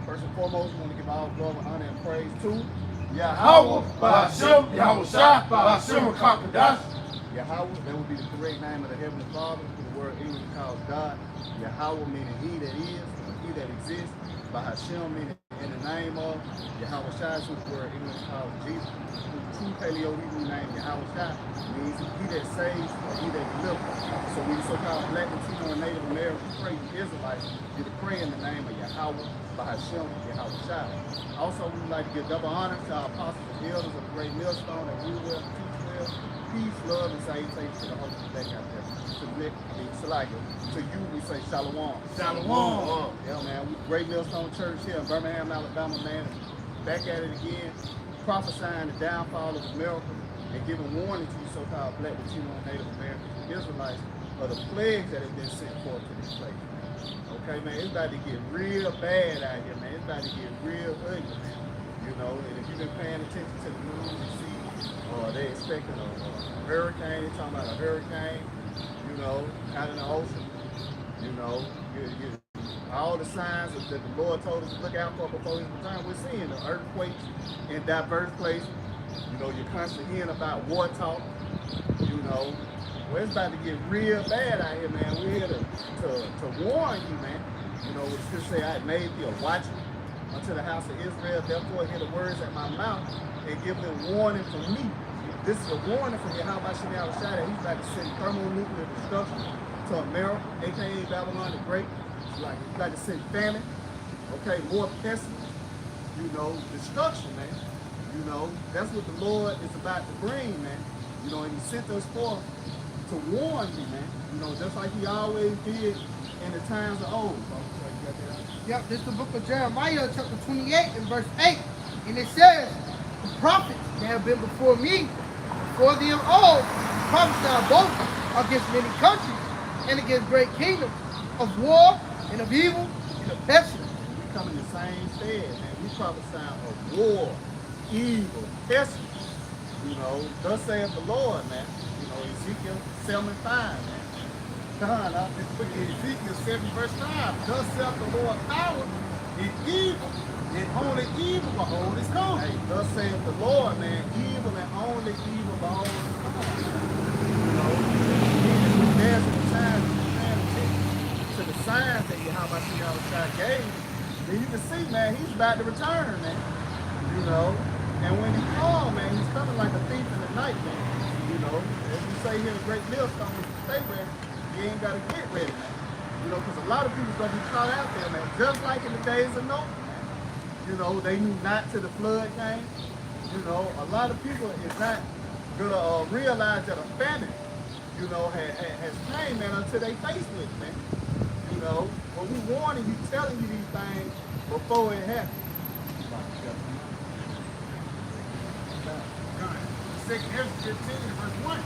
First and foremost, we want to give all glory, honor, and praise to Yahweh, Ba'ashem, Yahweh Shai, Ba'ashem, Kakadash. Yahweh. That would be the correct name of the Heavenly Father, who the word English calls God. Yahweh meaning He that is, or He that exists. Ba'ashem meaning in the name of. Yahweh Shai, who the word English calls Jesus. The true Paleo Hebrew name Yahweh Shai means He that saves or He that delivers. So when you so-called Black, Latino, and Native Americans pray, you Israelites, you to pray in the name of Yahweh, Ba'ashem, Yahweh Shai. Also, we would like to give double honor to our apostles and elders of the great millstone that rule well, teach well, peace, love, and salutations to the host of the day out there. To you, we say Shalom. Shalom. Yeah, man. We Great Millstone Church here in Birmingham, Alabama, man. Back at it again, prophesying the downfall of America and giving warning to you so-called Black, Latino, and Native Americans and Israelites of the plagues that have been sent forth to this place, man. Okay, man, it's about to get real bad out here, man. It's about to get real ugly, man. You know, and if you've been paying attention to the news, you see they expecting a hurricane. They're talking about a hurricane, you know, out in the ocean. You know, all the signs that the Lord told us to look out for before His return. We're seeing the earthquakes in diverse places. You know, you're constantly hearing about war talk. You know, well, it's about to get real bad out here, man. We're here to warn you, man. You know, it should say, I made thee a watchman unto the house of Israel. Therefore, hear the words at my mouth and give them warning from me. This is a warning from Yahweh Shai that He's about to send thermonuclear destruction to America, aka Babylon the Great. He's about to send famine, okay, more pestilence, you know, destruction, man. You know, that's what the Lord is about to bring, man. You know, and He sent us forth to warn you, man. You know, just like He always did in the times of old. Yep, this is the book of Jeremiah, chapter 28 and verse 8. And it says, the prophets that have been before me, before them all, prophesied both against many countries and against great kingdoms, of war and of evil and of pestilence. We come in the same stead, man. We prophesy of war, evil, pestilence. You know, thus saith the Lord, man. You know, Ezekiel 7:5, man. Ezekiel 7 verse 5. Thus saith the Lord, power is evil, and only evil behold is coming. Hey, thus saith the Lord, man. Evil and only evil behold is coming. You know, there's a time to the signs that Yahweh Shai gave. Then you can see, man, He's about to return, man. You know, and when He comes, man, He's coming like a thief in the night, man. You know, as we say here in Great Millstone, if you stay ready, you ain't got to get ready, man. You know, because a lot of people's going to be caught out there, man. Just like in the days of Noah, man. You know, they knew not till the flood came. You know, a lot of people is not going to realize that a famine, you know, has came, man, until they face with it, man. You know, but we warning you, telling you these things before it happens. 2 Ezra 15 verse 1.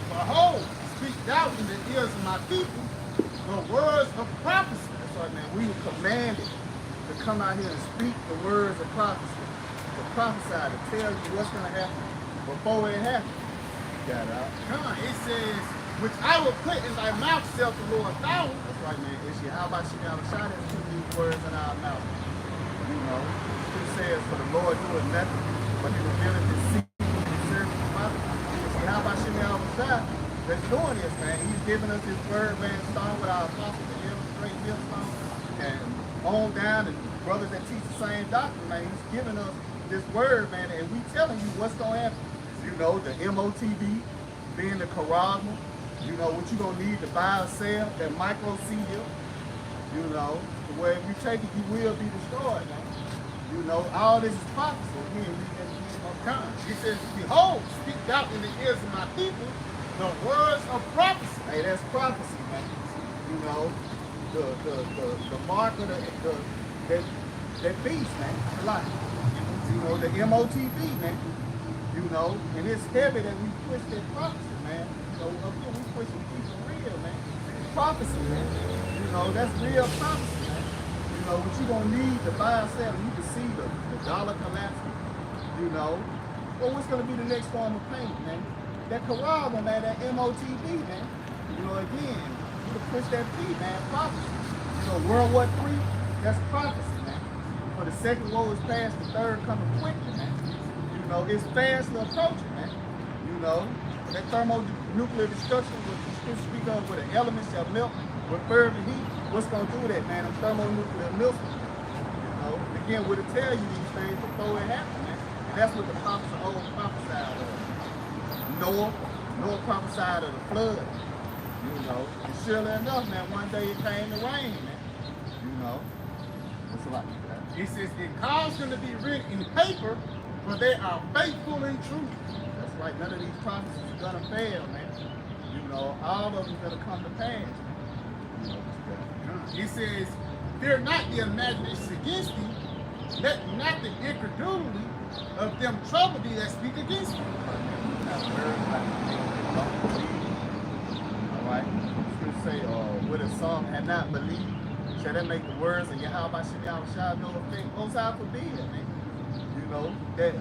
Behold, speak thou in the ears of my people the words of prophecy. That's right, man. We were commanded to come out here and speak the words of prophecy, to prophesy, to tell you what's going to happen before it happens. Got it out. It says, which I will put in thy mouth, saith the Lord, thou. That's right, man. It's Yahweh Shai that's putting these words in our mouth. You know, He says, for the Lord doeth nothing, but He revealeth His secret to His servants and prophets. It's Yahweh Shai that's doing this, man. He's giving us His word, man, starting with our apostles and elders, great millstone, and on down to brothers that teach the same doctrine, man. He's giving us this word, man, and we telling you what's going to happen. You know, the MOTB, being the charisma, you know, what you're going to need to buy or sell, that micro seal, you know, where if you take it, you will be destroyed, man. You know, all this is prophecy. Again, He says, behold, speak thou in the ears of my people the words of prophecy. Hey, that's prophecy, man. You know, the mark of that beast, man, the life. You know, the MOTB, man. You know, and it's heavy that we push that prophecy, man. You know, up here we pushing people real, man. Prophecy, man. You know, that's real prophecy, man. You know, what you gonna need to buy or sell, you can see the dollar collapsing. You know, well, what's gonna be the next form of payment, man? That corral, man, that MOTB, man. You know, again, you can push that P, man, prophecy. You know, World War III, that's prophecy, man. For the second woe is past, the third coming quickly, man. You know, it's fastly approaching, man. You know, that thermonuclear destruction, which the scripture speak of, where the elements shall melt with fervent heat. What's going to do that, man? Them thermonuclear missiles. You know, again, would it tell you these things before it happened, man? And that's what the prophets of old prophesied of. Noah prophesied of the flood. You know, and surely enough, man, one day it came to rain, man. You know, what's a lot of that? It says it caused them to be written in paper, for they are faithful and true. That's right. None of these prophecies are gonna fail, man. You know, all of them gonna come to pass. You know, It says, fear not the imaginations against thee, let not the incredulity of them trouble thee that speak against thee. all right. Scripture say, with a song had not believed, shall that make the words of Yahweh shall no effect? Most high forbid, man. You know, that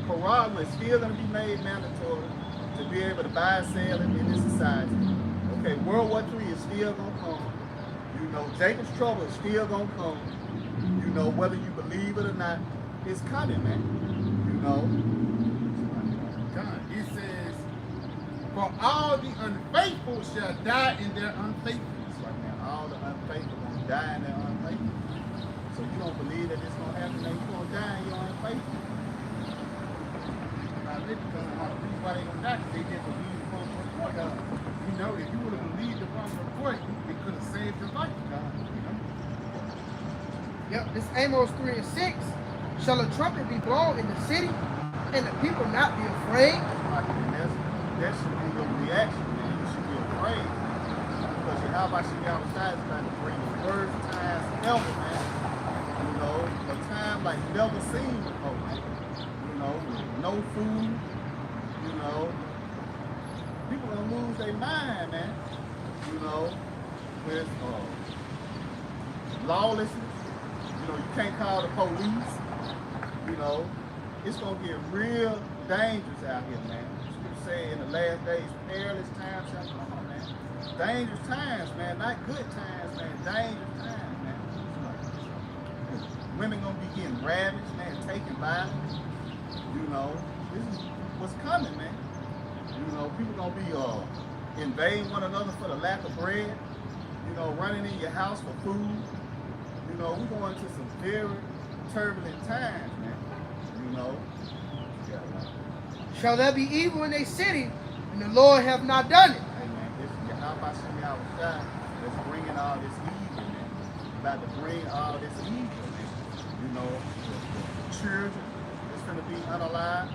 Quran is still gonna be made mandatory to be able to buy and sell in this society. Okay, World War III is still gonna come. You know, Jacob's trouble is still gonna come. You know, whether you believe it or not, it's coming, man. You know. God, it says, for all the unfaithful shall die in their unfaithfulness. Right now, all the unfaithful gonna die in their unfaithfulness. So you don't believe that it's gonna happen, then you're gonna die in your unfaithfulness. Now, because the reason why they gonna die, because they didn't believe the proper report. You know, if you would have believed the proper report, it could have saved your life. You know? Yep, this Amos 3 and 6. Shall a trumpet be blown in the city, and the people not be afraid? That should be your reaction, man. You should be afraid. Because Yahweh should be outside trying to bring the worst times ever, man. You know, a time like never seen before, man. You know, no food, you know. People gonna lose their mind, man. You know, with lawlessness. You know, you can't call the police. You know, it's gonna get real dangerous out here, man. Say in the last days, perilous times shall come, man. Dangerous times, man. Not good times, man. Dangerous times, man. Women gonna be getting ravaged, man, taken by. You know, this is what's coming, man. You know, people gonna be invading one another for the lack of bread. You know, running in your house for food. You know, we're going into some very turbulent times, man. You know. Yeah, man. Shall there be evil in a city, and the Lord have not done it? Hey man, this is Yahweh Shah that's bringing all this evil, man. About to bring all this evil, man. You know, the children that's going to be unalive.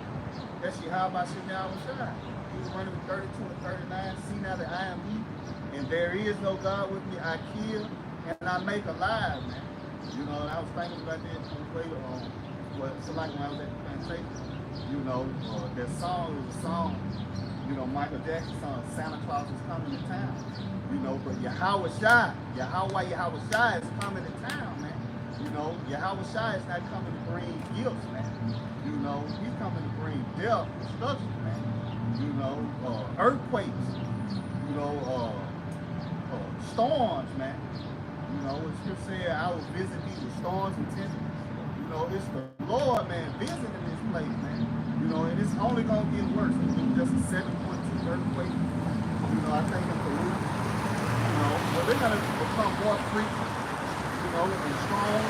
That's Yahweh Shah. He's running with 32 and 39. See now that I am he, and there is no God with me. I kill and I make alive, man. You know, and I was thinking about that on the way so like when I was at the plantation. You know, that song is a song, you know, Michael Jackson's song, Santa Claus is coming to town. You know, but Yahweh Shai is coming to town, man. You know, Yahweh Shai is not coming to bring gifts, man. You know, he's coming to bring death, destruction, man. You know, earthquakes, you know, storms, man. You know, it's just saying I will visit thee with storms and tempests. You know, it's the Lord, man, visiting this place, man. You know, and it's only gonna get worse. It's just a 7.2 earthquake. You know, I think in Peru. You know, but they're gonna become more frequent. You know, and strong,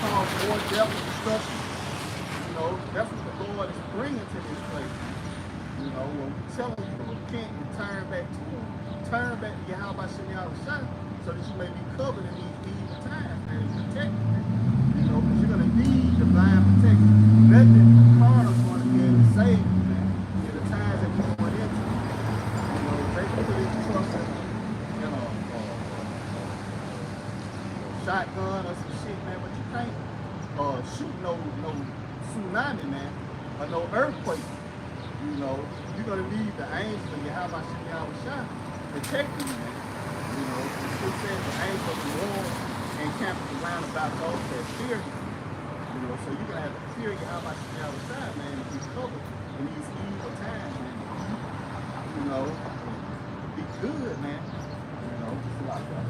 cause more death and destruction. You know, that's what the Lord is bringing to this place. You know, when we tell you to repent and turn back to Him, turn back to Yahweh Shai, so that you may be covered in these evil times, man, and protected. You know, because you're gonna need divine protection. Nothing carnal is going to be able to save you, man, in the times that we're going into. You know, they put this trust in a shotgun or some shit, man, but you can't shoot no tsunami, man, or no earthquake. You know, you're gonna need the angels of Yahweh Shai protecting you, man. You know, it says the angels of the Lord encamped around about those that fear you. You know, so you're gonna have to fear Yahweh Shai, man, and be covered in these evil times, man. You know, be good, man. You know, just like that.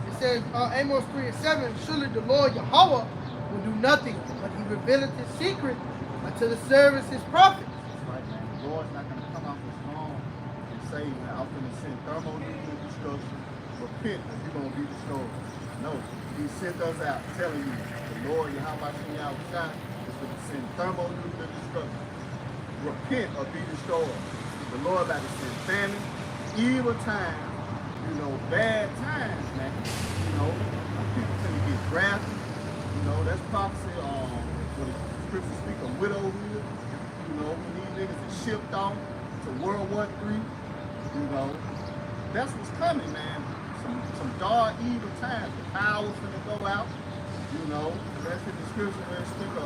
It says, Amos 3:7, surely the Lord Yahweh will do nothing, but he revealeth his secret unto the servants his prophets. That's right, man. The Lord's not going to come off his throne and say, man, I'm going to send thermonuclear destruction. Repent or you're going to be destroyed. No, he sent us out telling you, the Lord Yahweh is going to send thermonuclear destruction. Repent or be destroyed. The Lord about to send famine, evil times, bad times, man. People tend to get drafted. That's prophecy when the scriptures speak of widowhood. When these niggas are shipped off to World War III. That's what's coming, man. Some dark, evil times. The power's gonna go out. That's in the scripture where it speaks of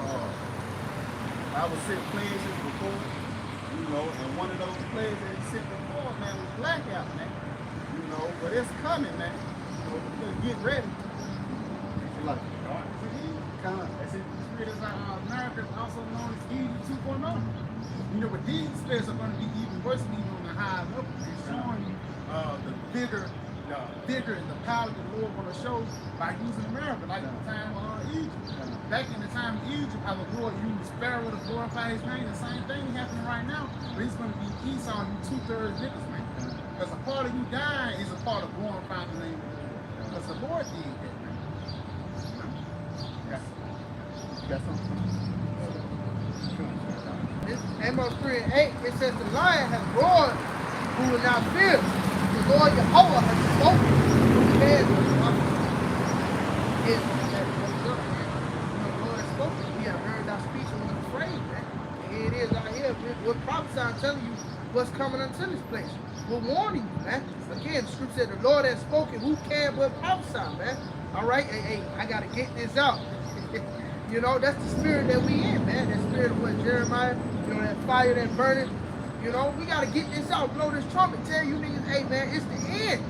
I was sent plagues before. And one of those plagues that he sent before, man, was blackout, man. But it's coming, man. Just get ready. Like, That's it. The spirit is America, also known as Egypt 2.0. But these spirits are going to be even worse than even on the high level. It's showing you the vigor and the power that the Lord want to show by using America, like the time of Egypt. Back in the time of Egypt, how the Lord used Pharaoh to glorify his name, the same thing happening right now, but he's going to be Esau and you 2/3 niggas, man. Because a part of you dying is a part of glorifying the name of the Lord. Because the Lord did that, man. you got something? This Amos 3:8, it says the lion has roared, who will not fear. The Lord Yahweh has spoken, who cares for the prophet. It's that goes up, man. The Lord has spoken. We have heard our speech and we're afraid, man. And here it is out here. We're prophesying, telling you what's coming unto this place. We're warning you, man. Again, the scripture said the Lord has spoken. Who can but prophesy, man? All right, hey, I got to get this out. That's the spirit that we in, man. That spirit of what Jeremiah, that fire that burning. We got to get this out. Blow this trumpet. Tell you niggas, hey, man, it's the end.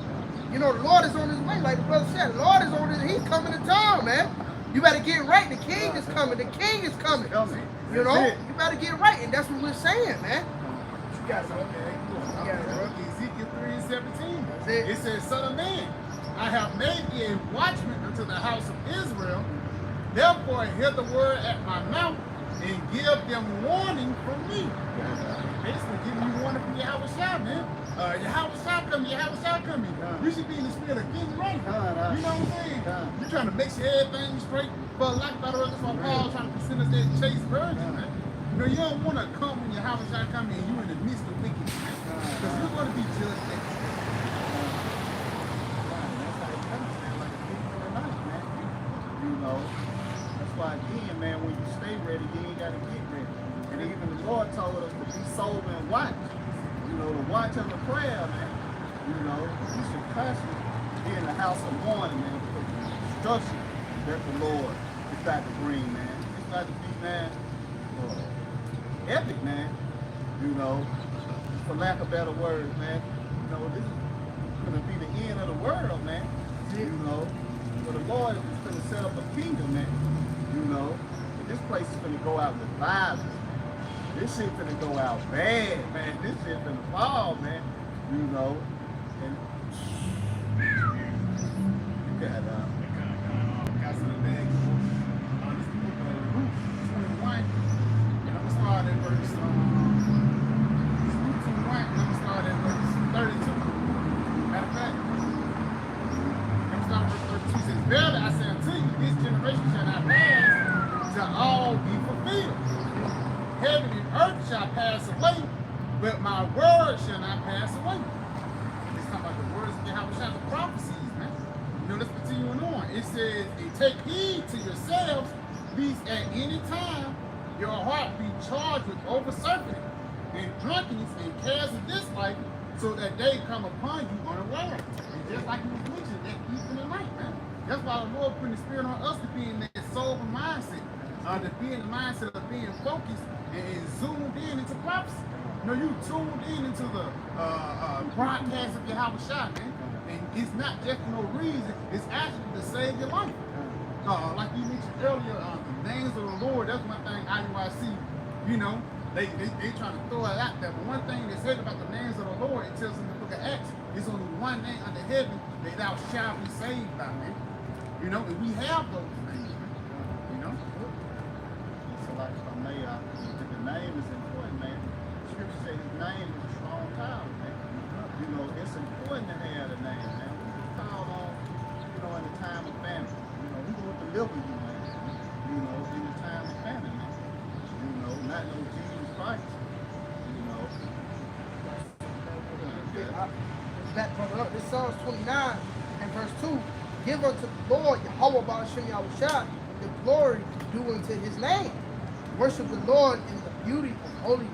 The Lord is on his way. Like the brother said, the Lord is on his, he's coming to town, man. You better get right. The king is coming. The king is coming. You better get right. And that's what we're saying, man. You got it, okay. Ezekiel 3:17. It says, Son of man, I have made thee a watchman unto the house of Israel. Therefore, hear the word at my mouth and give them warning from me. Basically, giving you warning from Yahweh, man. Yahweh coming. You should be in the spirit of getting right. You know what I'm saying? You're trying to make sure everything's straight. But like that's why Paul trying to present us that chase virgin, man. You don't want to come when Yahweh coming and you're in the midst of wickedness, man. Because you're going to be judged next day. That's why again, man, when you stay ready, you ain't gotta get ready. And even the Lord told us to be sober and watch. To watch and the prayer, man. You should constantly be in the house of mourning, man, because the destruction that the Lord is about to bring, man. It's about to be, man, epic, man. For lack of better words, man. This is gonna be the end of the world, man. But the Lord is going to set up a kingdom, man. This place is going to go out with violence, man. This shit going to go out bad, man. This shit going to fall, man. And you got some bad this book of Luke 21, and I'm going to start at verse 21, and I'm going to start at verse 32. Matter of fact, he says, verily I say unto you, this generation shall not pass till all be fulfilled. Heaven and earth shall pass away, but my word shall not pass away. It's talking about the words of Yahweh, the prophecies, man. Let's continue on. It says, and take heed to yourselves, lest at any time your heart be charged with over-surfeiting and drunkenness and cares of this life, so that they come upon you unaware. And just like you was mentioning, that thief in the night, man. That's why the Lord put the spirit on us to be in that sober mindset, to be in the mindset of being focused and zoomed in into prophecy. You tuned in into the broadcast of Yahweh Shai, man. And it's not just for no reason, it's actually to save your life. Like you mentioned earlier, the names of the Lord, that's one thing IUIC, they trying to throw it out there. But one thing they said about the names of the Lord, it tells in the book of Acts, there's only one name under heaven that thou shalt be saved by, man. You know, and we have those names, man. You know? So like if I may, the name is important, man. Scripture says his name is a strong tower, man. You know, it's important to have a name, man. We call on, you know, in the time of famine. You know, we will deliver you, man. You know, in the time of famine, man. You know, not no Jesus Christ. You know. Back brother up. This Psalms 29 and verse 2. Give unto the Lord Yahweh Ba'ashem Yahushua the glory due unto his name. Worship the Lord in the beauty of holiness.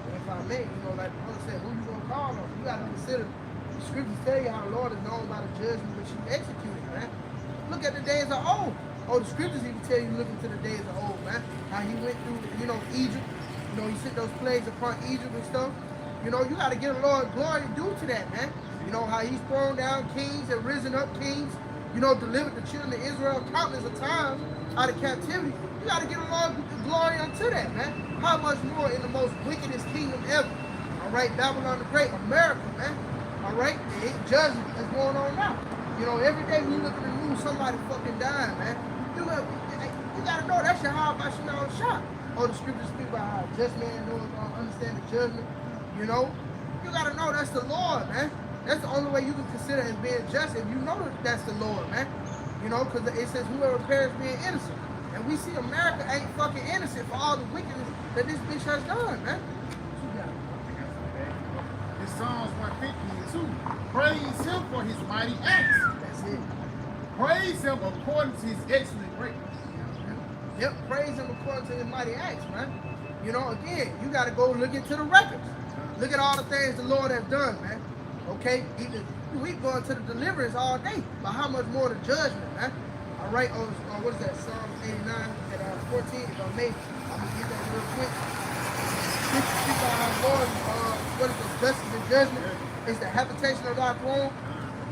And if I may, you know, like the brother said, who you gonna call on? You gotta consider the scriptures tell you how the Lord is known by the judgment which you executed, man. Look at the days of old. Oh, the scriptures even tell you look into the days of old, man. How he went through, you know, Egypt. You know, he sent those plagues upon Egypt and stuff. You know, you got to give the Lord glory due to that, man. You know, how he's thrown down kings and risen up kings. You know, delivered the children of Israel countless of times out of captivity. You got to give the Lord glory unto that, man. How much more in the most wickedest kingdom ever? All right, Babylon the Great, America, man. All right, the judgment is going on now. You know, every day when you look at the news, somebody fucking dying, man. You got to know that's your how about your shot. Oh, the scriptures speak about how a just man knows, understand the judgment. You know, you got to know that's the Lord, man. That's the only way you can consider as being just if you know that that's the Lord, man. You know, because it says whoever perishes being innocent. And we see America ain't fucking innocent for all the wickedness that this bitch has done, man. It's Psalms 152. Praise him for his mighty acts. That's it. Praise him according to his excellent greatness. Yep, praise him according to his mighty acts, man. You know, again, you got to go look into the records. Look at all the things the Lord has done, man. Okay, we going to the deliverance all day, but how much more the judgment, man? All right, what is that? Psalms 89 and 14. If I may, I'm gonna get that real quick. Speak about our Lord. What is the justice and judgment? It's the habitation of thy throne.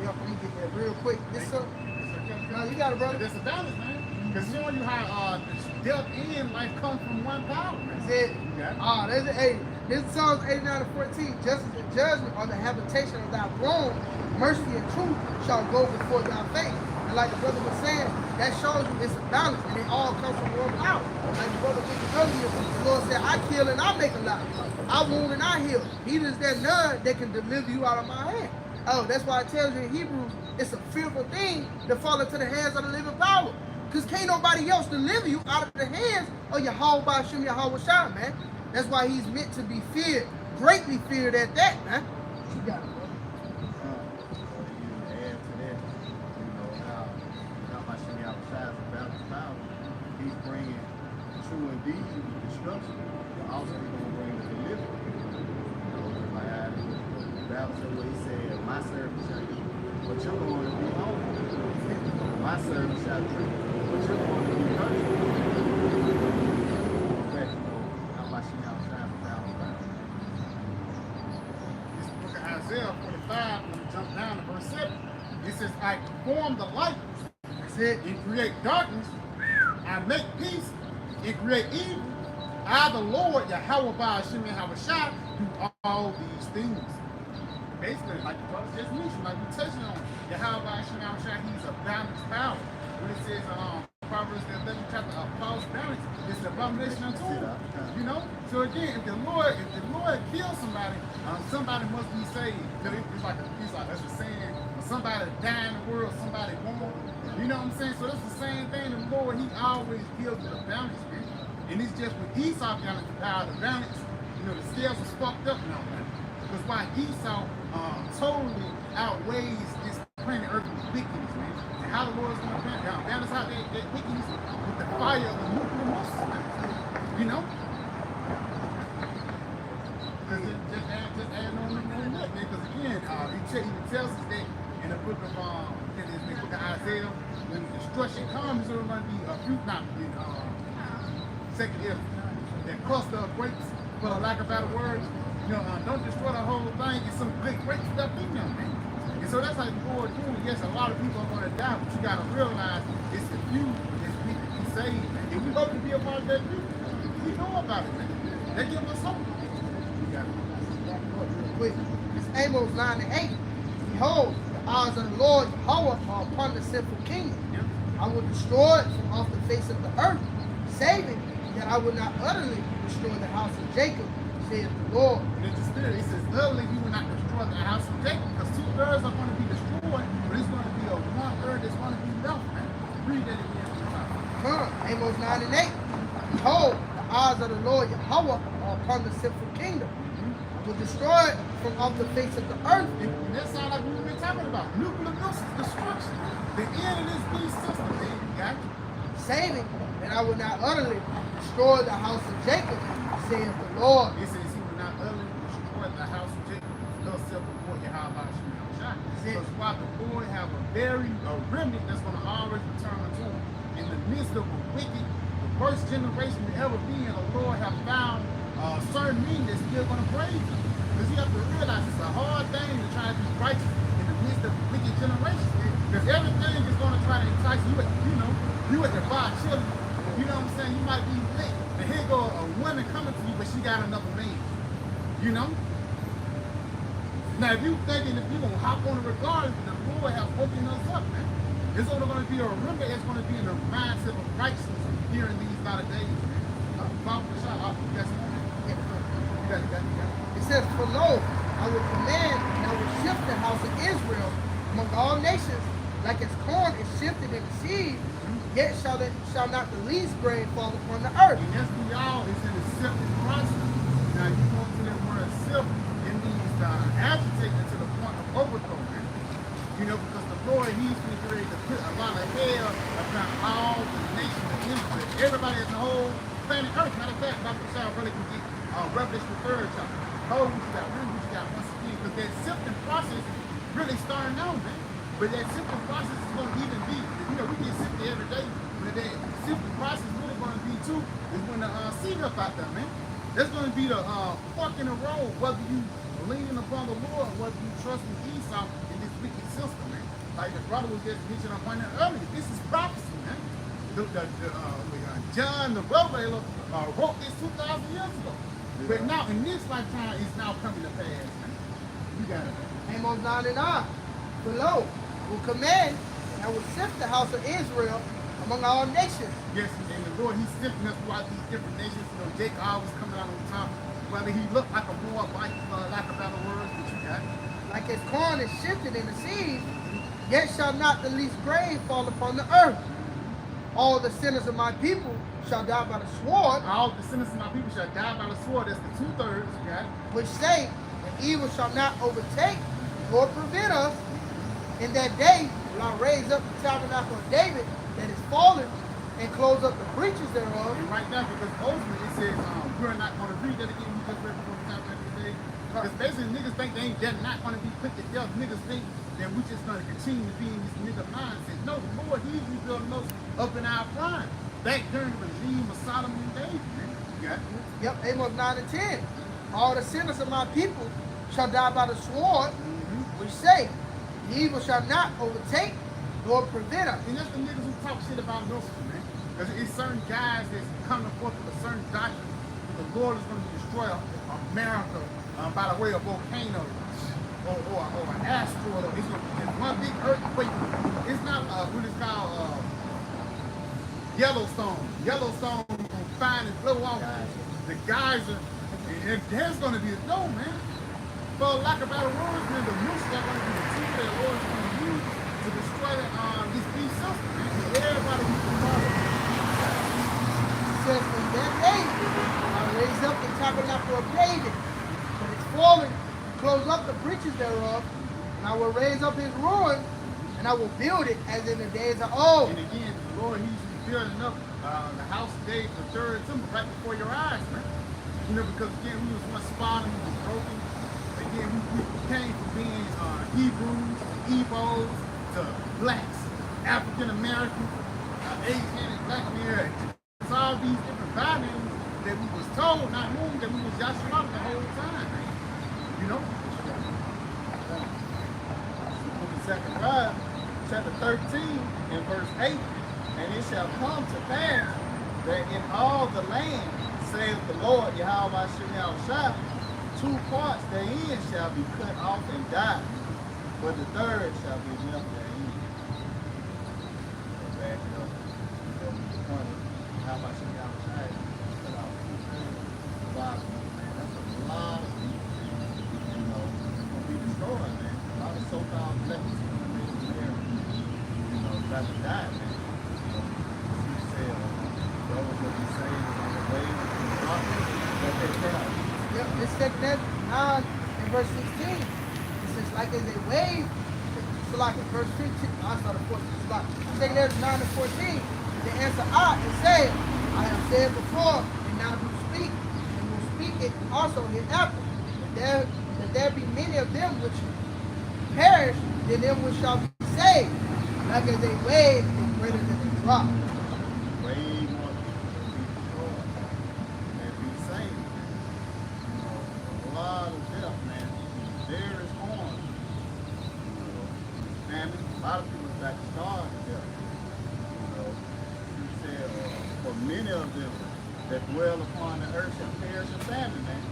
Yeah, let me get that real quick. This no, you got it, brother. It's a balance, man. Because showing you how death and life come from one power, man. That's it. That's it. Hey, this is Psalms 89 and 14. Justice and judgment are the habitation of thy throne. Mercy and truth shall go before thy face. And like the brother was saying, that shows you it's a balance, and it all comes from one power. Like the brother was earlier, the Lord said, I kill and I make alive. I wound and I heal. Neither is there none that can deliver you out of my hand. Oh, that's why it tells you in Hebrews, it's a fearful thing to fall into the hands of the living power. Because can't nobody else deliver you out of the hands of Yahweh Ba'ashem Yahweh Shai, man. That's why he's meant to be feared, greatly feared at that, man. You got it, brother. Add to that, you know, how Ba'ashem Yahweh Shai is about his power. He's bringing true indeed destruction, but also he's going to bring the deliverance. You know, like the Bible said what he said, my servant shall eat, but you're going to be hungry. My servant shall drink, but you're going to be thirsty. This book of Isaiah 45, when you jump down to verse 7, it says, I form the light. That's it. And create darkness. I make peace and create evil. I, the Lord, Yahweh Ba'ashem Yahweh Shai, do all these things. Basically, like the brother just mentioned, like we touched on, Yahweh Ba'ashem Yahweh Shai, he's a balanced power. When it says Proverbs the 11th chapter, a false balance is an abomination unto him. You know? So again, if the Lord kills somebody, somebody must be saved. It's like that's a saying, when somebody die in the world, somebody won't. You know what I'm saying? So that's the same thing. The Lord, he always deals with a balance. And it's just with Esau got the power to balance, you know, the scales was fucked up and all that. Because why Esau totally outweighs this planet earth with wickedness, man. And how the Lord's going to balance out that wickedness with the fire of the nuclear missiles, you know? Just add on that, man. Because again, he tells us that in the book of Isaiah, when destruction comes, there's going to be a few, second if that cluster of grapes, for the lack of better words, you know, don't destroy the whole thing. It's some good great stuff in there, man. And so that's like the Lord doing. Yes, a lot of people are going to die, but you got to realize it's the few that's people be saved. And we hope to be a part of that group. We know about it, man. They give us hope. You got it. Real quick. It's Amos 9 and 8. Behold, eyes of the Lord Yahweh are upon the sinful kingdom. Yep. I will destroy it from off the face of the earth, saving that I will not utterly destroy the house of Jacob, saith the Lord. And in the spirit, it says, utterly you will not destroy the house of Jacob, because 2/3 are going to be destroyed, but it's going to be a 1/3 that's going to be left, man. Read that again. Amos 9 and 8. Behold, the eyes of the Lord Yahweh are upon the sinful kingdom. I will destroy it from off the face of the earth. And that sounds like what we've been talking about. Nuclear destruction. The end of this beast system, man. You got it? Saving that I will not utterly destroy the house of Jacob, saith the Lord. It says he will not utterly destroy the house of Jacob. Thus saith the Lord Yahweh Shah. Because while the Lord have a remnant that's going to always return unto him. In the midst of a wicked, the worst generation to ever be, and the Lord have found certain men that's still going to praise him. Because you have to realize it's a hard thing to try to be righteous in the midst of a wicked generation. Because everything is going to try to entice you. You at the bar chilling. You know what I'm saying? You might be lit. And here go a woman coming to you, but she got another man. You know? Now, if you thinking if you're going to hop on it regardless, the Lord has woken us up, man. It's only going to be a remember. It's going to be in the mindset of righteousness here in these latter days, man. It says, for lo, I will command and I will shift the house of Israel among all nations, like as corn is shifted in the seed, yet shall not the least grain fall upon the earth. And that's the y'all is in the sifting process. Now you go to that word sift, it means agitate to the point of overthrow, man. You know, because the Lord, he's been ready to put a lot of hell upon all the nations of Israel. Everybody in the whole planet Earth. Matter of fact, Dr. Shaw really can get Revelation 3rd chapter. Hold what you got, read what you got once again. Because that sifting process is really starting now, man. But that sifting process is going to even be, we get sifted every day. But that sifting process really going to be too, is when the seed up out there, man. That's going to be the fork in the road, whether you leaning upon the Lord, whether you trust in Esau in this wicked system, man. Like the brother was just mentioning on point earlier, this is prophecy, man. John the Revelator wrote this 2,000 years ago. Yeah. But now, in this lifetime, it's now coming to pass, man. You got it, man. Amos 9 and 9. Below, I will command and I will sift the house of Israel among all nations. Yes, and the Lord, he's sifting us throughout these different nations. Jacob always coming out on top. Whether he looked like a more like a better word, but you got it. Like as corn is shifted in the seed, yet shall not the least grain fall upon the earth. All the sinners of my people shall die by the sword. All the sinners of my people shall die by the sword. That's the 2/3, you got it. Which say, that evil shall not overtake nor prevent us. In that day will I raise up the tabernacle of David that is fallen, and close up the breaches thereof. And right now, because ultimately it says, we're not going to read that again. We just read it before the tabernacle of David. Because basically niggas think they're not going to be put to death. Niggas think that we're just going to continue to be in this nigga mindset. No, the Lord, he's rebuilding us up in our prime. Back during the regime of Sodom and David, man. You got it? Yep, Amos 9 and 10. All the sinners of my people shall die by the sword, which say, the evil shall not overtake nor prevent us. And that's the niggas who talk shit about Lucifer, man. Because it's certain guys that's coming forth with a certain doctrine. The Lord is going to destroy America by the way of volcanoes or an asteroid. Or it's one big earthquake. It's not what it's called Yellowstone. Yellowstone will find and blow off the geyser. And there's going to be a no, man. For lack of better words, man, the noose that's going to be the tool that the Lord is going to use to destroy this beast system, man. Everybody needs to follow. It says, in that day, I raise up the tabernacle of David, but it's fallen, close up the breaches thereof, and I will raise up his ruin, and I will build it as in the days of old. And again, the Lord, he's building up the house of David, the third temple, right before your eyes, man. You know, because again, we was once spotted, we was broken. Again, we came from being Hebrews, Igbos, to blacks, African Americans, Asian and Black Americans. It's all these different binaries that we was told, not knowing that we was Yahshua the whole time, man. You know? Book of Zechariah, chapter 13, and verse 8. And it shall come to pass that in all the land, saith the Lord, Yahweh Shah, 2 parts therein shall be cut off and die. But the third shall be them that eat. Back it up. How much you got to pay? Put out 5 people, man. That's a lot of people. You know, gonna be destroyed, man. A lot of so-called blessings gonna be there. You know, about to die, man. You know, he said, those that be saved is on the way to the rock, but they fell. Yep, it's second that 9 and verse 16. It says, like as a wave, so like in verse 15, I started 14, so like, second that 9 and 14. They answer and say, I have said before, and now do speak, and will speak it also hereafter. That there be many of them which perish, than them which shall be saved. Like as a wave is greater than a drop. Way more people will be destroyed and be saved. You know, a lot of death, man. There is harm. You know, famine. A lot of people is back to starve to death. You know, he said, for many of them that dwell upon the earth shall perish of famine, man.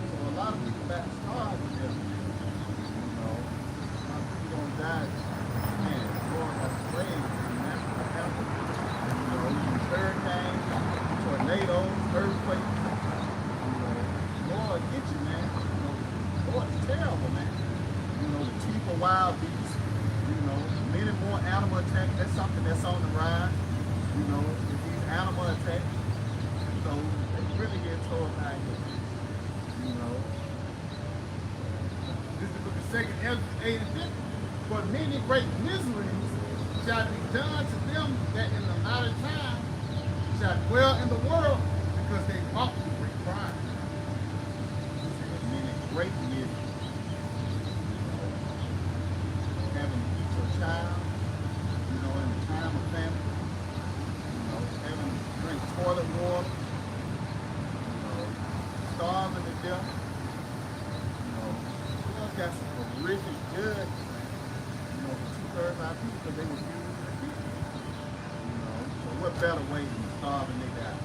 So a lot of people back to starve to death. You know, a lot of people gonna die. Man, the Lord has plagues in natural capital. You know, hurricanes, tornadoes, earthquakes. You know, Lord get you, man. You know, Lord is terrible, man. You know, the chief of wild beasts. You know, many more animal attacks. That's something that's on the rise. You know, if these animal attacks. So they really get told out here. You know. This is the book of 2nd Ezra 8 and 50. For many great miseries shall be done to them that in the latter time shall dwell in the world, because they walk in great crime. Many great miseries. Having to eat your child, you know, in the time of famine. You know, having to drink toilet water. You know, starving to death. You know, God got some horrific judgments. You know, for 2/3 of our people because they refuse to repent. You know, so what better way than starving they die?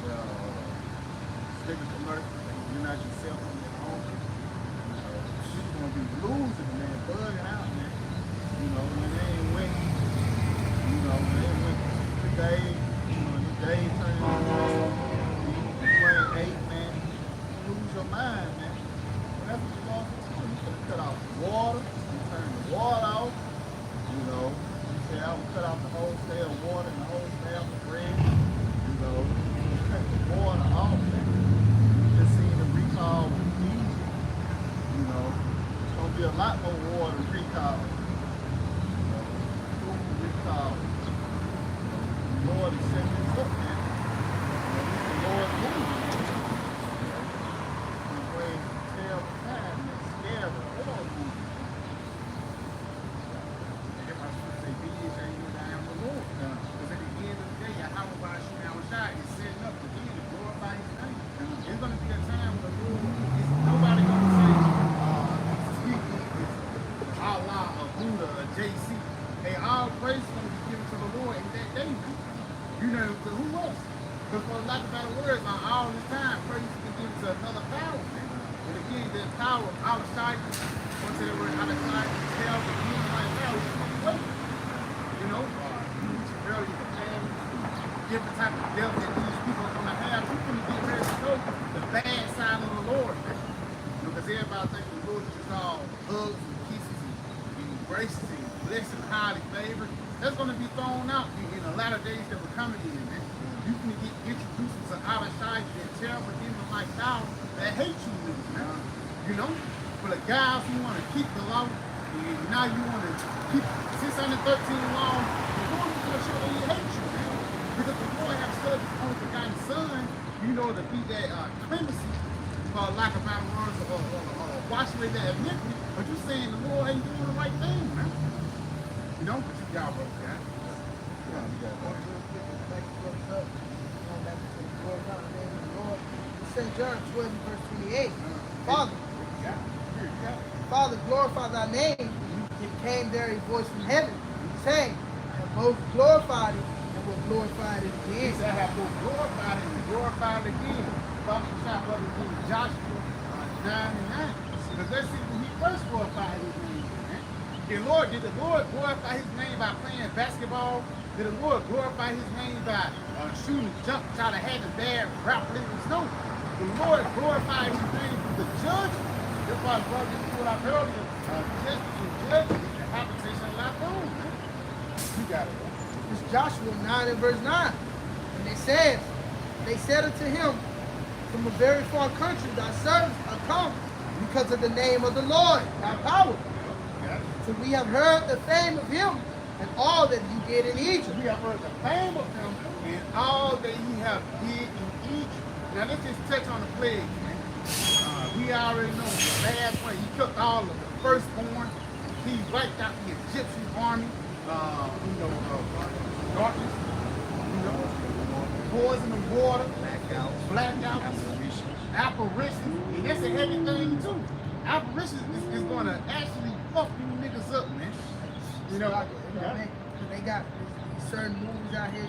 Well, sticking to mercy, you're not yourself on your own. You know, you're gonna be losing, man, bugging out, man. You know, when they ain't went, you know, when they went 3 days, you know, the days turn into 28, man, you lose your mind, man. Well, that's what you're going to do. You could cut off the water, you turn the water off, you know. You say, I will cut off the whole sale of water and the whole sale of bread, you know. You cut the water off, man. You just seen the recall with Egypt, you know. There's going to be a lot more water recall. You know, food recall. The Lord is setting this up, man. The Lord moving. Because for lack of better words, all this time, praise is given to another power, man. And again, this power out of sight, once they were out of sight, tell the human right now, wait. You know, earlier the family, different type of death that these people are going to have. We're going to get ready to show the bad side of the Lord, man. Because everybody thinks the Lord is just all hugs and kisses and embraces and blessings, highly favored. That's going to be thrown out in the latter days that we're coming in, man. You can get introduced to out of sight and terrible demons like thou that hate you, man. You know? For the guys who want to keep the law, and now you want to keep 613 laws, the Lord is going to show that he hates you, man. Because the Lord has such his only begotten son, you know, to be that clemency, for lack of better words, or wash away that iniquity, but you saying the Lord ain't doing the right thing, man. You know? But you got broke, man. St. John 12, verse 28. Father, glorify thy name. It came there a voice from heaven, saying, I have both glorified it and will glorify it again. He said, I have both glorified it and glorified it again. Father, Joshua 9 and 9. Because let's see when he first glorify his name, man? Did the Lord glorify his name by playing basketball? Did the Lord glorify his name by shooting a jump shot or having bad grappling? No. The Lord glorified his name through the judgment. That's why brother just pulled out earlier. Justice and judgment is the habitation of our throne, man. You got it, bro. It's Joshua 9 and verse 9. And they said unto him, from a very far country thy servants are come because of the name of the Lord, thy power. So we have heard the fame of him and all that he did in Egypt. We have heard the fame of him and all that he have did in Egypt. Now let's just touch on the plague, man. We already know the last one. He took all of the firstborn. He wiped out the Egyptian army. Darkness. Poison of water. Blackouts. Apparitions. And that's a heavy thing too. Apparitions is going to actually fuck you niggas up, man. They got certain movies out here,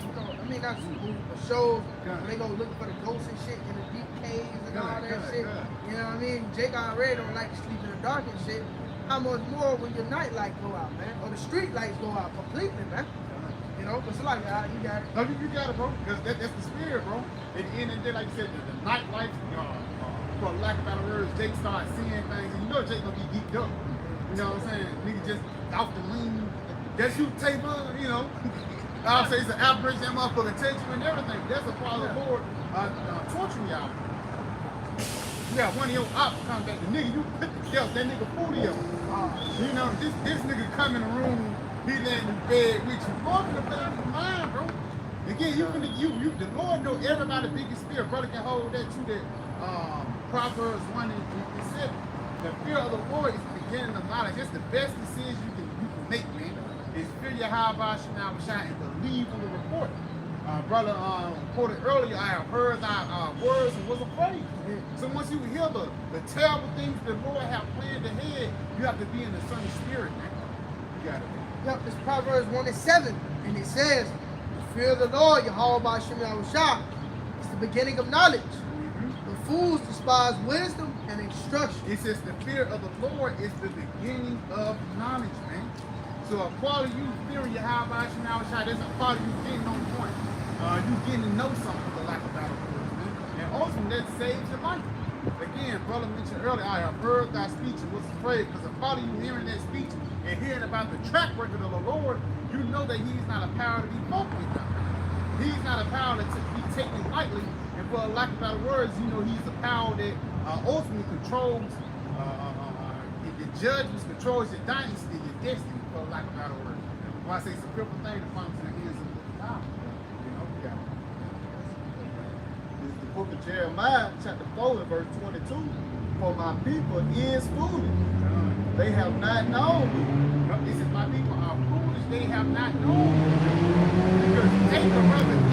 not just movies, but shows where they go looking for the ghosts and shit in the deep caves and all that shit. You know what I mean? Jake already don't like to sleep in the dark and shit. How much more when your night light go out, man? Or the street lights go out completely, man. But it's like, you got it. No, you got it, bro. Because that's the spirit, bro. At the end of the day, like you said, the night lights, for lack of better words, Jake started seeing things, and Jake gonna be geeked up. You know what I'm saying? Nigga just off the lean. That's you tape on, I'll say it's an outbreak, that motherfucker takes you and everything. That's a part of the Lord torturing y'all. You got one of your ops come back, the nigga you put together, that nigga 40 of them. This nigga come in the room, he laying in bed with you. Lord can play with your mind, bro. Again, the Lord know everybody biggest spirit. Brother can hold that to that Proverbs 1 and 7. The fear of the Lord is the beginning of knowledge. It's the best decision you can make, man. Is fear Yahweh and believe in the report. Brother quoted earlier, I have heard thy words and was afraid. So once you hear the terrible things the Lord have planned ahead, you have to be in the sunny spirit, man. You got it, man. Yep, it's Proverbs 1 and 7. And it says, the fear of the Lord, Yahweh is the beginning of knowledge. The fools despise wisdom and instruction. It says the fear of the Lord is the beginning of knowledge, man. So a part of you fearing Yahweh, that's a part of you getting on point. You getting to know something for the lack of better words, man. And ultimately that saves your life. Again, brother mentioned earlier, I have heard thy speech and was afraid, because a part of you hearing that speech and hearing about the track record of the Lord, you know that he's not a power to be fucked with now. He's not a power to be taken lightly, and for a lack of better words, he's a power that ultimately controls the judgments, controls your dynasty, your destiny, for a lack of better words. When I say it's a critical thing to fall into the hands of the power. This is the book of Jeremiah, chapter 4, and verse 22. For my people is foolish. They have not known me. This is my people are foolish. They have not known me. Because take the brother of the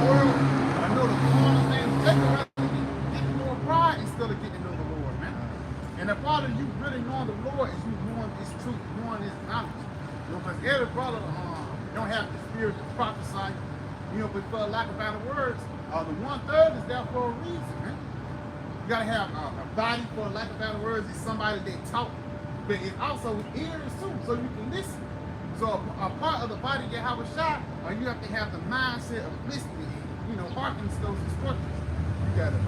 world. I know the corner thing. Take the brother get to know pride instead of getting to know the Lord, man. And a part of you really knowing the Lord is you knowing this truth, knowing this knowledge. Because every brother don't have the spirit to prophesy. But for lack of better words, the 1/3 is there for a reason, man. You gotta have a body, for lack of better words, is somebody that talk, but it's also ears too, so you can listen. So a part of the body that have a shot, you have to have the mindset of listening, hearkening to those instructions. You got it.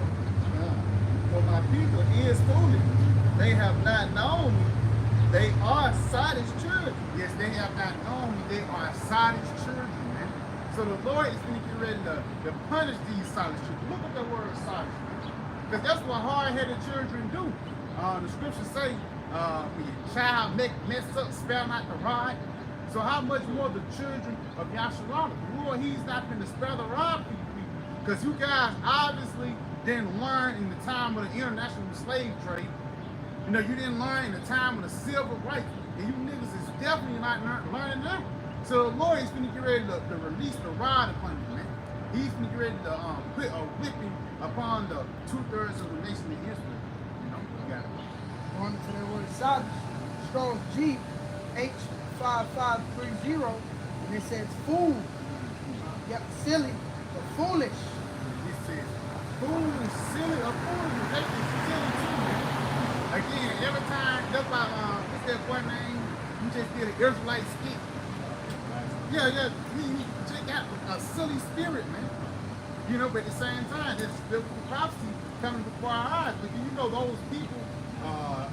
For my people is foolish. They have not known me. They are Sodom's children. Yes, they have not known me. They are Sodom's children, man. So the Lord is going to get ready to punish these Sodom's children. Look at the word Sodom. Because that's what hard-headed children do. The scriptures say, when your child mess up, spare not the rod. So how much more the children of Yahshua? Lord, he's not going to spare the rod for you people. Because you guys obviously didn't learn in the time of the international slave trade. You didn't learn in the time of the civil rights. And you niggas is definitely not learning now. So the Lord is going to get ready to release the rod upon you, man. He's going to get ready to put a whipping upon the 2/3 of the nation of Israel. You got it. On to that word Sodom, strong G, H5530, and it says fool. Yep, silly, but foolish. It says fool, silly, or foolish. That is silly too, man. Again, every time, that's why, what's that boy name? You just did an Israelite skit. Yeah, he just got a silly spirit, man. You know, but at the same time, there's biblical prophecy coming before our eyes. But you know, those people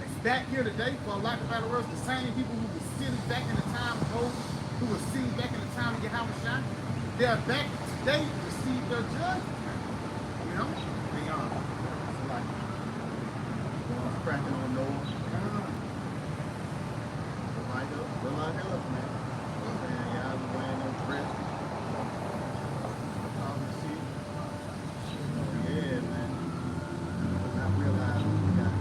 is back here today, for lack of better words, the same people who were silly back in the time of Moses, who were silly back in the time of Yahweh, they're back today to receive their judgment. You know? Beyond. It's like cracking on Noah. The light up, man. Yeah, I was wearing them dresses. Yeah, man. I realized you got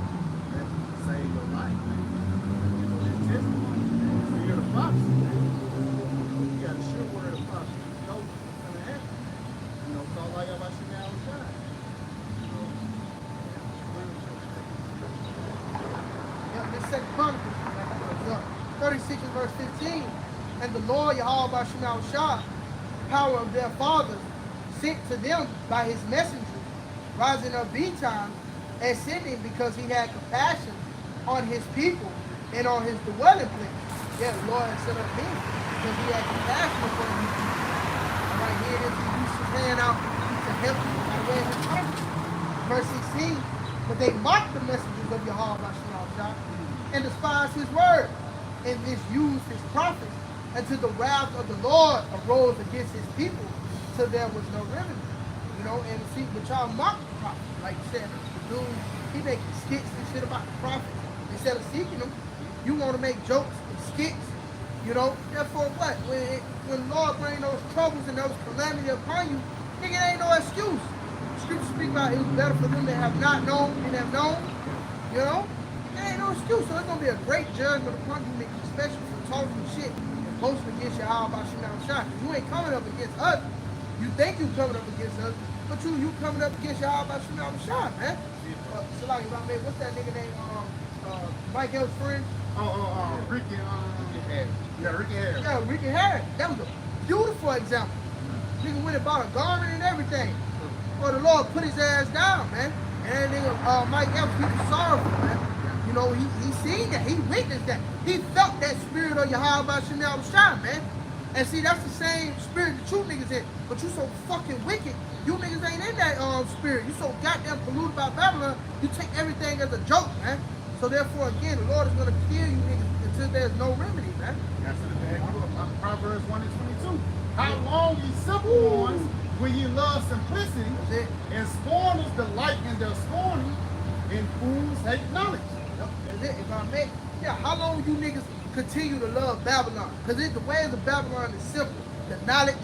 to save your life, man. You know, that testimony, man. So you're the prophecy, man. You got a sure word of prophecy. You know what's going to happen. You know, it's all like about you now and time. This Second Chronicles, 36 and verse 15. And the Lord Yahweh Bashim Shah, power of their fathers, sent to them by his messengers, rising up bedtime and sending because he had compassion on his people and on his dwelling place. Yeah, the Lord had sent up him because he had compassion upon his people. And right here it is, he used his hand out to help you by the way of his promise. Verse 16. But they mocked the messengers of Yahweh Bashim Shah and despised his word and misused his prophets until the wrath of the Lord arose against his people till there was no remedy. You know, and see, but y'all mock the prophet. Like you said, the dude, he making skits and shit about the prophet. Instead of seeking them, you want to make jokes and skits. You know, therefore what? When the Lord bring those troubles and those calamities upon you, nigga, it ain't no excuse. Scripture speak about it was better for them that have not known than have known. You know? There ain't no excuse. So it's gonna be a great judgment upon you, nigga, especially for talking shit and boasting against your how about Shot. You ain't coming up against us. You think you coming up against us, but you coming up against your how about Shot, man. So like what's that nigga name? Mike L's friend? Ricky Harris. Yeah, Ricky Harris. Yeah, Ricky Harris. That was a beautiful example. Nigga went and bought a garment and everything. Well, the Lord put his ass down, man. And that nigga, Mike Epps, he was sorrowful, man. You know, he seen that. He witnessed that. He felt that spirit of Yahweh Chanel Shah, man. And see, that's the same spirit that you niggas in. But you so fucking wicked. You niggas ain't in that spirit. You so goddamn polluted by Babylon, you take everything as a joke, man. So therefore, again, the Lord is going to kill you niggas until there's no remedy, man. That's in the bag. Proverbs 1 and 22. How long ye simple ones, when ye love simplicity, and scorners delight in their scorning, and fools hate knowledge. Yep, that's it. If I may, yeah, how long you niggas continue to love Babylon? Because the ways of Babylon is simple. The knowledge,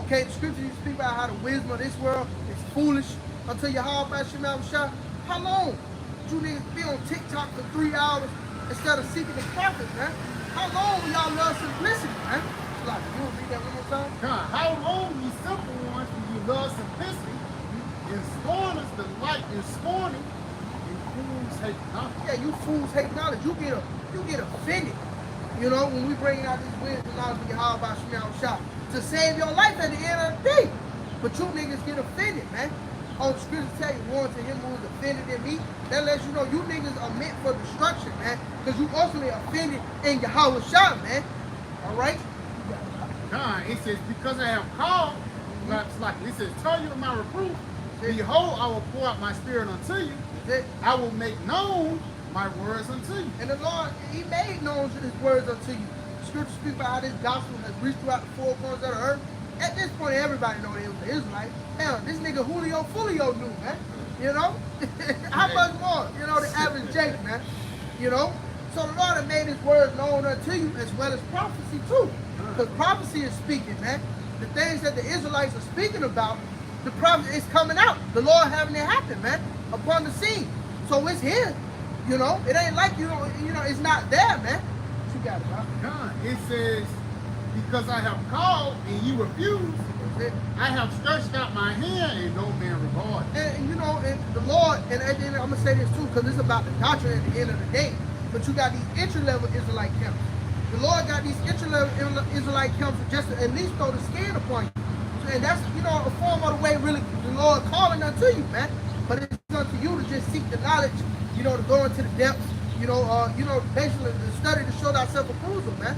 okay, the scripture you speak about how the wisdom of this world is foolish until your heart by Shemal Shah. How long? You niggas be on TikTok for 3 hours instead of seeking the prophet, man? How long will y'all love simplicity, man? Like, you want to read that one more time? God, how long ye simple ones when you love simplicity, and scorners delight in scorning, and fools hate knowledge. Yeah, you fools hate knowledge. You get offended. You know, when we bring out this wisdom knowledge of your heart by Shemal Shah to save your life at the end of the day. But you niggas get offended, man. Oh, the scripture tell you, one to him who is offended in me. That lets you know you niggas are meant for destruction, man. Because you ultimately offended in Yahweh Shah, man. All right? God, it says, because I have called, like it says, tell you of my reproof, behold, I will pour out my spirit unto you. I will make known my words unto you. And the Lord, he made known his words unto you. Scripture speaks about how this gospel has reached throughout the four corners of the earth. At this point, everybody knows it was the Israelites. Hell, this nigga Julio Fulio knew, man. You know? How much more? You know, the average Jake, man. You know? So the Lord has made his words known unto you as well as prophecy, too. Because prophecy is speaking, man. The things that the Israelites are speaking about, the prophecy is coming out. The Lord having it happen, man, upon the scene. So it's here. You know? It ain't like, you know, it's not there, man. What you got it, bro? God, it says, because I have called and you refuse, I have stretched out my hand and no man regard. And you know, and the Lord, and at the end, I'm gonna say this too, because it's about the doctrine at the end of the day. But you got these entry-level Israelite camps. The Lord got these entry-level Israelite camps just to at least throw the skin upon you. And that's, you know, a form of the way really the Lord calling unto you, man. But it's gonna unto you to just seek the knowledge, you know, to go into the depths, basically to study to show thyself approval, man.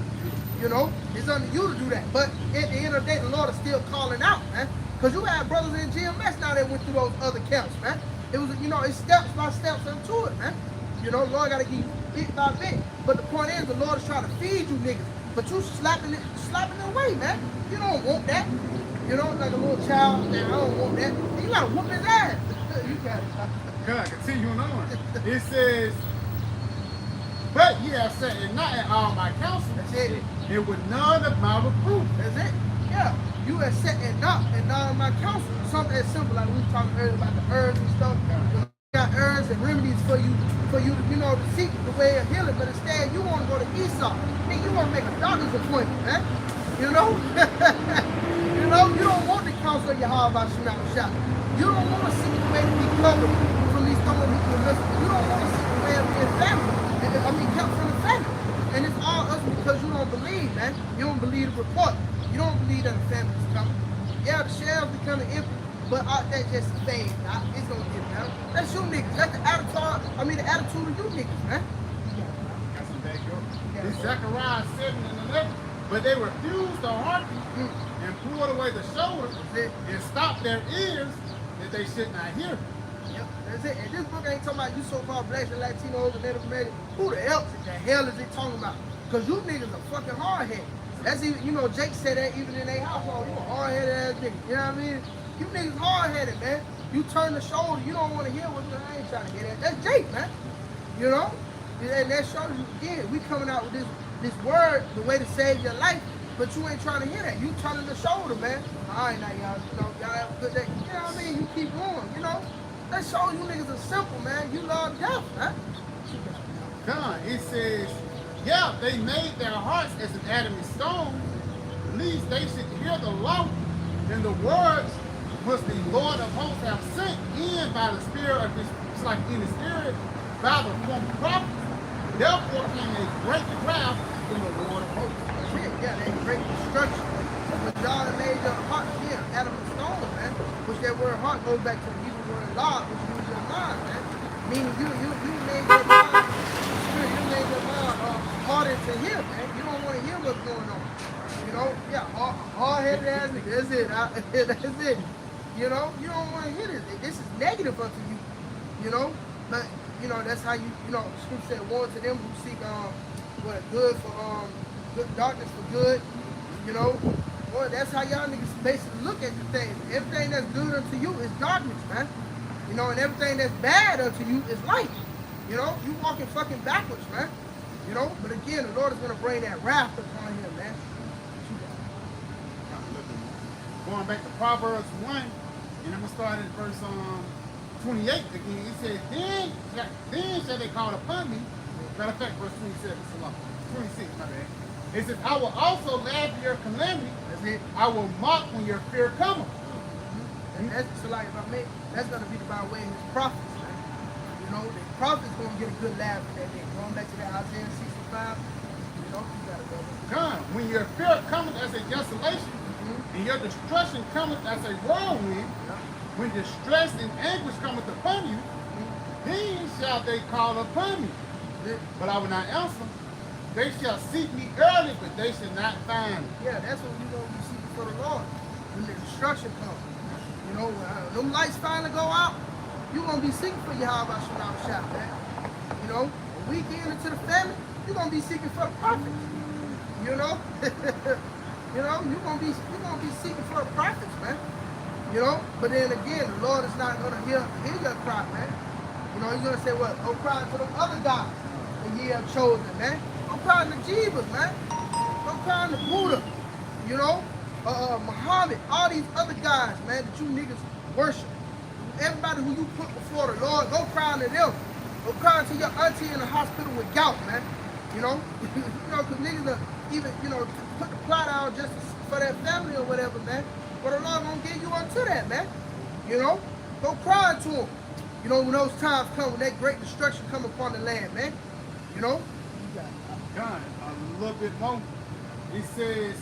You know, it's unto you to do that. But at the end of the day, the Lord is still calling out, man. Because you have brothers in GMS now that went through those other camps, man. It was, it's steps by steps into it, man. You know, Lord got to keep bit by bit. But the point is, the Lord is trying to feed you niggas. But you slapping it away, man. You don't want that. You know, like a little child, man, I don't want that. You got to whoop his ass. You got it. God, continuing on. It says, but ye have sat and not at all my counsel. That's it. And with none of my reproof. That's it. Yeah. You have sat and not of my counsel. Something as simple like we were talking earlier about the herbs and stuff. You got herbs and remedies for you to, to seek the way of healing. But instead, you want to go to Esau. And you want to make a doctor's appointment, man. You know? You don't want the counsel of Yahweh Shah. You don't want to seek the way to be covered from these throwing people in listen. You don't want to seek the way of being family. Kept from the family. And it's all us because you don't believe, man. You don't believe the report. You don't believe that the family is coming. Yeah, the shelves becoming empty, but that just fades. It's gonna get better. That's you niggas. That's the attitude of you niggas, man. That's some back door. It's Zechariah 7 and 11. But they refused to hearken and pulled away the shoulder and stopped their ears that they should not hear. Yep, that's it. And this book ain't talking about you so-called blacks and Latinos and Native Americans. Who the hell is it talking about? Because you niggas are fucking hard-headed. That's even, Jake said that even in their household. You a hard-headed ass nigga. You know what I mean? You niggas hard-headed, man. You turn the shoulder. You don't want to hear what I ain't trying to hear that. That's Jake, man. You know? And that shows you, again, we coming out with this word, the way to save your life, but you ain't trying to hear that. You turning the shoulder, man. All right, now, y'all have a good day. You know what I mean? You keep going, That shows you niggas are simple, man. You love death, man. God, it says, yeah, they made their hearts as an adamant stone, lest they should hear the law and the words which the Lord of hosts have sent in by the spirit of his, by the former prophets. Therefore came a great wrath from the Lord of hosts. Yeah, that great destruction. But God made your heart here, adamant stone, man. Which that word heart goes back to the Hebrew word log, which means your mind, man. Meaning you made your mind, harder to hear, man. You don't want to hear what's going on. Hard-headed ass nigga. That's it. That's it. You don't want to hear this. This is negative unto you. But that's how Scripture said, woe to them who seek good for good darkness for good. Boy, that's how y'all niggas basically look at the things. Everything that's good unto you is darkness, man. And everything that's bad unto you is light. You walking fucking backwards, man. But again, the Lord is gonna bring that wrath upon him, man. Going back to Proverbs 1, and I'm gonna start at verse 28 again. It says, then shall they call upon me. Matter of fact, verse 27, 26, my bad. It says, I will also laugh at your calamity. That's it. I will mock when your fear cometh. And that's that's gonna be by way of his prophets, man. The prophets gonna get a good laugh at that day. Going back to that Isaiah 65, you gotta go. God, when your fear cometh as a desolation, and your destruction cometh as a whirlwind, when distress and anguish cometh upon you, then shall they call upon me. But I will not answer. They shall seek me early, but they shall not find me. Yeah, that's when you're going to be seeking for the Lord. When the destruction comes. When them lights finally go out, you're going to be seeking for Yahweh Shah, man. A week into the family, you're going to be seeking for the prophets. You're going to be seeking for the prophets, man. But then again, the Lord is not going to hear your cry, man. He's going to say, what? Go cry to them other gods that ye have chosen, man. Go cry to Jesus, man. Go cry to Buddha, Muhammad, all these other guys, man, that you niggas worship. Everybody who you put before the Lord, go cry to them. Go cry to your auntie in the hospital with gout, man. Because niggas are even, put the plot out just for their family or whatever, man. But the Lord gonna give you unto that, man. Go cry to him. When those times come, when that great destruction come upon the land, man. God, a little bit more. It says,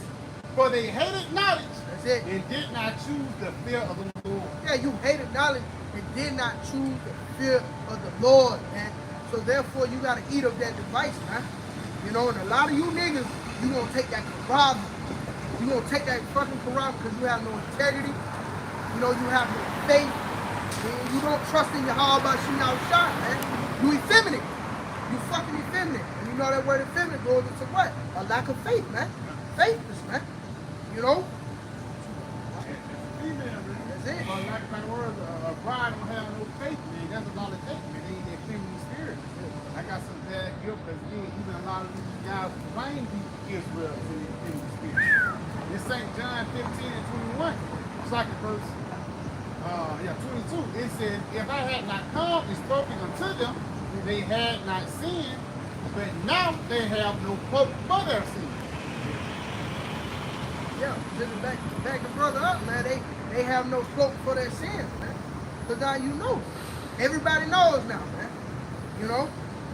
for they hated knowledge That's it. and did not choose the fear of the Lord. Yeah, you hated knowledge and did not choose the fear of the Lord, man. So therefore, you gotta eat of that device, man. You know, and a lot of you niggas, you gonna take that Quran. You gonna take that fucking Quran because you have no integrity. You know, you have no faith. And you don't trust in your how about you now shot, man. You effeminate. You fucking effeminate. And you know that word effeminate goes into what? A lack of faith, man. Faithless, man. You know? That's it. But like my words, a bride don't have no faith, man. That's a lot of faith, man. They ain't that feminine spirit. I got some bad guilt because even a lot of these guys claim Israel to the feminine spirit. In St. John 15 and 21, it's like the verse 22. It says, if I had not come and spoken unto them, they had not sinned, but now they have no hope for their sin. Yeah, just back the brother up, man. They have no cloak for their sins, man. Because now you know. Everybody knows now, man. You know?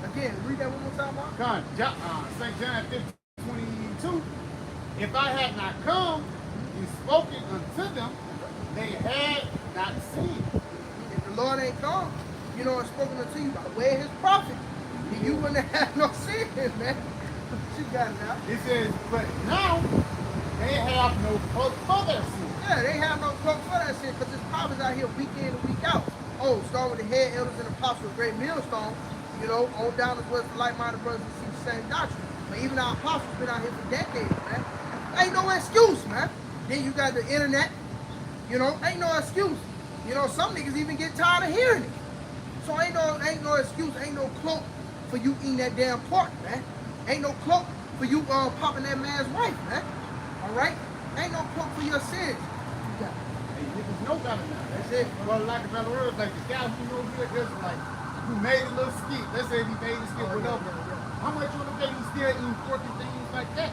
Again, read that one more time, Mark. St. John 15:22. If I had not come and spoken unto them, they had not sinned. If the Lord ain't come, you know, and spoken unto you by way of his prophet, then you wouldn't have no sin, man. You got it now. It says, but now they have no hope for their sin. Yeah, they have no cloak for that sin because his prophets out here week in and week out. Oh, starting with the head elders and apostles of Great Millstone, you know, on down as well as the like-minded brothers who see the same doctrine. But even our apostles been out here for decades, man. Ain't no excuse, man. Then you got the internet, you know, ain't no excuse. You know, some niggas even get tired of hearing it. So ain't no excuse, ain't no cloak for you eating that damn pork, man. Ain't no cloak for you popping that man's wife, man. All right? Ain't no cloak for your sins. You got it. Hey, niggas know better now. That's it. Well, like a better word, like the guy who knows good, just like, who made a little skit. Let's say he made a skit, whatever. How much you want to pay you still eating pork and things like that?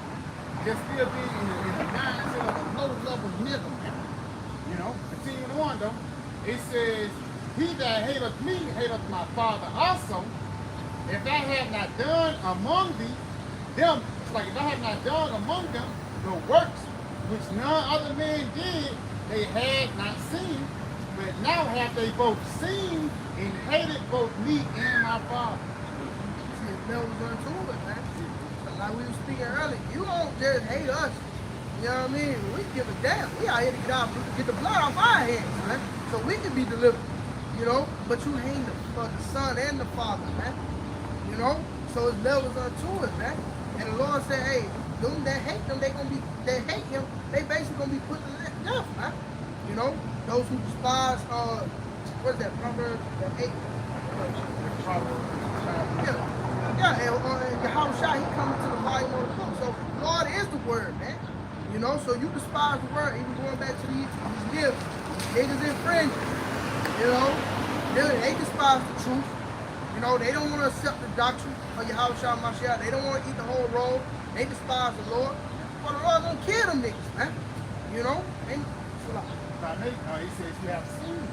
Just still being in the mindset of a low-level nigga, man. You know? Continuing on, though, it says, he that hateth me hateth my Father also. If I had not done among them, it's like if I had not done among them the works which none other man did, they had not seen, but now have they both seen and hated both me and my Father. See, if Mel was unto it, man. Like we were speaking earlier, you don't just hate us. You know what I mean? We give a damn. We out here to get the blood off our hands, man. So we can be delivered. You know? But you hate the Son and the Father, man. You know? So his levels unto it, man. And the Lord said, hey, them that hate them, they hate him, they basically gonna be put to death, man. You know? Those who despise what is that, Proverbs 8? Yeah, and Yahushua, he coming to the volume of the book. So Lord is the word, man. You know, so you despise the word, even going back to these niggas in fringe. You know, they despise the truth. You know, they don't want to accept the doctrine of Yahushua Mashiach. They don't want to eat the whole roll. They despise the Lord. Well, the Lord gonna kill them niggas, man. You know? And He says you have seen.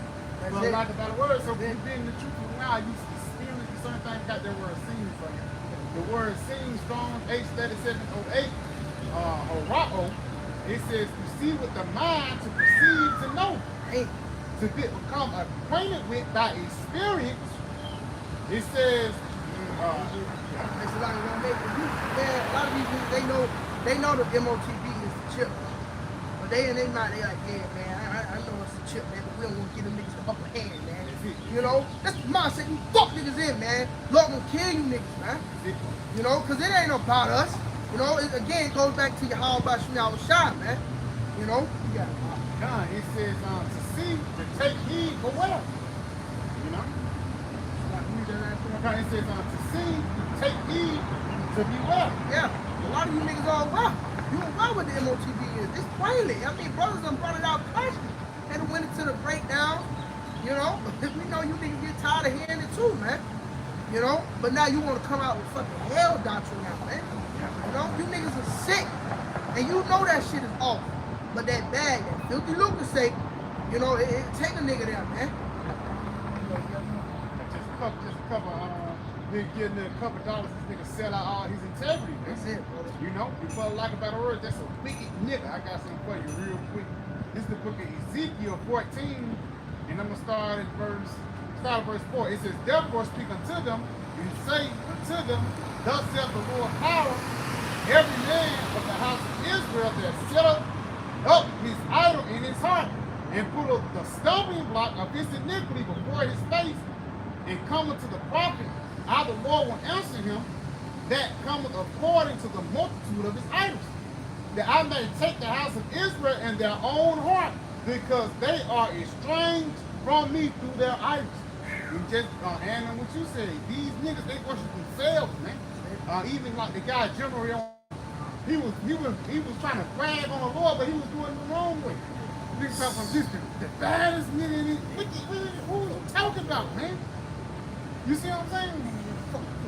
That's Well, it. like about the word, so when you've been the truth of now, you experience certain things got that word seen for you. The word seen, strong, H3708, horao, it says to see with the mind, to perceive, to know. hey, To become acquainted with by experience. It says, it's like gonna make you. Yeah, a lot of these niggas, they know the MOTB is the chip. But they in their mind, they like, yeah, man, I know it's the chip, man, but we don't want to give them niggas the upper hand, man. You know, that's the mindset you fuck niggas in, man. Lord gonna kill you niggas, man. You know, cause it ain't about us. You know, it goes back to your how about you now shot, man. You know, you got it. God, it says to see, to take heed for well. You know? It says to see, to take heed, to be well. Yeah, a lot of you niggas are well. You don't know what the MOTB is. It's plainly. I mean, brothers done brought it out constantly. And went into the breakdown, you know. We know you niggas get tired of hearing it too, man. You know, but now you want to come out with fucking hell doctrine now, man. You know, you niggas are sick. And you know that shit is off. But that bag, that filthy lucre sake, you know, it take a nigga there, man. Just a couple, getting a couple dollars, this nigga sell out all his integrity, man. That's it, brother. You know, you feel like about a word, that's a wicked nigga. I got something for you real quick. This is the book of Ezekiel 14 And I'm gonna start at verse 4. It says, therefore speak unto them, and say unto them, thus saith the Lord power, every man of the house of Israel that setteth up his idol in his heart, and put the stumbling block of his iniquity before his face, and cometh to the prophet, I the Lord will answer him, that cometh according to the multitude of his idols, that I may take the house of Israel in their own heart, because they are estranged from me through their idols. And just and what you say, these niggas, they worship themselves, man. Even like the guy General, he was trying to brag on the Lord, but he was doing it the wrong way. Niggas talking from this, the baddest nigga. Who are you talking about, man? You see what I'm saying?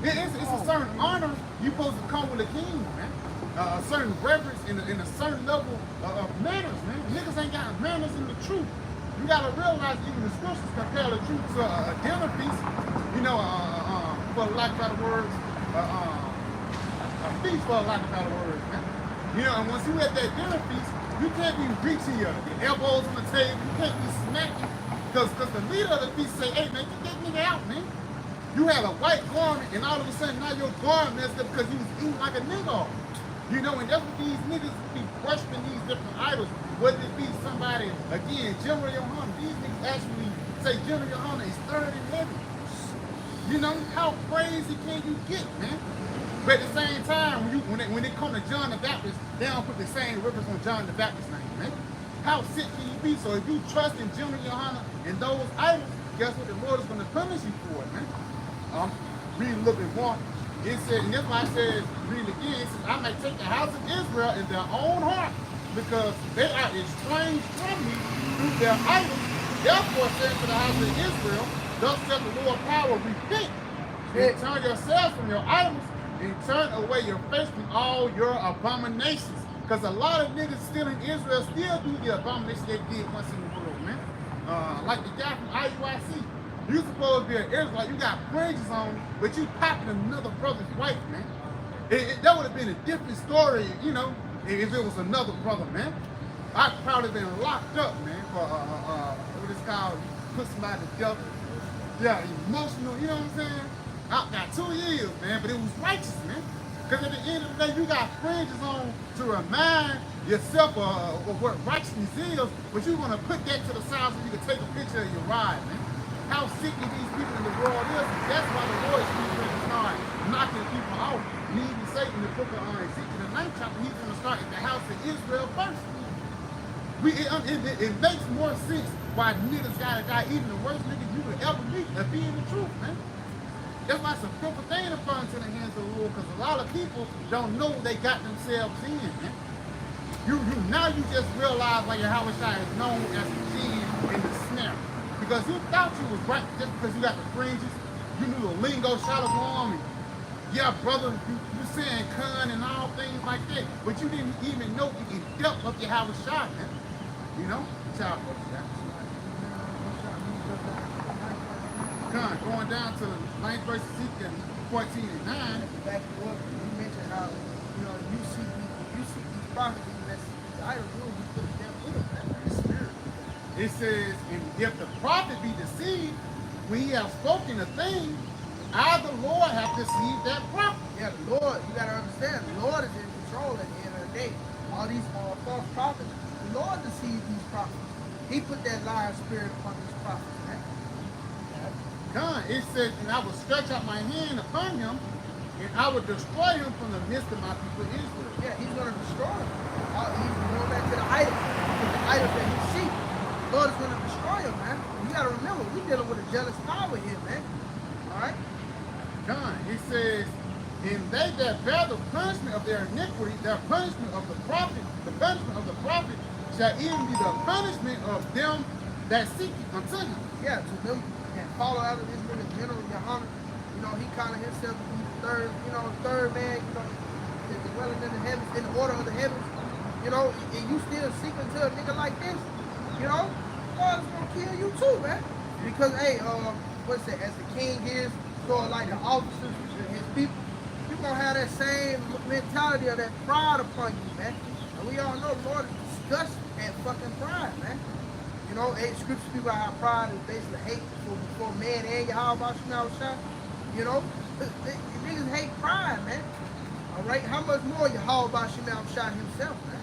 It's a certain honor you supposed to come with a king, man. A certain reverence and a certain level of manners, man. Niggas ain't got manners in the truth. You gotta realize even the scriptures compare the truth to a dinner feast. You know, for lack of better words, a feast for lack of better words, man. You know, and once you at that dinner feast, you can't be reaching your elbows on the table. You can't be smacking, because the leader of the feast say, hey man, get that nigga out, man. You had a white garment, and all of a sudden now your garment messed up because you was eating like a nigga. You know, and that's what these niggas be worshiping these different idols. Whether it be somebody, again, General Yohana, these niggas actually say General Yohana is third in heaven. You know, how crazy can you get, man? But at the same time, when they come to John the Baptist, they don't put the same reference on John the Baptist's name, man. How sick can you be? So if you trust in General Yohana and those idols, guess what? The Lord is going to punish you for it, man. Read a little bit more. It says, and that's why I said, read it again, it says, I may take the house of Israel in their own heart, because they are estranged from me through their idols. Therefore said to the house of Israel, thus saith the Lord power, repent, and turn yourselves from your idols, and turn away your face from all your abominations. Because a lot of niggas still in Israel still do the abominations they did once in the world, man. Like the guy from IUIC. You supposed to be an Israelite, you got fringes on, but you popping another brother's wife, man. That would have been a different story, you know, if it was another brother, man. I'd probably been locked up, man, for what it's called, put somebody together. Yeah, emotional, you know what I'm saying? I got 2 years, man, but it was righteous, man. Because at the end of the day, you got fringes on to remind yourself of what righteousness is, but you're going to put that to the side so you can take a picture of your ride, man. How sick these people in the world is. That's why the Lord is going to start knocking people out. And he even say in the book of Ezekiel, the 9th chapter, he's going to start at the house of Israel first. It makes more sense why niggas gotta die, even the worst niggas you could ever meet, of being the truth, man. That's why it's a simple thing to fall into the hands of the Lord, because a lot of people don't know they got themselves in, man. Now you just realize why Yahweh Shai is known as the gin in the snare. Because you thought you was right just because you got the fringes, you knew the lingo, shalom, and yeah, brother, you saying con and all things like that, but you didn't even know the depth of Yahweh Shai, man. You know? Child, con, going down to 9th verse Ezekiel 14 and 9. Back to what you mentioned, how you see these prophets, these idols, you put them with them. That's spirit. It says, and if the prophet be deceived, when he have spoken a thing, I, the Lord, have deceived that prophet. Yeah, the Lord, you got to understand, the Lord is in control at the end of the day. All these false prophets, the Lord deceived these prophets. He put that lying spirit upon these prophets, man. God, it says, and I will stretch out my hand upon him, and I will destroy him from the midst of my people Israel. Yeah, he's going to destroy him. He's going back to the idol, to the idol that he seeks. The Lord is going to destroy him, man. You got to remember, we're dealing with a jealous power here, man. All right? God, it says, and they that bear the punishment of their iniquity, their punishment of the prophet, the punishment of the prophet shall even be the punishment of them that seek unto him. Yeah, to them that follow out of this nigga General Yohana. You know, he calling himself to be the third man, is dwelling in the heavens, in the order of the heavens. You know, and you still seeking to a nigga like this, you know, God is gonna kill you too, man. Because hey, what's that, as the king is, so like the officers and his people, you're gonna have that same mentality of that pride upon you, man. And we all know the Lord is disgusted at fucking pride, man. You know, scriptures speak about how pride is basically hate before man and Yahweh Shah. You know, niggas hate pride, man. All right, how much more Yahweh Shah himself, man?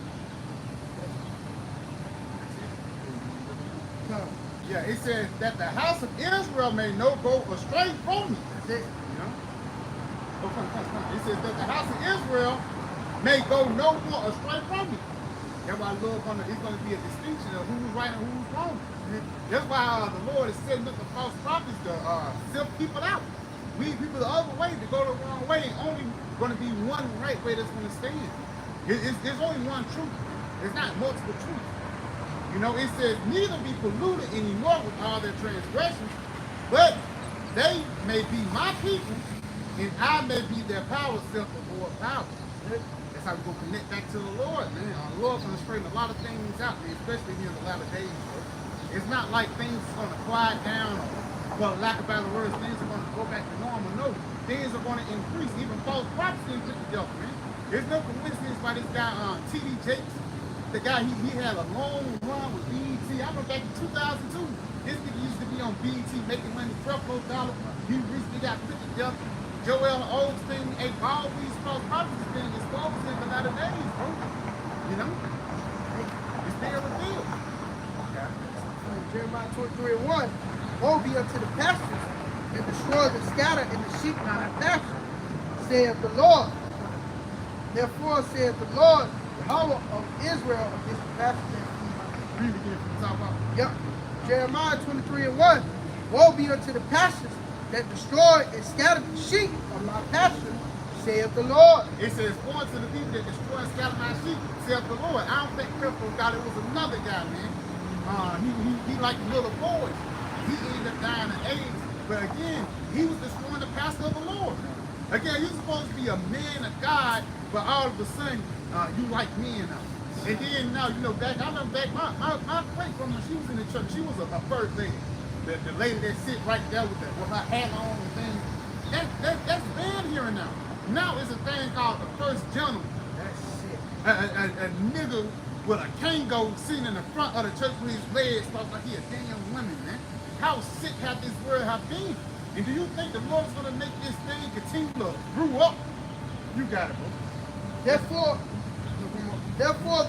Come. Yeah, it says that the house of Israel may no go astray from me. That's it. You know? Oh, come. It says that the house of Israel may go no more astray from me. That's why it's going to be a distinction of who's right and who's wrong. That's why the Lord is setting up the false prophets to sift people out. Lead people the other way, to go the wrong way. Only going to be one right way that's going to stand. There's only one truth. There's not multiple truths. You know, it says, neither be polluted anymore with all their transgressions, but they may be my people, and I may be their power, self the Lord power. That's how we're going to connect back to the Lord, man. The Lord's going to straighten a lot of things out, man, especially here in the latter days, bro. It's not like things are going to quiet down, or, for lack of better words, things are going to go back to normal. No, things are going to increase. Even false prophets didn't put together, man. There's no coincidence why this guy, T.D. Jakes, the guy, he had a long run with BET. I remember back in 2002, this nigga used to be on BET making money, $12 dollars. He recently got put together. Joel Osteen, all these false prophets have been exposed in the latter days, bro. You know? It's being revealed. Jeremiah 23:1. Woe be unto the pastors and destroy the scatter and the sheep not in pasture, saith the Lord. Therefore saith the Lord, the Yahweh of Israel, against the pastors and sheep. Read again from the top up. Yep. Jeremiah 23:1. Woe be unto the pastors that destroy and scatter the sheep of my pasture, saith the Lord. It says, "Born to the people that destroy and scatter my sheep," saith the Lord. I don't think Creflo thought it was another guy, man. He like little boys. He ended up dying of AIDS. But again, he was destroying the pastor of the Lord. Again, you're supposed to be a man of God, but all of a sudden, you like men now. And then now, I remember back, my great grandma, she was in the church. She was a first lady. The lady that sit right there with her hat on and things. That's banned here and now. Now it's a thing called the first gentleman. That's it. A nigga with a Kango sitting in the front of the church with his legs crossed like he a damn woman, man. How sick have this world have been? And do you think the Lord's gonna make this thing continue to brew up? You got it, bro. Therefore,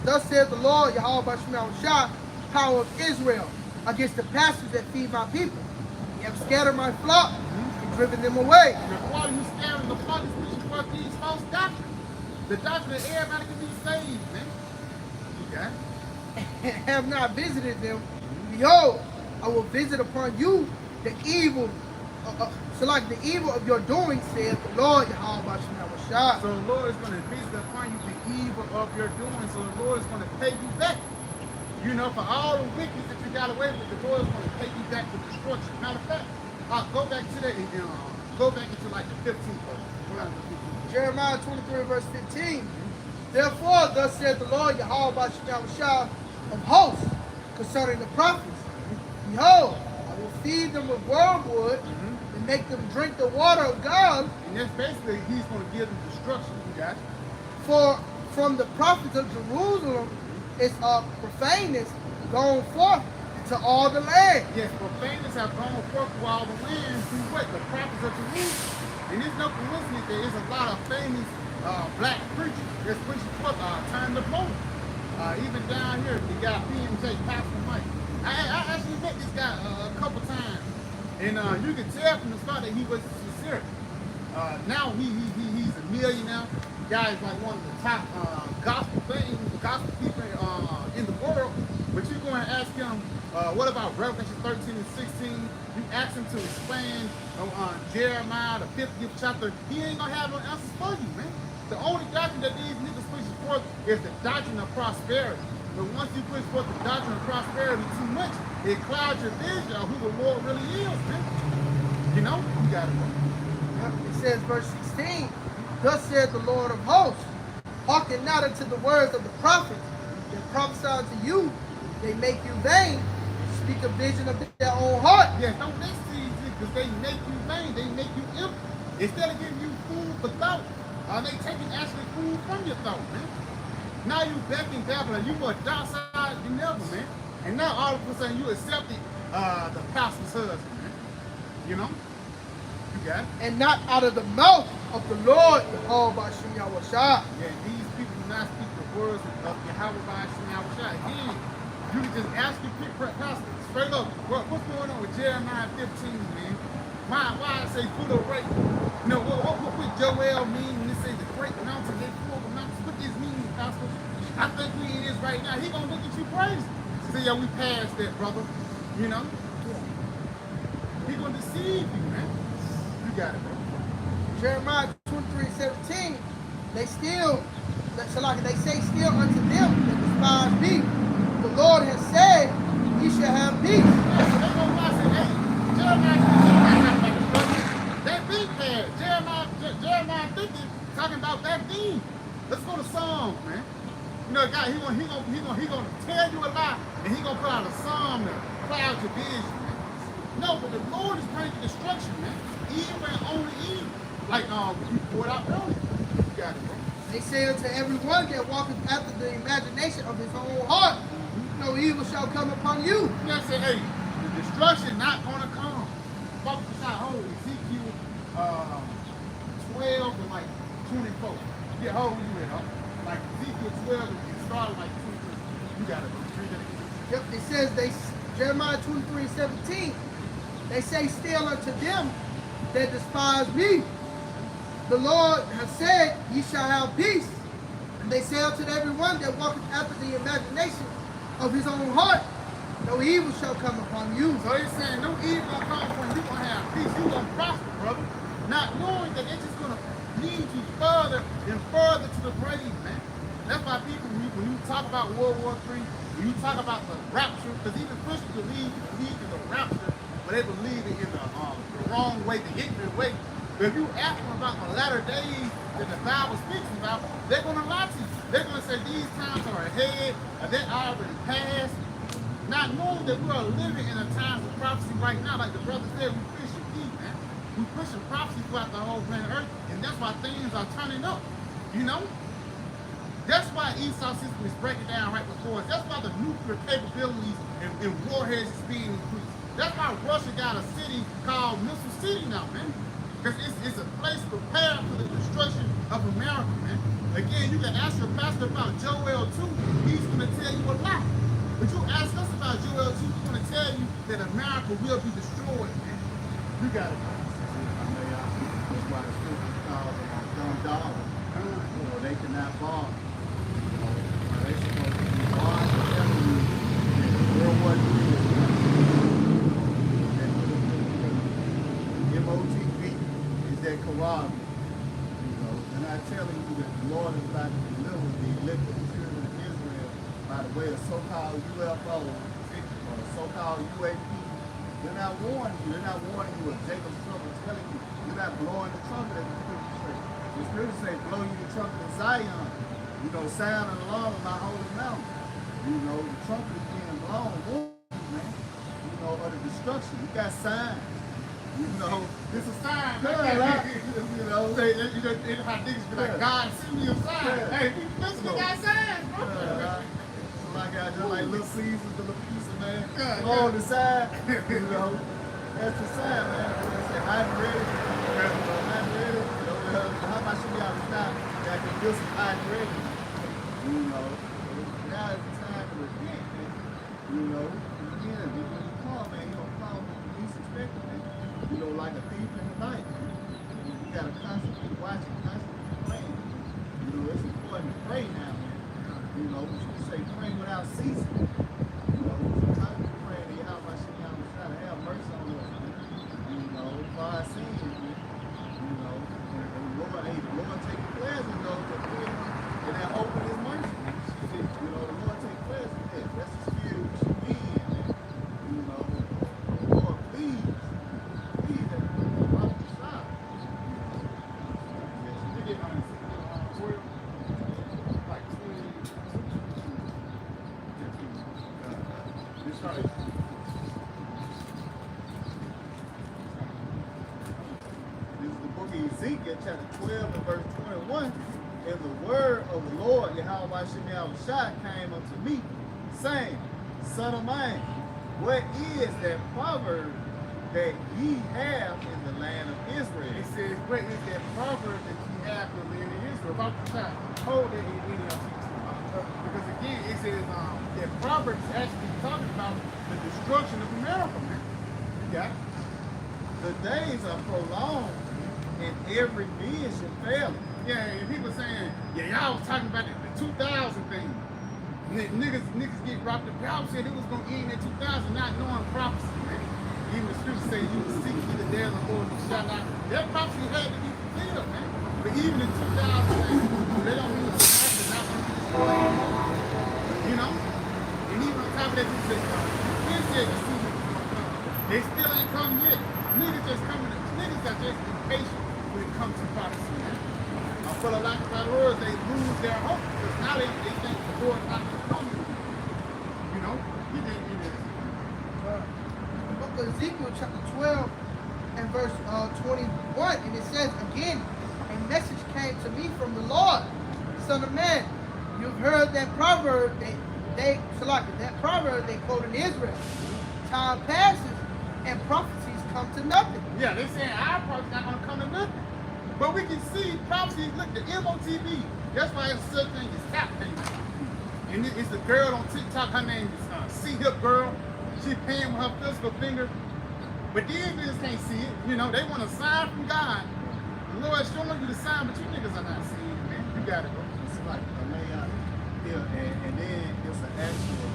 thus saith the Lord, Yahweh Shah, power of Israel, against the pastors that feed my people. You have scattered my flock and driven them away. Why are you scattering the flock is preaching for these false doctrines? The doctrine that everybody can be saved, man. You got it? And have not visited them. Behold, I will visit upon you the evil, so like the evil of your doing, saith the Lord, Yahweh Shah. So the Lord is going to visit upon you the evil of your doing. So the Lord is going to pay you back. You know, for all the wickedness that you got away with, the Lord is going to pay you back with destruction. Matter of fact, go back to that, go back into like the 15th verse. Jeremiah 23, verse 15. Therefore, thus saith the Lord, Yahweh Shah of hosts, concerning the prophets. Behold, I will feed them with wormwood and make them drink the water of God. And that's basically, he's going to give them destruction. You got it? For from the prophets of Jerusalem is profaneness gone forth to all the land. Yes, profaneness have gone forth through all the land through what? The prophets of Jerusalem. And there's no coincidence there is a lot of famous black preachers that's preaching forth turn the pole. Even down here, the guy PMJ, Pastor Mike. I actually met this guy a couple times, and you can tell from the start that he was sincere. Now he's a millionaire. The guy is like one of the top gospel people in the world. But you go and ask him, what about Revelation 13 and 16? You ask him to explain on Jeremiah, the 50th chapter. He ain't gonna have no answers for you, man. The only doctrine that these niggas push forth is the doctrine of prosperity. But once you push forth the doctrine of prosperity too much, it clouds your vision of who the Lord really is, man. You know? You got it, bro. It says, verse 16, thus saith the Lord of hosts, hearken not unto the words of the prophets that prophesy unto you. They make you vain, speak a vision of their own heart. Yes, don't listen to these niggas because they make you vain. They make you empty. Instead of giving you food for thought, they taking actually food from your thought, man. Now you back in Babylon. You more docile than ever, man. And now all of a sudden you accepted the pastor's husband, man. You know? You got it? And not out of the mouth of the Lord, Yahweh Shem Yahweh Shai. Yeah, these people do not speak the words of Yahweh by Hashem Yahweh Shai. Again, you can just ask your pastor straight up, what's going on with Jeremiah 15, man? Why I say full of rape? You know, what Joel mean when they say the great mountain, they full of mountains? What this mean, pastor? I think we in this right now. He gonna look at you crazy. Say, yeah, we passed that, brother. You know? He gonna deceive you, man. You got it, bro. Jeremiah 23:17, they say still unto them that despise me. The Lord has said, ye shall have peace. Yeah, so they gonna watch it. Hey, Jeremiah, that big bad. Jeremiah 50 talking about that thing. Let's go to Psalms, man. You know, God, he gonna tell you a lie, and he gonna put out a psalm to cloud your vision, man. No, but the Lord is bringing destruction, man. Evil and only evil. Like you poured out earlier. You got it, bro. They say unto everyone that walketh after the imagination of his own heart, no evil shall come upon you. You know what I'm saying? Hey, the destruction not gonna come. Fuck the shot hole. Ezekiel 12 to like 24. Yeah, how old you in, huh? Like Ezekiel 12 and started like 23. You got it, bro. Read that again. Yep, it says Jeremiah 23:17, they say still unto them that despise me. The Lord has said, ye shall have peace. And they say unto everyone that walketh after the imagination of his own heart, no evil shall come upon you. So he's saying no evil gonna come from you. Gonna have peace. You gonna prosper, brother. Not knowing that it's just gonna lead you further and further to the grave, man. That's why people, when you talk about World War III, when you talk about the rapture, because even Christians believe in the rapture, but they believe it in the wrong way, the ignorant way. But if you ask them about the latter days that the Bible speaks about, they're gonna lie to you. They're gonna say these times are ahead, or they already passed. Not knowing that we are living in a time of prophecy right now, like the brother said, we pushing deep, man. We pushing prophecy throughout the whole planet Earth, and that's why things are turning up. You know? That's why Esau system is breaking down right before us. That's why the nuclear capabilities and warheads is being increased. That's why Russia got a city called Missile City now, man. Because it's a place prepared for the destruction of America, man. Again, you can ask your pastor about Joel 2. He's going to tell you a lot. But you ask us about Joel 2, he's going to tell you that America will be destroyed, man. You got it. That's why the scripture calls them on dumb dollars. Or they cannot borrow. They supposed to be born and telling you that World War III is MOTV is that Quran. You know, and I'm telling you that the Lord is about to deliver the elected children of Israel by the way of so-called UFOs or so-called UAP. They're not warning you. They're not warning you of Jacob's trouble, telling you you're not blowing the trumpet as the scripture says. The scripture says, blow you the trumpet in Zion. You know, sound and alarm of my holy mountain. You know, the trumpet is being blown, man. You know, of the destruction. You got signs. You know, it's a sign. You know, how niggas be like, God, send me a sign. Yeah. Hey, listen, we got signs, bro. Like I just like little Caesars, the little pizza, man. Yeah, On the side, you know, that's the sign, man. They say, I'm ready. I'm ready. You know, how about y'all stop? Got to do some I'm ready. You know, now is the time to repent, man. You know, again, when you call, man, you don't call when you least expect it, man. You know, like a thief in the night. You gotta constantly watch it, constantly praying. You know, it's important to pray now, man. You know, we should say pray without ceasing. You know, constantly praying to Yahweh Shem try to have mercy on us, man. You know, for our sins, man. You know, and the Lord take pleasure in those that fear him and that open his mercy. You know, the Lord take pleasure in that. That's the spirit we should be in, man. You know, Lord, please that the prophet stop. Yes, we get on like 20. This right. This is the book of Ezekiel, chapter 12 and verse 21. And the word of the Lord, Yahweh Shem Shai, came unto me, saying, Son of man, what is that proverb that ye have in the land of Israel? It says, what is that proverb that you have in the land of Israel? If I'm trying to hold that in any of you. Because again, it says that proverb is actually talking about the destruction of America, man. You got it? The days are prolonged and every vision failing. Yeah, and people saying, yeah, y'all was talking about the 2000 thing. Niggas get robbed. The Bible said it was going to end in 2000, not knowing prophecy, man. Even the scripture say you will seek ye the day of the Lord and shall not. That prophecy had to be fulfilled, man. But even in 2000, they don't mean to happen, not going to be destroyed. You know? And even on top of that, you say, you said the season was going to come. They still ain't come yet. Niggas are just impatient when it comes to prophecy, man. For the lack of better words, they lose their hope because now they think the Lord not going to come. You know? He didn't do this. The book of Ezekiel, chapter 12, and verse 21, and it says again, a message came to me from the Lord, son of man. You've heard that proverb that proverb they quote in Israel. Time passes and prophecies come to nothing. Yeah, they saying our prophecy's not going to come to nothing. But we can see prophecies, look, the MOTV, that's why it's such thing as tap payment. And it's a girl on TikTok, her name is C-Hip Girl. She paying with her physical finger. But these niggas can't see it. You know, they want a sign from God. The Lord's showing you the sign, but you niggas are not seeing it, man. You got it, bro. It's like a layout here, and then it's an actual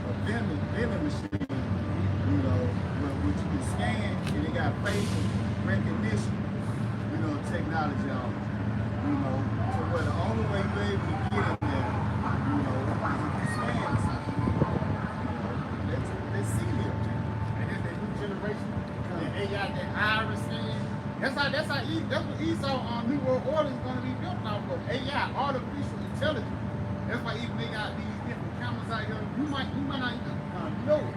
a vending machine, you know, which you can scan, and they got facial recognition, you know, technology on it, you know, so where the only way you're able to get in there, you know, is if you scan something, you know, let's see it. And then that new generation, the AI, that iris scan. That's what Esau on New World Order is going to be built off of. AI, artificial intelligence. That's why even they got these different cameras out here. You might not even know it.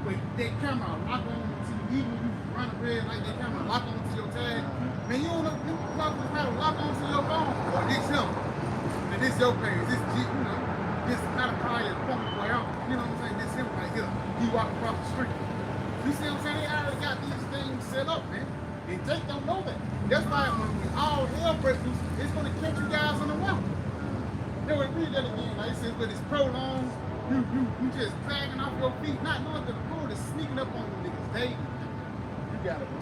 But that camera lock on to you, even when you run a red light, that camera lock on to your tag. Man, you don't know if you how to lock on to your phone. Or this him. And this your page. This G, you know. This not a car you're pumping way out. You know what I'm saying? This him right here. He walking across the street. You see what I'm saying? They already got these things set up, man. And Jake don't know that. That's why when all hell breaks loose, it's going to catch you guys on the wall. They would read that again. Like it says, but it's prolonged. You just dragging off your feet, not knowing that the Lord is sneaking up on you niggas daily. You got it, bro.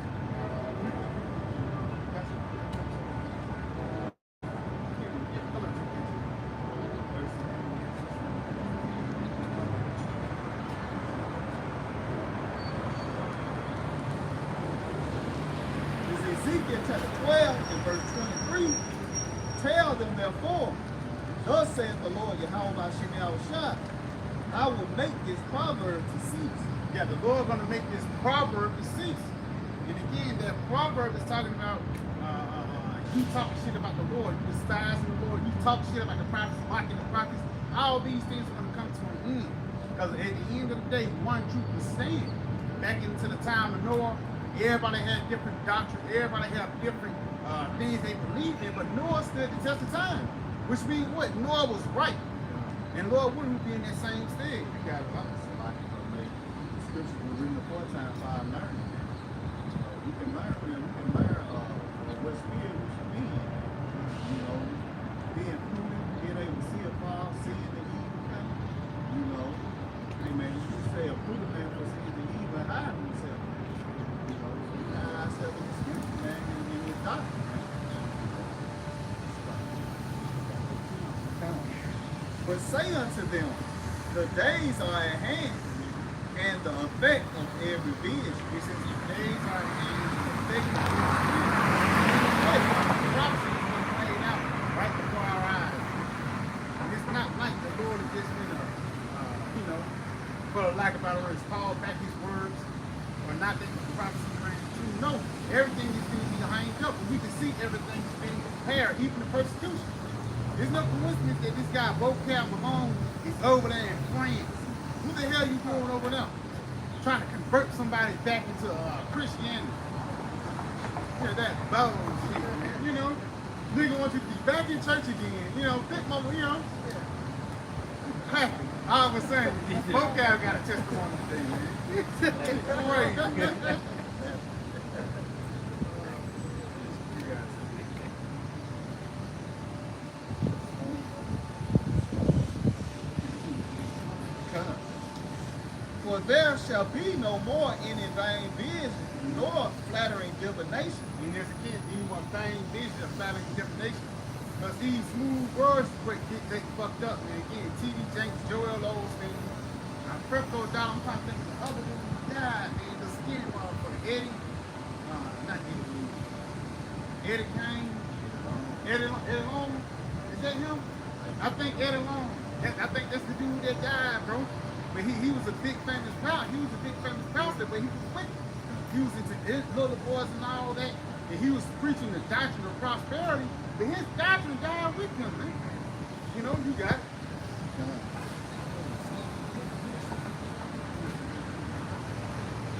Ezekiel chapter 12 and verse 23, tell them therefore, thus saith the Lord Yahweh Hashem Yahushua, I will make this proverb to cease. Yeah, the Lord going to make this proverb to cease. And again, that proverb is talking about you talk shit about the Lord, you despise the Lord, you talk shit about the prophets, mocking the prophets. All these things are going to come to an end. Because at the end of the day, one truth will stand. Back into the time of Noah, everybody had different doctrines, everybody had different things they believed in, but Noah stood the test of time. Which means what? Noah was right. And Lord wouldn't be in that same stage. You got it, right? The scripture was written before time for our learning. You can learn what spirit we should be in. You know, being prudent, being able to see afar, seeing the evil thing. You know, amen. You say a prudent man for seeing the evil and hiding himself. You know, we hide ourselves in the scripture, man, and in the doctrine. But say unto them, the days are at hand, and the effect of every vision. He says the days are at hand, and the effect of every vision. The prophecy is played out right before our eyes. And it's not like the Lord has just been, you know, for lack of better words, called back his words, or not that the prophecy ran true. No, everything is going to be behind up, and we can see everything is being prepared, even the persecution. There's no coincidence that this guy, Vocab Mahone, is over there in France. Who the hell you going over there? Trying to convert somebody back into Christianity. Yeah, that bow shit, man. You know, nigga wants you to be back in church again. You know, big mama, you know. happy. All of a sudden, both guys got a testimony today, man. Crazy. For there shall be no more any vain vision, nor flattering divination. And there's a kid, any more vain vision of flattering divination. Because these smooth words get fucked up, man. Again, T.D. Jakes, Joel Osteen, Creflo Dollar, I'm trying to think of the other one who died, man. The skinny motherfucker, Eddie. Not Eddie Kane. Eddie Long. Is that him? I think Eddie Long. I think that's the dude that died, bro. But he was a big famous pastor. He was a big famous pastor, but he was wicked. He was into his little boys and all that. And he was preaching the doctrine of prosperity. But his doctrine died with him, man. You know, you got it.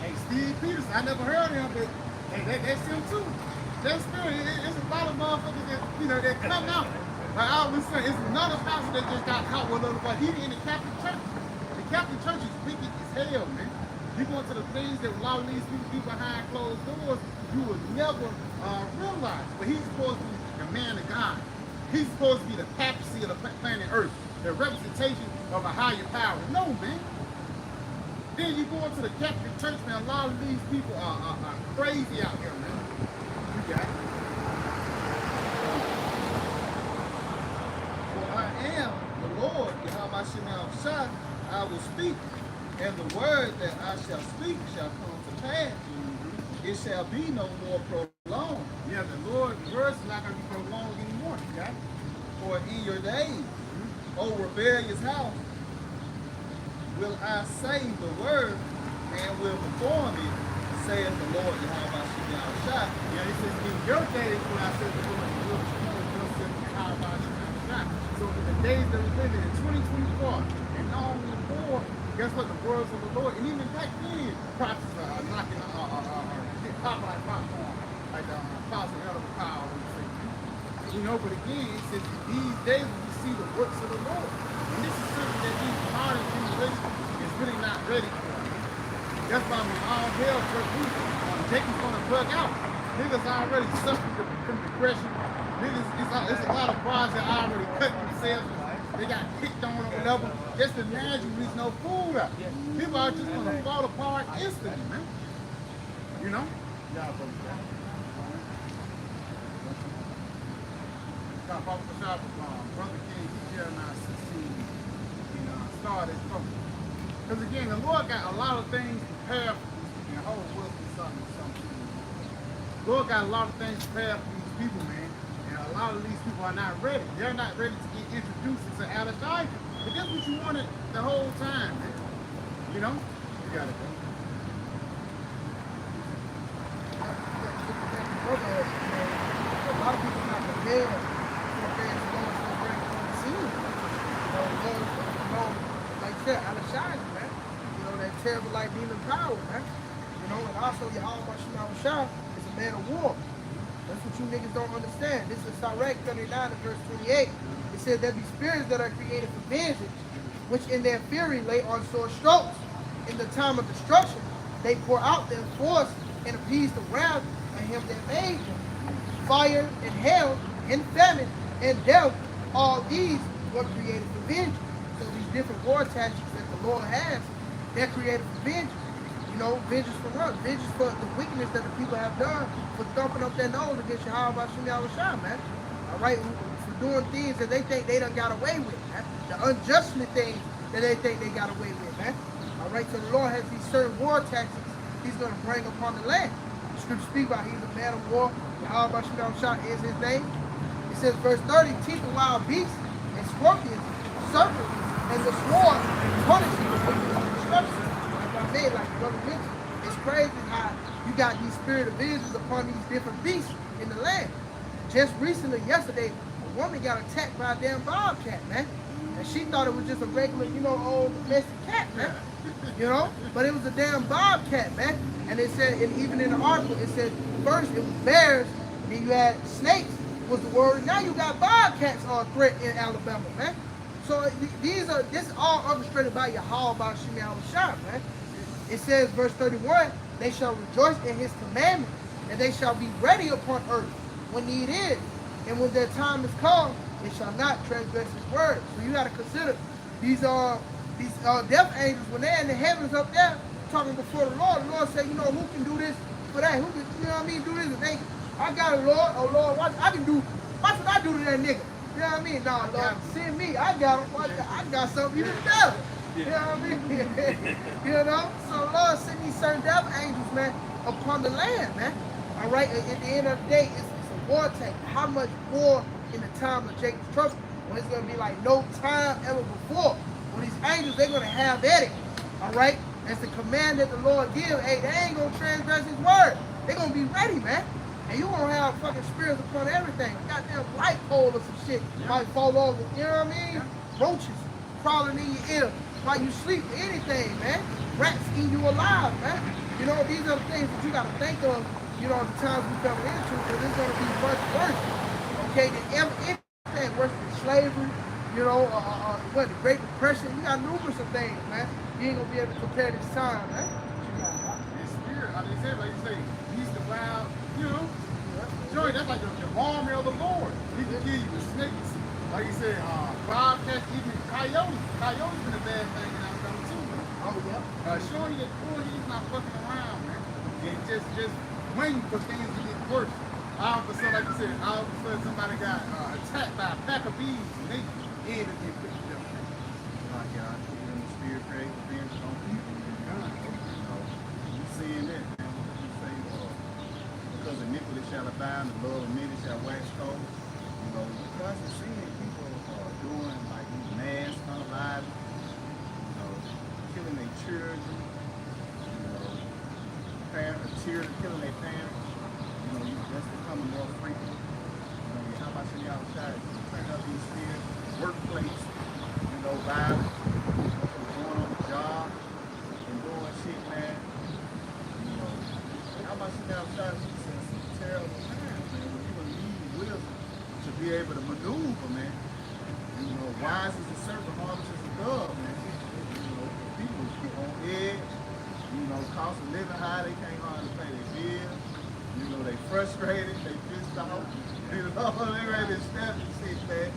Hey, Steve Peterson, I never heard of him, but hey, that's him too. That spirit, it's a lot of motherfuckers that, you know, that come out. Like I always say, it's another pastor that just got caught with a little boy. He in the Catholic Church. The Catholic Church is wicked as hell, man. You go into the things that a lot of these people do behind closed doors, you would never realize. But he's supposed to be the man of God. He's supposed to be the papacy of the planet Earth, the representation of a higher power. No, man. Then you go into the Catholic Church, man, a lot of these people are crazy out here, man. You got it. For I am the Lord, Yahweh Shem Shah, I will speak, and the word that I shall speak shall come to pass. It shall be no more prolonged. Yeah, the Lord's words is not going to be prolonged anymore. You got it? For in your days, O rebellious house, will I say the word and will perform it, saith the Lord Yahweh Shem Shah. Yeah, it says, in your days when I said the Lord, you will perform it, how about you? So in the days that we're living in 2024, and long before, guess what? The words of the Lord, and even back then, prophets are knocking pop like popcorn, like the apostle edible power would say. You know, but again, it says these days we see the works of the Lord. And this is something that these modern generation is really not ready for. That's why when all hell broke loose, Jacob's gonna bug out. Niggas already suffering from depression. Niggas, it's a lot of bars that already cut themselves. They got kicked on or whatever. Just imagine there's no food out. People are just gonna fall apart instantly, man. You know? Yeah, brother. Brother King, Jeremiah 16, started from. Because again, the Lord got a lot of things prepared for these people. Oh, will be something. The Lord got a lot of things prepared for these people, man. And a lot of these people are not ready. They're not ready to get introduced into Adonai. But that's what you wanted the whole time, man. You know? You got it, bro. A lot of people not prepared for things going to bring on the scene. Like I said, out of shining, man. That terrible like demon power, man. And also Yahweh Shem Shah is a man of war. That's what you niggas don't understand. This is Sirach 39 and verse 28. It says there be spirits that are created for vengeance, which in their fury lay on sore strokes. In the time of destruction, they pour out their force and appease the wrath of him that made them. Fire and hell and famine and death, all these were created for vengeance. So these different war tactics that the Lord has, they're created for vengeance. Vengeance for what? Vengeance for the wickedness that the people have done for thumping up their nose against Yahweh Shem Shah, man. All right, for doing things that they think they done got away with, man. The unjustly things that they think they got away with, man. All right, so the Lord has these certain war tactics he's going to bring upon the land. The scripture speaks about he's a man of war. Yahweh Shem Shah is his name. It says, verse 30, teeth of wild beasts and scorpions, serpents, and the sword punish you with destruction. Like Brother mentioned, it's crazy how you got these spirit of visions upon these different beasts in the land. Just recently, yesterday, a woman got attacked by a damn bobcat, man. And she thought it was just a regular, old domestic cat, man. But it was a damn bobcat, man. And it said, and even in the article, it said first it was bears, then you had snakes was the word. Now you got bobcats on threat in Alabama, man. So this is all orchestrated by Yahweh Shemi Shah, man. It says, verse 31, they shall rejoice in his commandments, and they shall be ready upon earth when need is. And when their time is come, they shall not transgress his word. So you got to consider these death angels, when they're in the heavens up there talking before the Lord said, you know, who can do this for that? Who can, you know what I mean, do this? And I got a Lord, oh Lord, watch what I do to that nigga. You know what I mean? Nah, Lord, send me. I got him. I got something even better. You know what I mean? You know? So Lord sent me certain death angels, man, upon the land, man. All right? At the end of the day, it's a war tank. How much more in the time of Jacob's trouble, when it's going to be like no time ever before? When these angels, they're going to have at it. All right? That's the command that the Lord gives. Hey, they ain't going to transgress his word. They're going to be ready, man. And you gonna have fucking spirits upon everything. Goddamn light pole or some shit might fall over. You know what I mean? Roaches crawling in your ear while you sleep. Anything, man. Rats eating you alive, man. You know, these are the things that you gotta think of, you know, the times we come into, because it's gonna be much worse. Okay, than anything worse than slavery, you know, what, the Great Depression. You got numerous of things, man. You ain't gonna be able to compare this time, man. This spirit, how they say, like you say, he's the wild, you know. Joey, that's like the army of the Lord. He can give you the snakes. Like you said, bobcats, even coyotes. Coyotes been a bad thing in Alabama too, man. Oh, yeah. Showing you that poor, he's not fucking around, man. And just waiting for things to get worse. All of a sudden, like you said, all of a sudden somebody got attacked by a pack of bees and they ended it with them. My God, even the spirit creates revenge on people. You know, you seeing that, man. You say, because iniquity shall abound, the love of many shall wax cold. You know, because you're seeing people doing like these mass unaliving, you know, killing their children, you know, children killing their parents. You know, that's becoming more frequent. You know, how about you outside? You turn up these spirits, workplace, you know, violence, going on the job and doing shit, man. You know, how about you outside? Terrible times, man. When you will need wisdom to be able to maneuver, man. You know, wise as a serpent, harmless as a dove, man. You know, people on edge, you know, cost of living high, they can't hardly pay their bills. You know, they frustrated, they pissed off. You know, they ready to snap and shit, man.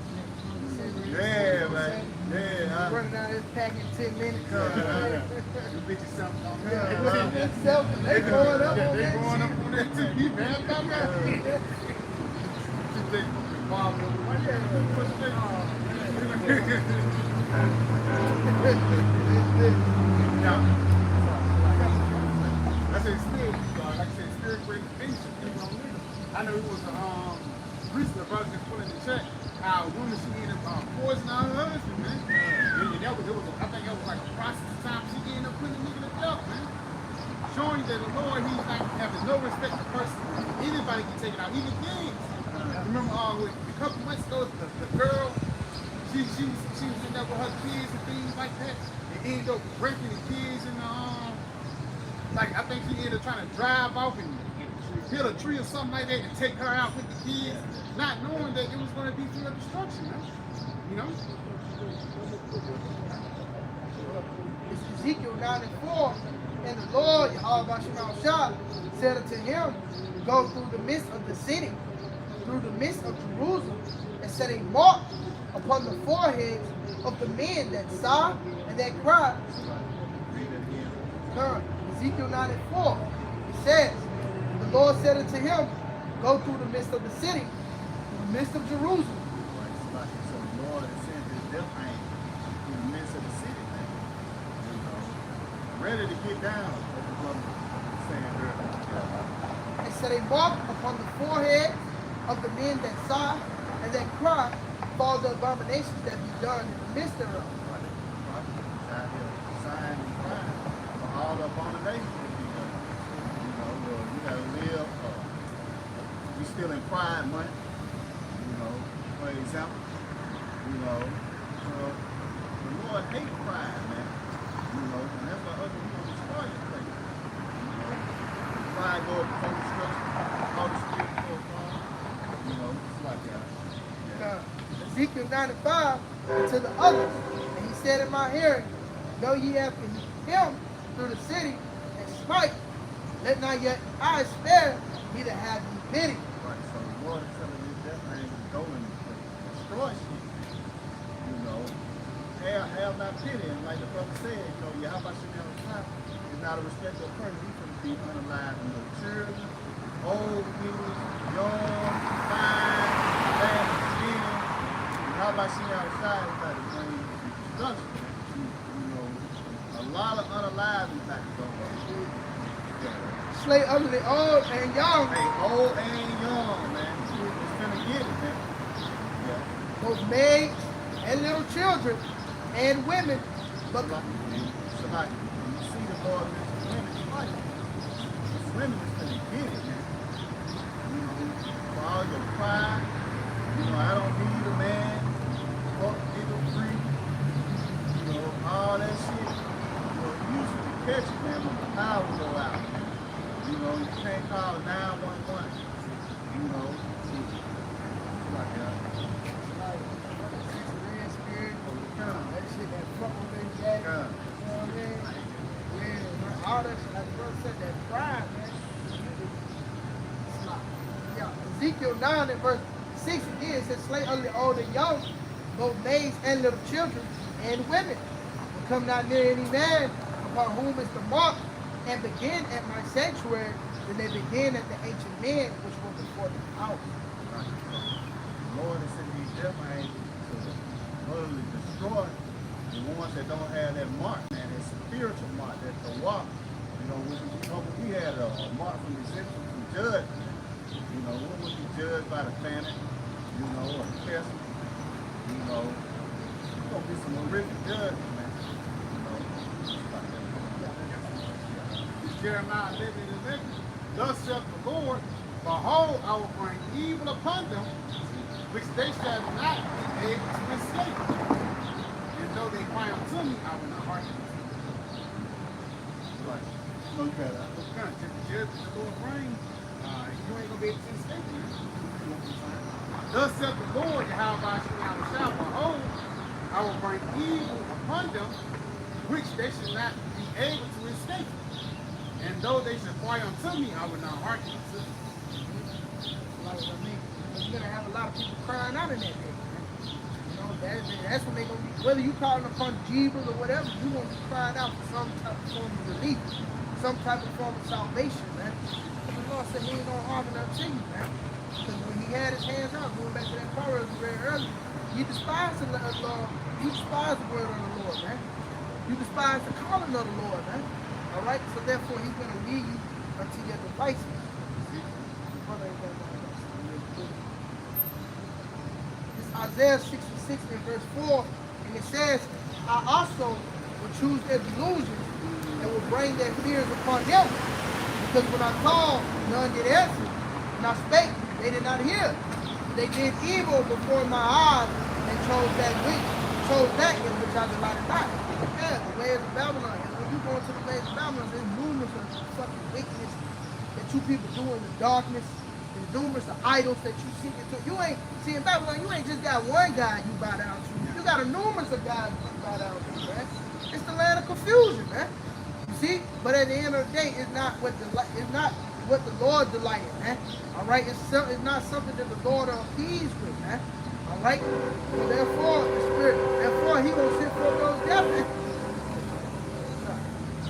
Yeah, man. Yeah. Running out this pack in 10 minutes. You bitches something on They going up on They that going shit. up on that too. You mad about that? Just think, Bob, I said spirit, like I said, spirit break things. I know it was recently, brother just pulling the check. How a woman, she ended up poisoning her husband, man. And that was, I think that was like a process of time. She ended up putting the nigga to death, man. Showing you that the Lord, he's like having no respect for person. Anybody can take it out, even kids. Remember a couple months ago, the girl, she was in there with her kids and things like that. And ended up breaking the kids in the like I think she ended up trying to drive off and hit a tree or something like that and take her out with the kids, not knowing that it was going to be through destruction, man. You know? It's Ezekiel 9:4. And the Lord, Yahweh Shema Shah, said unto him, go through the midst of the city, through the midst of Jerusalem, and set a mark upon the foreheads of the men that sigh and that cry. Ezekiel 9:4. It says, the Lord said unto him, go through the midst of the city, through the midst of Jerusalem. So the Lord has sent his death angel through the midst of the city, man. You know, ready to get down, as the brother was saying earlier. And set a mark upon the forehead of the men that sigh and that cry for all the abominations that be done in the midst thereof. Out here, sighing and crying for all the abominations that be done. You know, you gotta live. We still in pride money. You know, for example. You know, the Lord hates pride, man. You know, and that's why other people destroy your place. You know, pride go before destruction, all the spirit before fall. You know, it's like that. Ezekiel 9:5 and to the others. And he said in my hearing, go ye after him through the city and smite. Let not your eyes spare, neither have ye pity. Right, so the Lord is telling you that man is going to destroy shit. You know, have not pity. And like the brother said, you know, Yahweh Shem is not a respecter of person. He's going to be unalive in the children, old people, young, fine, bad, skin. Yahweh Shem is like to bring destruction. You know, a lot of unalive is about to go on. Slay utterly old and young. Hey, old and young, man. It's finna get it, man. Yeah. Both maids and little children and women. But Somebody, when you see the Lord mention women twice, these women is finna get it, man. You know, for all your pride, you know, I don't need a man, fuck nigga free, you know, all that shit. You know, you should be catching, man, when the power go out. You know, you can't call 911. You know, like that. red spirit, that shit that fuck with their jacket. You know what I mean? Yeah, all that shit, like the brother said, that pride, man. Yeah, Ezekiel 9 and verse 6 again says, slay utterly old and young, both maids and little children and women. And come not near any man upon whom is the mark, and begin at my sanctuary, then they begin at the ancient men which were before the house. Right. The Lord is sending these death angels to utterly destroy the ones that don't have that mark, man, that spiritual mark, that the walk. You know, we had a mark from the exemption from judgment. You know, we would be judged by the planet, you know, or the person. You know, it's gonna be some horrific judgment, man. You know, like that. Jeremiah 11:11. Thus saith the Lord, behold, I will bring evil upon them, which they shall not be able to escape. And though they cry unto me, I will not hearken unto them. Right. Okay. Just the judgment the Lord brings, you ain't gonna be able to escape it. Thus saith the Lord, Yahweh shall, behold, I will bring evil upon them, which they shall not be able to escape. And though they should cry unto me, I will not hearken unto them. Like I mean, you're gonna have a lot of people crying out in that day, man. You know, that's when they're gonna be, whether you calling upon Jesus or whatever, you're gonna be crying out for some type of form of relief, some type of form of salvation, man. The Lord said he ain't gonna hearken unto you, man. Because when he had his hands out, going back to that Proverbs we read earlier, you despise the Lord, you despise the word of the Lord, man. You despise the calling of the Lord, man. All right, so therefore he's going to lead you unto your devices. This is Isaiah 66 and verse 4, and it says, I also will choose their delusions and will bring their fears upon them. Because when I called, none did answer. When I spake, they did not hear. They did evil before my eyes and chose that in which I delighted not. Yeah, the ways of Babylon. You go into the ways of Babylon, there's numerous of fucking wickedness that you people do in the darkness. There's numerous of idols that you seek into. You ain't, see in Babylon, you ain't just got one God you bow down to. You got a numerous of gods you bow down to, man. It's the land of confusion, man. You see? But at the end of the day, it's not what the Lord delighted, man. All right? It's not something that the Lord are pleased with, man. All right? So therefore, the Spirit, he gonna send forth those death angels.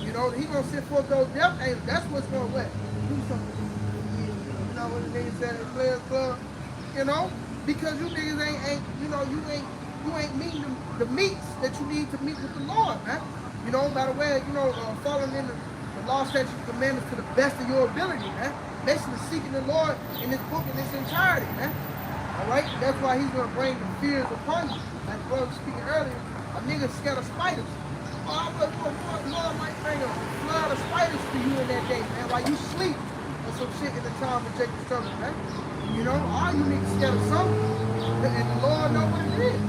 You know, he gonna send forth those death angels. That's what's gonna what? Do something. You know what the niggas said at the Players Club? You know? Because you niggas ain't you ain't meeting the meats that you need to meet with the Lord, man. You know, by the way, you know, following in the law, statutes, commandments to the best of your ability, man. Basically seeking the Lord in this book in its entirety, man. All right? That's why he's going to bring the fears upon you. Like the brother was speaking earlier, a nigga scared of spiders. Oh, Lord might bring a flood of spiders to you in that day, man, while you sleep or some shit in the time of Jacob's trouble, man. You know, all you need to scared of something, and the Lord know what it is.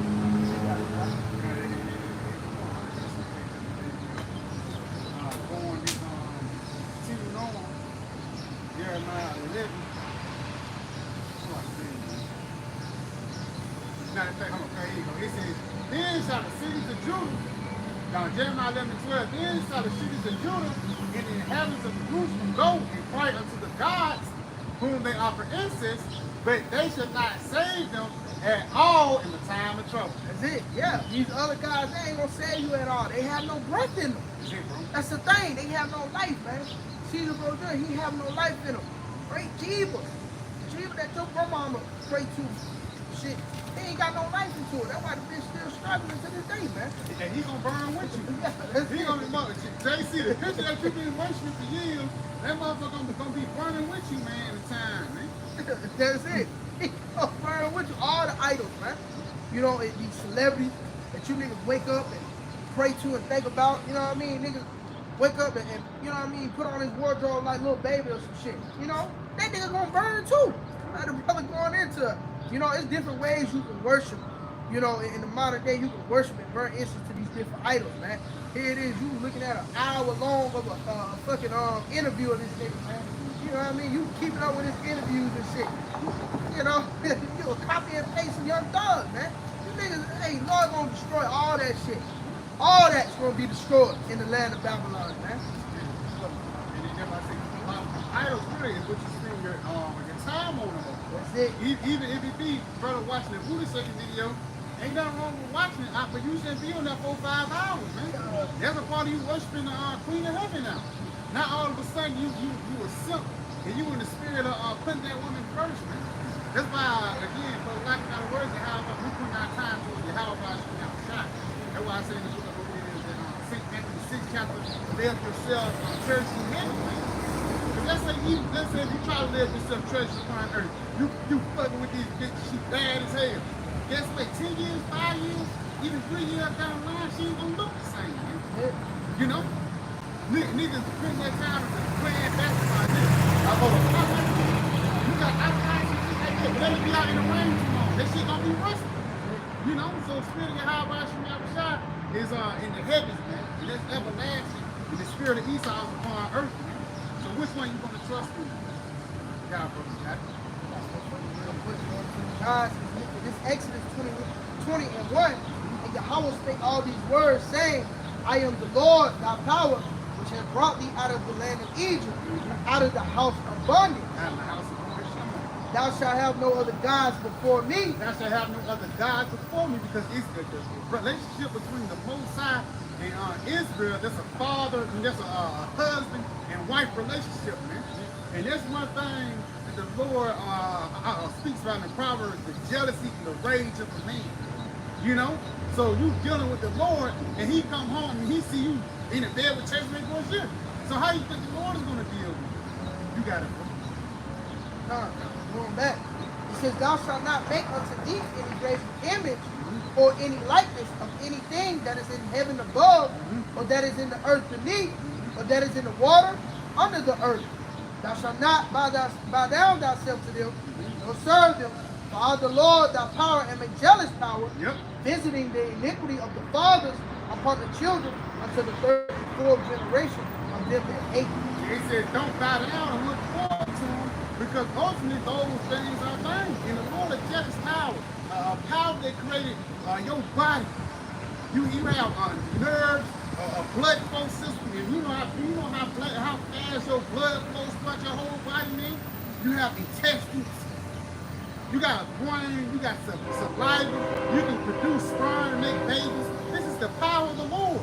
Jeremiah 11. Matter of fact, here you go. It says, Judah. Now, Jeremiah 11 and 12, then shall the cities of Judah and the inhabitants of Jerusalem go and cry unto the gods whom they offer incense, but they should not save them at all in the time of trouble. That's it. Yeah. These other guys, they ain't gonna save you at all. They have no breath in them. That's it, bro. That's the thing. They have no life, man. Caesar Borgia, he have no life in him. Great Jeebus. Jeebus that your grandmama pray to. Shit. He ain't got no life into it. That's why the bitch still struggling to this day, man. And he gonna burn with you. Yeah, that's He it. gonna be JC, the picture that you been worshiping for years, that motherfucker gonna be burning with you, man, in time, man. That's it. He gonna burn with you. All the idols, man. You know, these celebrities that you niggas wake up and pray to and think about, you know what I mean? Niggas wake up and you know what I mean, put on his wardrobe like Little Baby or some shit. You know, that nigga gonna burn too. Like the brother going into it. You know, it's different ways you can worship. You know, in the modern day, you can worship and burn incense to these different idols, man. Here it is, you looking at an hour long of a fucking interview of this nigga, man. You know what I mean? You keeping up with his interviews and shit. You know, you a copy and paste of Young Thug, man. You niggas, hey, Lord gonna destroy all that shit. All that's gonna be destroyed in the land of Babylon, man. And then I say, idols really is what you spend your time on them. That's it. Even if it be brother watching a booty sucking video, ain't nothing wrong with watching it, but you shouldn't be on that 4 or 5 hours, man. That's a part of you worshiping the Queen of Heaven now. Not all of a sudden you a simp and you in the spirit of putting that woman first, man. That's why, again, for lack of better words, we put our time towards the how about you have a shot. That's why I say in the book of Obedience that St. Matthew 6 chapter, live yourself church in heaven, man. Let's say if you try to live yourself treasure upon earth, you fucking with these bitches, she bad as hell. Guess what, 10 years, 5 years, even 3 years down the line, she ain't gonna look the same, man. You know? Niggas spend that time playing basketball. You got outside some shit like that, but let it be out in the rain too long. That shit gonna be rusty. You know? So spirit of Yahweh Shemashah is in the heavens, man. And that's everlasting. And the spirit of Esau is upon earth, man. So which one you gonna trust in? God, brother, God. God, this Exodus 20 and 1, and Yahweh spake all these words, saying, I am the Lord, thy power, which has brought thee out of the land of Egypt, out of the house of bondage. Out of the house of bondage. Thou shalt have no other gods before me. Thou shalt have no other gods before me, because it's the relationship between the Most High and Israel. That's a father, and that's a husband and wife relationship, man. And that's one thing that the Lord speaks about in the Proverbs, the jealousy and the rage of a man. You know? So you dealing with the Lord, and he come home and he see you in the bed with church make one shit. So how you think the Lord is gonna deal with you? You got it, bro. Going back. It says, thou shalt not make unto thee any graven image or any likeness of anything that is in heaven above, or that is in the earth beneath, or that is in the water under the earth. Thou shalt not bow down thyself to them, nor serve them. For I, the Lord, thy power, am a jealous power, visiting the iniquity of the fathers upon the children unto the third and fourth generation of them that hate me. He said, don't bow down and look forward to them, because ultimately those things are things. And the Lord is jealous power, power that created your body. You have nerves, a blood flow system, and you know how fast your blood flows throughout your whole body, man. You have intestines. You got a brain, you got saliva, you can produce sperm and make babies. This is the power of the Lord.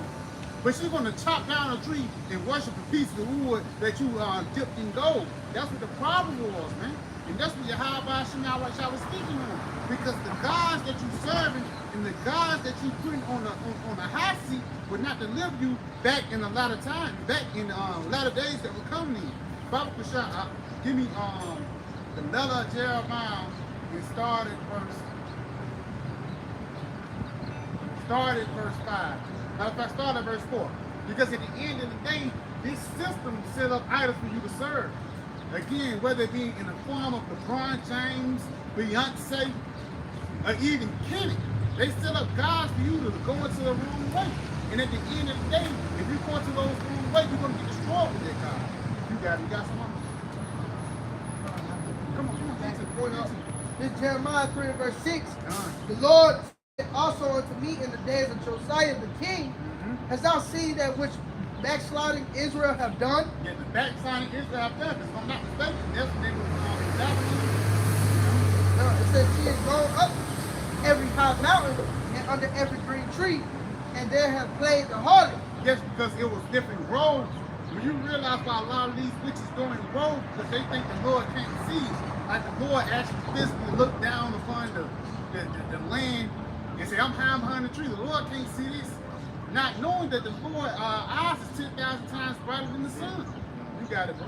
But she's going to chop down a tree and worship a piece of wood that you dipped in gold. That's what the problem was, man. And that's what Yahweh Shemashah was speaking on. Because the gods that you serving and the gods that you putting on the hot seat would not deliver you back in a lot of time, back in latter days that will come in. Bible Kashah, give me the letter of Jeremiah. We started verse 5. Matter of fact, start at verse 4. Because at the end of the day, this system set up idols for you to serve. Again, whether it be in the form of LeBron James, Beyonce, or even Kenny, they set up gods for you to go into the wrong way. And at the end of the day, if you go into those wrong way, you're going to get destroyed with that God. You got some money. Come on, back to the point. This Jeremiah 3 and verse 6. The Lord also unto me in the days of Josiah the king, hast thou seen that which backsliding Israel have done? Yeah, the backsliding Israel have done, because if I'm not mistaken, that's what they were exactly. It says she is gone up every high mountain and under every green tree, and there have played the harlot. Yes, because it was different roads. When you realize why a lot of these witches doing roads, because they think the Lord can't see. Like the Lord actually physically looked down upon the land and said, I'm hiding behind the tree. The Lord can't see this. Not knowing that the Lord's eyes is 10,000 times brighter than the sun. You got it, bro.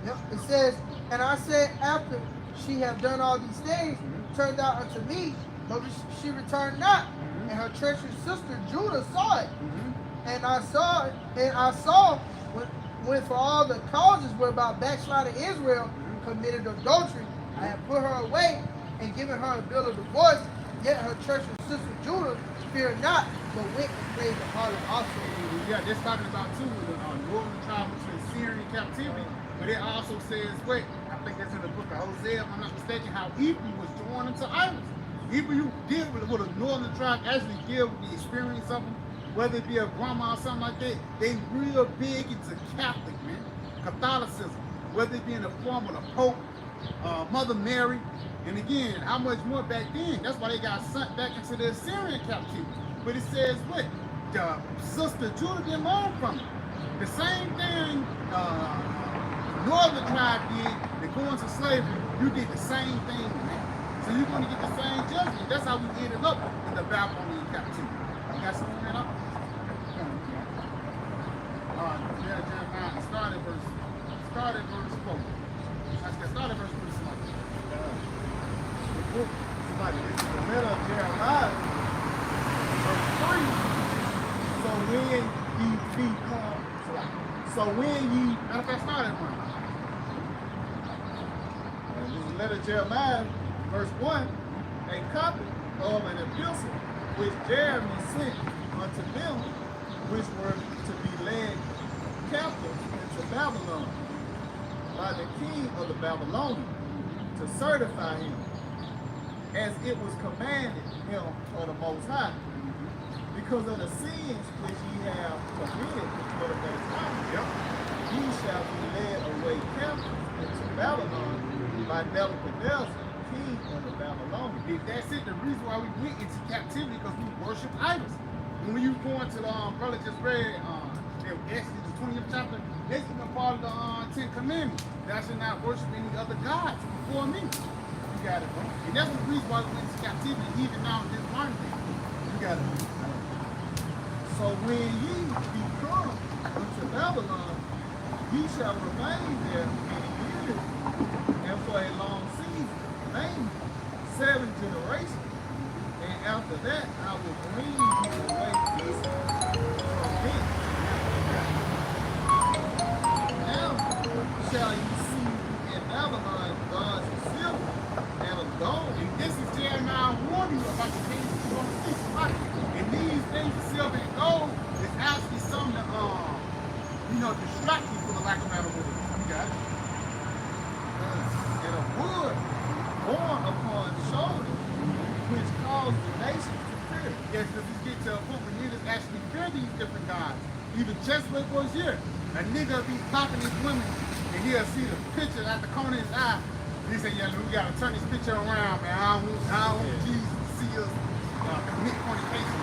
Yep. It says, and I said, after she have done all these things, turned out unto me, but she returned not. And her treacherous sister Judah saw it. And I saw when for all the causes whereby backsliding Israel committed adultery, I have put her away and given her a bill of divorce. Yet her treacherous sister Judah feared not, but went and played the harlot also. Yeah, they're talking about too the northern tribe between Syrian captivity, but it also says, wait, I think that's in the book of Hosea, if I'm not mistaken, how Ephraim was joined into idols. Even you deal with a northern tribe, actually deal with the experience of them, whether it be a grandma or something like that, they real big into Catholic, man, Catholicism, whether it be in the form of the Pope, Mother Mary, and again, how much more back then? That's why they got sent back into the Assyrian captivity. But it says what? The sister Judah didn't learn from it. The same thing northern tribe did, they go into slavery, you did the same thing, man. So you're going to get the same judgment. That's how we ended up in the Babylonian captivity. You got something right up? Jeremiah, start at verse 4. Start at verse 3. Somebody, this is the middle of Jeremiah, verse 3. So when ye become, so when ye, matter of fact, start at 1. This is the letter of Jeremiah, verse 1, a copy of an epistle which Jeremy sent unto them which were to be led captive into Babylon by the king of the Babylonians, to certify him, as it was commanded him of the Most High, because of the sins which ye have committed before the day time. Ye shall be led away captive into Babylon by Nebuchadnezzar, king of the Babylonians. If that's it, the reason why we went into captivity because we worship idols. When you go into the brother just read Exodus the 20th chapter, that's even part of the 10 commandments. Thou shalt not worship any other gods before me. You got it, bro. And that's the reason why we went into captivity, even now in this modern day. You got it. So when ye be come unto Babylon, ye shall remain there many years, and for a long season, namely 7 generations. And after that, I will bring you away peaceably from thence. Now shall you see in Babylon gods of silver and of gold. And this is Jeremiah warning you about the things you're going to see. Right? And these things of silver and gold is actually something to distract you for the lack of better word. You got it? And of wood borne upon shoulders, which cause the nations to fear. Yes, because we get to a point where niggas actually fear these different gods. Even just like was here, a nigga be popping his women and he'll see the picture at the corner of his eye. He say, yeah, we gotta turn this picture around, man. I don't want Jesus to see us commit fornication.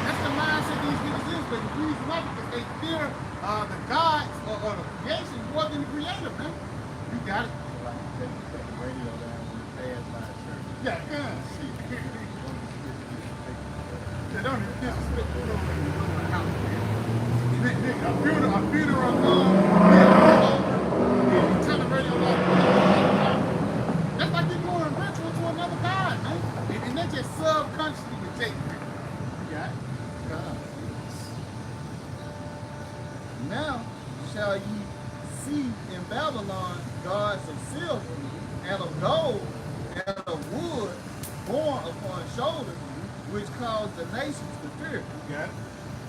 That's the mindset these niggas is, but the reason why, because they fear the gods or the creation more than the creator, man. You got it. Like you put the radio down when you pass by a church. Yeah, shit. They don't even disrespect the Lord in the house, man. A funeral, turn the radio off. That's like you're doing a ritual to another god, man. And they just subconsciously reject, man. You got it? God. Now shall ye see in Babylon gods of silver and of gold and of wood borne upon shoulders, which cause the nations to fear. You got it?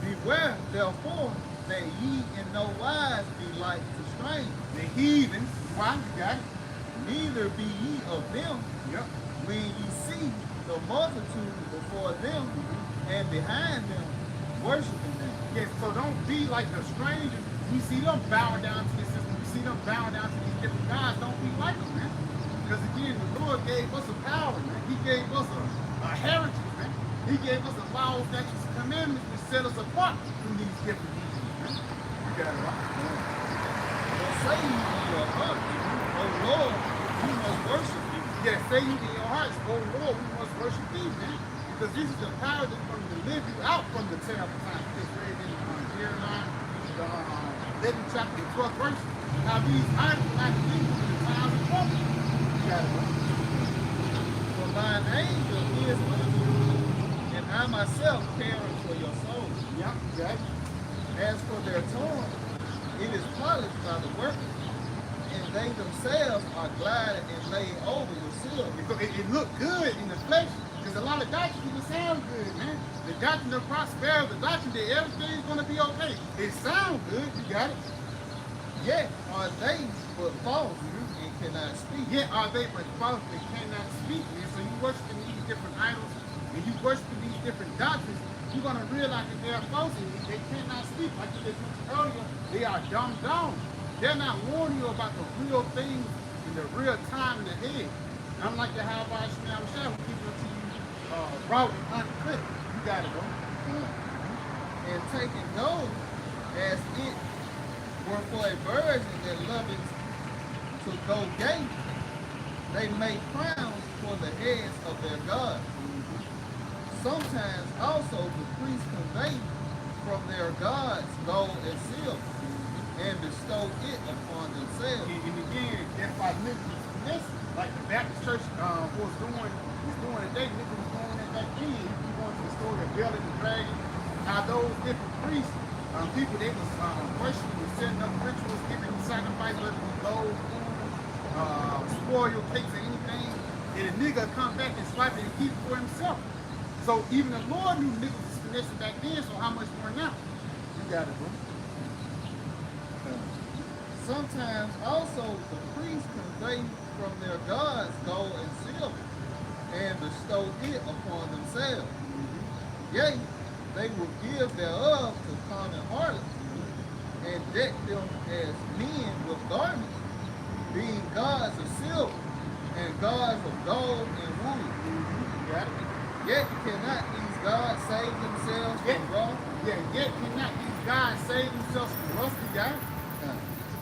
Beware, therefore, that ye in no wise be like to strangers. The heathens. Why? You got it? Neither be ye of them Yep. when ye see the multitude before them and behind them, worshiping them. Yes, so don't be like the strangers. You see them bowing down to this system. You see them bowing down to these different gods. Don't be like them, man. Because again, the Lord gave us a power, man. He gave us a heritage, man. He gave us the laws, statutes, and commandments to set us apart from these different regions, man. You got it right. So say ye in your heart, O Lord, we must worship thee. Yeah, say you in your hearts, oh Lord, we must worship thee, man. Because this is the power that's going to deliver you out from the terrible times. Just read in Jeremiah, the 11th chapter, the 12th verse. How these idols will not deliver you in the times of trouble. You got it right. For mine angel is with you, and I myself caring for your soul. Yeah, got it. As for their tongue, it is polished by the workers, and they themselves are glided and laid over with silver. Because it looked good in the flesh. Because a lot of doctrines even sound good, man. The doctrine of prosperity, the doctrine that everything's going to be okay. It sounds good. You got it. Yet are they but false and cannot speak. Yet are they but false and cannot speak, man. So you worshiping these different idols and you worshiping these different doctrines, you're going to realize that they're false and they cannot speak. Like you just mentioned earlier, they are dumb down. They're not warning you about the real things in the real time in the head. Unlike the how about Shemel Shah, who keep it to you raw and uncut. You got it, bro. And taking gold as it were for a virgin that loveth to go gay, they make crowns for the heads of their gods. Sometimes also the priests convey from their gods gold and silver, and bestow it upon themselves. And again, that's why niggas, like the Baptist church was doing today, niggas was doing it back then. You going to the story of Bel and the Dragon, how those different priests, people they was worshiping and setting up rituals, giving sacrifices, whether it was gold, food, spoil cakes or anything, and a nigga come back and swipe it and keep it for himself. So even the Lord knew niggas was finessing back then, so how much more now? You got it, bro. Sometimes also the priests convey from their gods gold and silver, and bestow it upon themselves. Yea, they will give thereof to common harlots, and deck them as men with garments, being gods of silver, and gods of gold and wood. Got it? Yet cannot these gods save themselves from wrath? Yeah, yet cannot these gods save themselves from rust. You got it?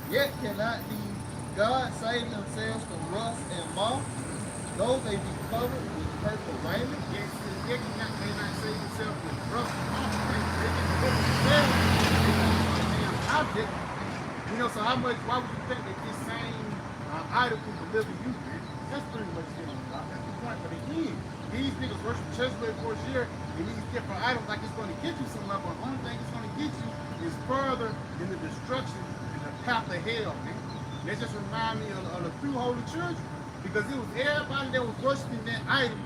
Yet cannot these gods save themselves from rust and moth, though they be covered with purple raiment? Yes, yet cannot they not save themselves from rust and moth. They can deliver themselves. They can be a damn object. You know, so how much, why would you think that this same idol can deliver you, man? That's pretty much it. That's the point. But again, these niggas worship church way for a year, and these different idols like it's going to get you somewhere, but the only thing it's going to get you is further in the destruction and the path of hell, man. That just remind me of the three holy children, because it was everybody that was worshiping that idol.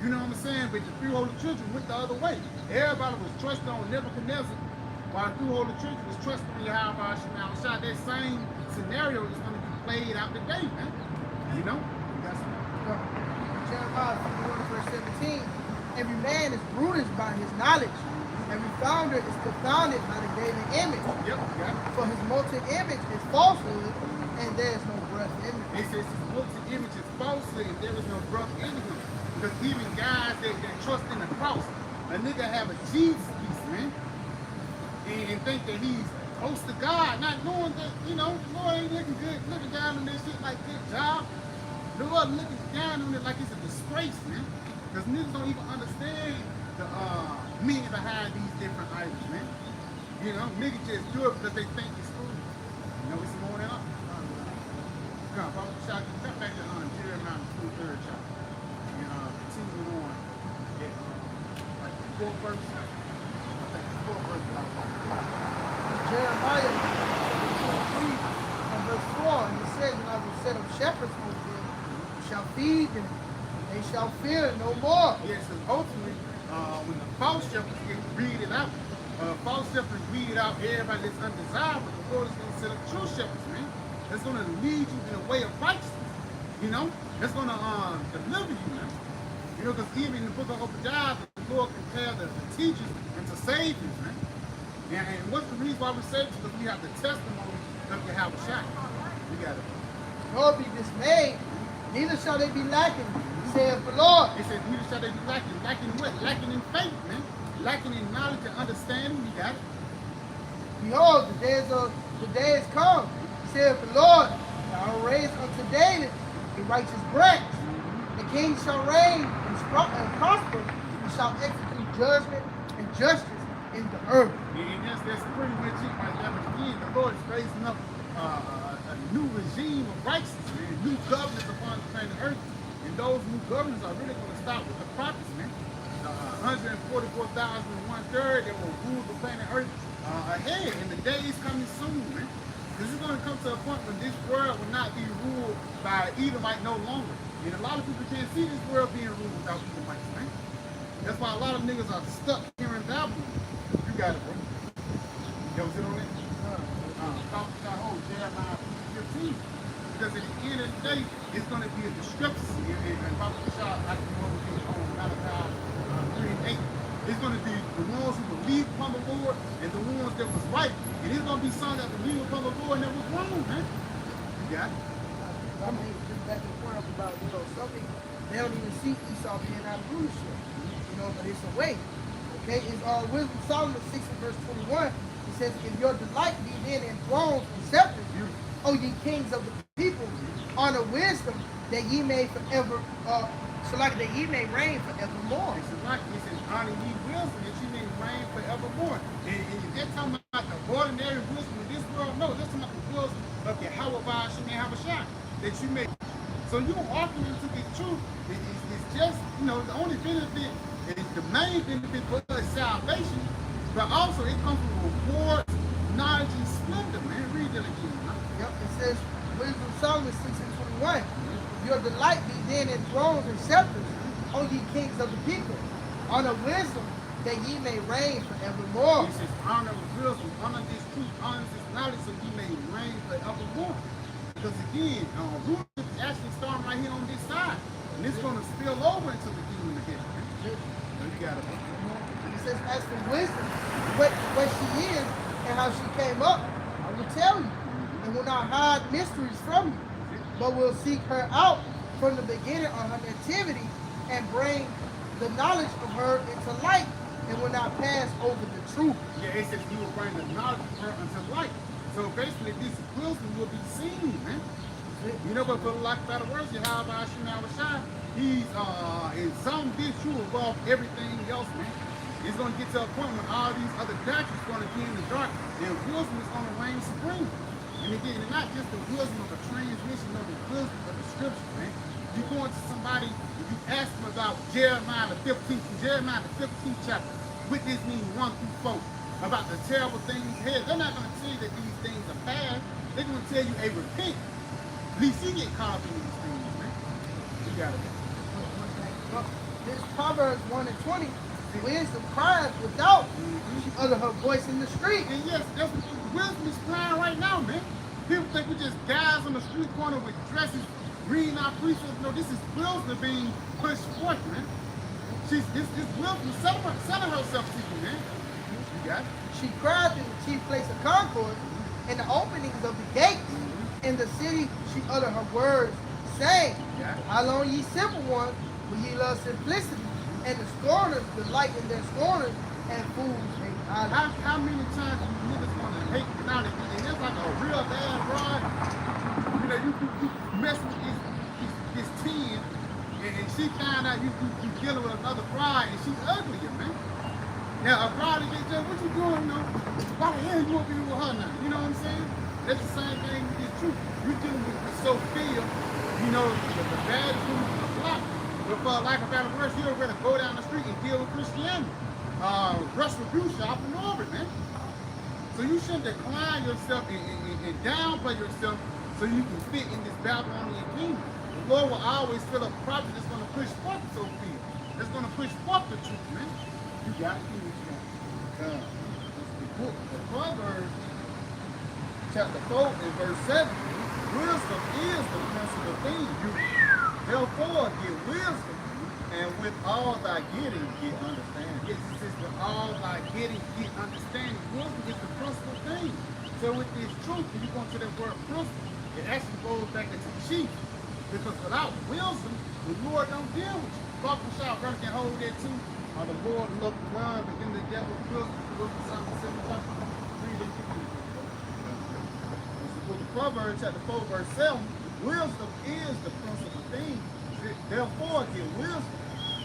You know what I'm saying? But the three holy children went the other way. Everybody was trusting on Nebuchadnezzar, while the three holy children was trusting on Yahweh Shemel Shah. That same scenario is going to be played out today, man. You know? That's Jeremiah 51 verse 17. Every man is prudent by his knowledge. Every founder is confounded by the graven image. Yep, got it. For his molten image is falsehood, and there is no breath in it. It says his molten image is falsehood, and there is no breath in him. Because even guys that trust in the cross, a nigga have a Jesus piece, man, and think that he's close to God, not knowing that, you know, Lord ain't looking good, looking down on this shit like good job. The Lord looking down on it like it's a disgrace, man. Because niggas don't even understand the meaning behind these different items, man. You know, niggas just do it because they think it's cool. You know, it's more than up. Come on, Papa Shot, come back to Jeremiah 23rd chapter. And continue on. Yeah, like the 4th verse. I think the 4th verse. Jeremiah 3 and verse 4, and it says, and I will set up shepherds over them, who shall feed them, they shall fear no more. Yes, because ultimately, when the false shepherds get weeded out, false shepherds weed out everybody that's undesirable, the Lord is going to set up true shepherds, man. That's going to lead you in a way of righteousness, you know? That's going to deliver you, man. You know, because even in the book of Obadiah, the Lord compared the teachers into saviors, man. And what's the reason why we say it? Because we have the testimony that we have a shot. We got it. Nor be dismayed, neither shall they be lacking, saith the Lord. It says, neither shall they be lacking. Lacking in what? Lacking in faith, man. Lacking in knowledge and understanding. We got it. Behold, the day is come, saith the Lord. I will raise unto David a righteous branch. The king shall reign and prosper, and shall execute judgment and justice in the earth. And that's pretty much it right there. But again, the Lord is raising up a new regime of righteousness, man. New governors upon the planet Earth. And those new governors are really going to start with the prophets, man. 144,000 and one-third that will rule the planet Earth ahead. And the day is coming soon, man. Because it's going to come to a point when this world will not be ruled by Edomite no longer. And a lot of people can't see this world being ruled without Edomites, man. That's why a lot of niggas are stuck here in Babylon. You got it, bro. You ever sit on that? Jeremiah 15. Because at the end of the day, it's going to be a discrepancy. And Prophet Shah, I can go on Malachi 3 and 8. It's going to be the ones who believe upon the Lord and the ones that was right. And it's going to be some that believe upon the Lord and that was wrong, man. You got it? I mean, just back and forth about, some people, they don't even see Esau being out of rulership. But it's a way. Okay, it's Wisdom Solomon 6 and verse 21. It says, if your delight be then in thrones and scepters, O ye kings of the people, honor wisdom, that ye may forever, so like that ye may reign forevermore. It's like it says, honor ye wisdom, that ye may reign forevermore. And they're talking about the ordinary wisdom of this world. No, they're talking about the wisdom of Yahweh Shemay Havashah, that you may. So you arguing to the truth. It's just, the only benefit. The main benefit for us is salvation, but also it comes from reward, knowledge, and splendor, man. Read that again. Huh? Yep, it says, Wisdom Solomon 6 and 21. Your delight be then in thrones and scepters, O ye kings of the people. Honor wisdom, that ye may reign forevermore. He says, honor wisdom, honor this truth, honor this knowledge, so ye may reign forevermore. Because again, rulership is actually starting right here on this side. And it's going to spill over into the kingdom of heaven. You got it. He says, as for wisdom, what she is and how she came up, I will tell you, and will not hide mysteries from you, but will seek her out from the beginning of her nativity and bring the knowledge of her into light, and will not pass over the truth. Yeah, it says you will bring the knowledge of her into light. So basically, this wisdom will be seen, man. But for the lack of better words, Yahweh Shemay, he's in some this true above everything else, man. It's going to get to a point when all these other doctrines are going to be in the dark, and wisdom is going to reign supreme. And again, it's not just the wisdom of the transmission of the wisdom of the scriptures, man. You go into somebody and you ask them about Jeremiah the 15th chapter, what this means 1 through 4, about the terrible things ahead. They're not going to tell you that these things are bad. They're going to tell you, hey, repent. At least you get caught up in these things, man. You got it. This Proverbs 1 and 20, wisdom cries without, she utter her voice in the street. And yes, that's what wisdom is crying right now, man. People think we're just guys on the street corner with dresses, reading our precepts. No, this is wisdom being pushed forth, man. This wisdom selling herself to you, man. You got it. She cried in the chief place of concord, in the openings of the gates. In the city, she uttered her words, saying, how long ye simple ones, will ye love simplicity? And the scorners delight in their scorners, and fools hate knowledge. How many times do you niggas want to hate knowledge? And it's like a real bad broad. You mess with this 10, and she found out you dealing with another bride, and she's uglier, man. Now, a bride gets just, what you doing, why the hell you want to be with her now? You know what I'm saying? That's the same thing with this truth. You're dealing with Sophia, the bad truth of the flock. But for lack of better words, you'd rather go down the street and deal with Christianity. Rush review shop in Auburn, man. So you shouldn't decline yourself and downplay yourself so you can fit in this Babylonian kingdom. The Lord will always fill up a prophet that's going to push forth Sophia. That's going to push forth the truth, man. You got it. The book of Proverbs, chapter 4 and verse 7, wisdom is the principal thing. Therefore, get wisdom, And with all thy getting, get understanding. Yes, it says with all thy getting, get understanding. Wisdom is the principal thing. So with this truth, when you go into that word principle, it actually goes back into chief. Because without wisdom, the Lord don't deal with you. Buckle shot, brother can hold that too. The Lord looked none, but then the devil wisdom. The book of Psalm 7, read it. It's the book of Proverbs, chapter 4, verse 7. Wisdom is the principal thing. Therefore, get wisdom.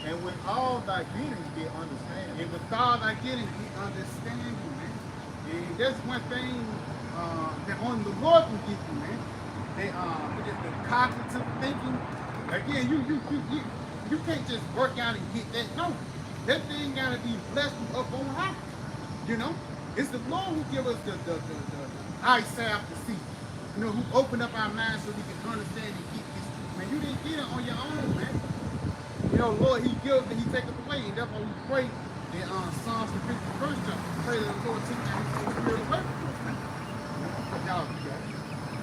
And with all thy getting, get understanding. And with all thy getting, get understanding, man. And that's one thing that only the Lord can give you, man. The cognitive thinking. Again, you can't just work out and get that. No, that thing gotta be blessed up on high. You know, it's the Lord who give us the eyesight to see. You know, who open up our minds so we can understand and keep this. Man, you didn't get it on your own, man. You know, Lord, He gives and He taketh away, and that's why we pray in Psalms the 51st chapter. Pray that the Lord take that spirit away from us, man. Y'all, you got it.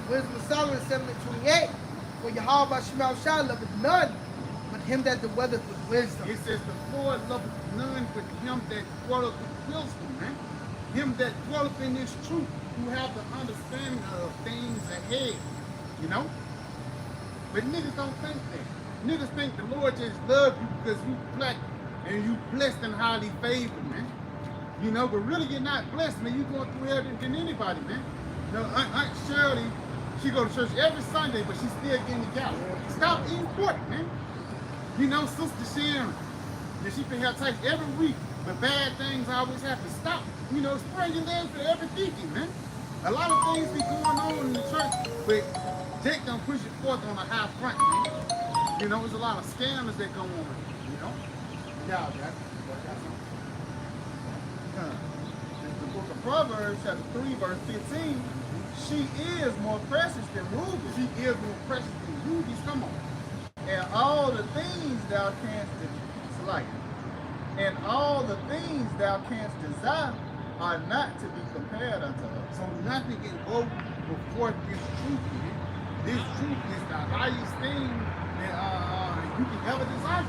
Wisdom of Solomon 7:28. For Yahweh Shema Shah loveth none but him that dwelleth with wisdom. It says the Lord loveth none but him that dwelleth with wisdom, man. Him that dwelleth in this truth, who have the understanding of things ahead, you know? But niggas don't think that. Niggas think the Lord just loves you because you black and you blessed and highly favored, man. You know, but really you're not blessed, man. You're going through hell than anybody, man. You know, Aunt Shirley, she go to church every Sunday, but she's still getting the gallon. Stop eating pork, man. You know, Sister Sharon, that she been have types every week, but bad things always happen. Stop, you know, spread your legs to every deacon, man. A lot of things be going on in the church, but Jake don't push it forth on a high front, man. You know, there's a lot of scammers that go on, you know. Y'all got it. It's the book of Proverbs, chapter 3, verse 15. She is more precious than rubies. She is more precious than rubies. Come on. And all the things thou canst select. And all the things thou canst desire are not to be compared unto her. So nothing can go before this truth, man. This truth is the highest thing that you can ever desire.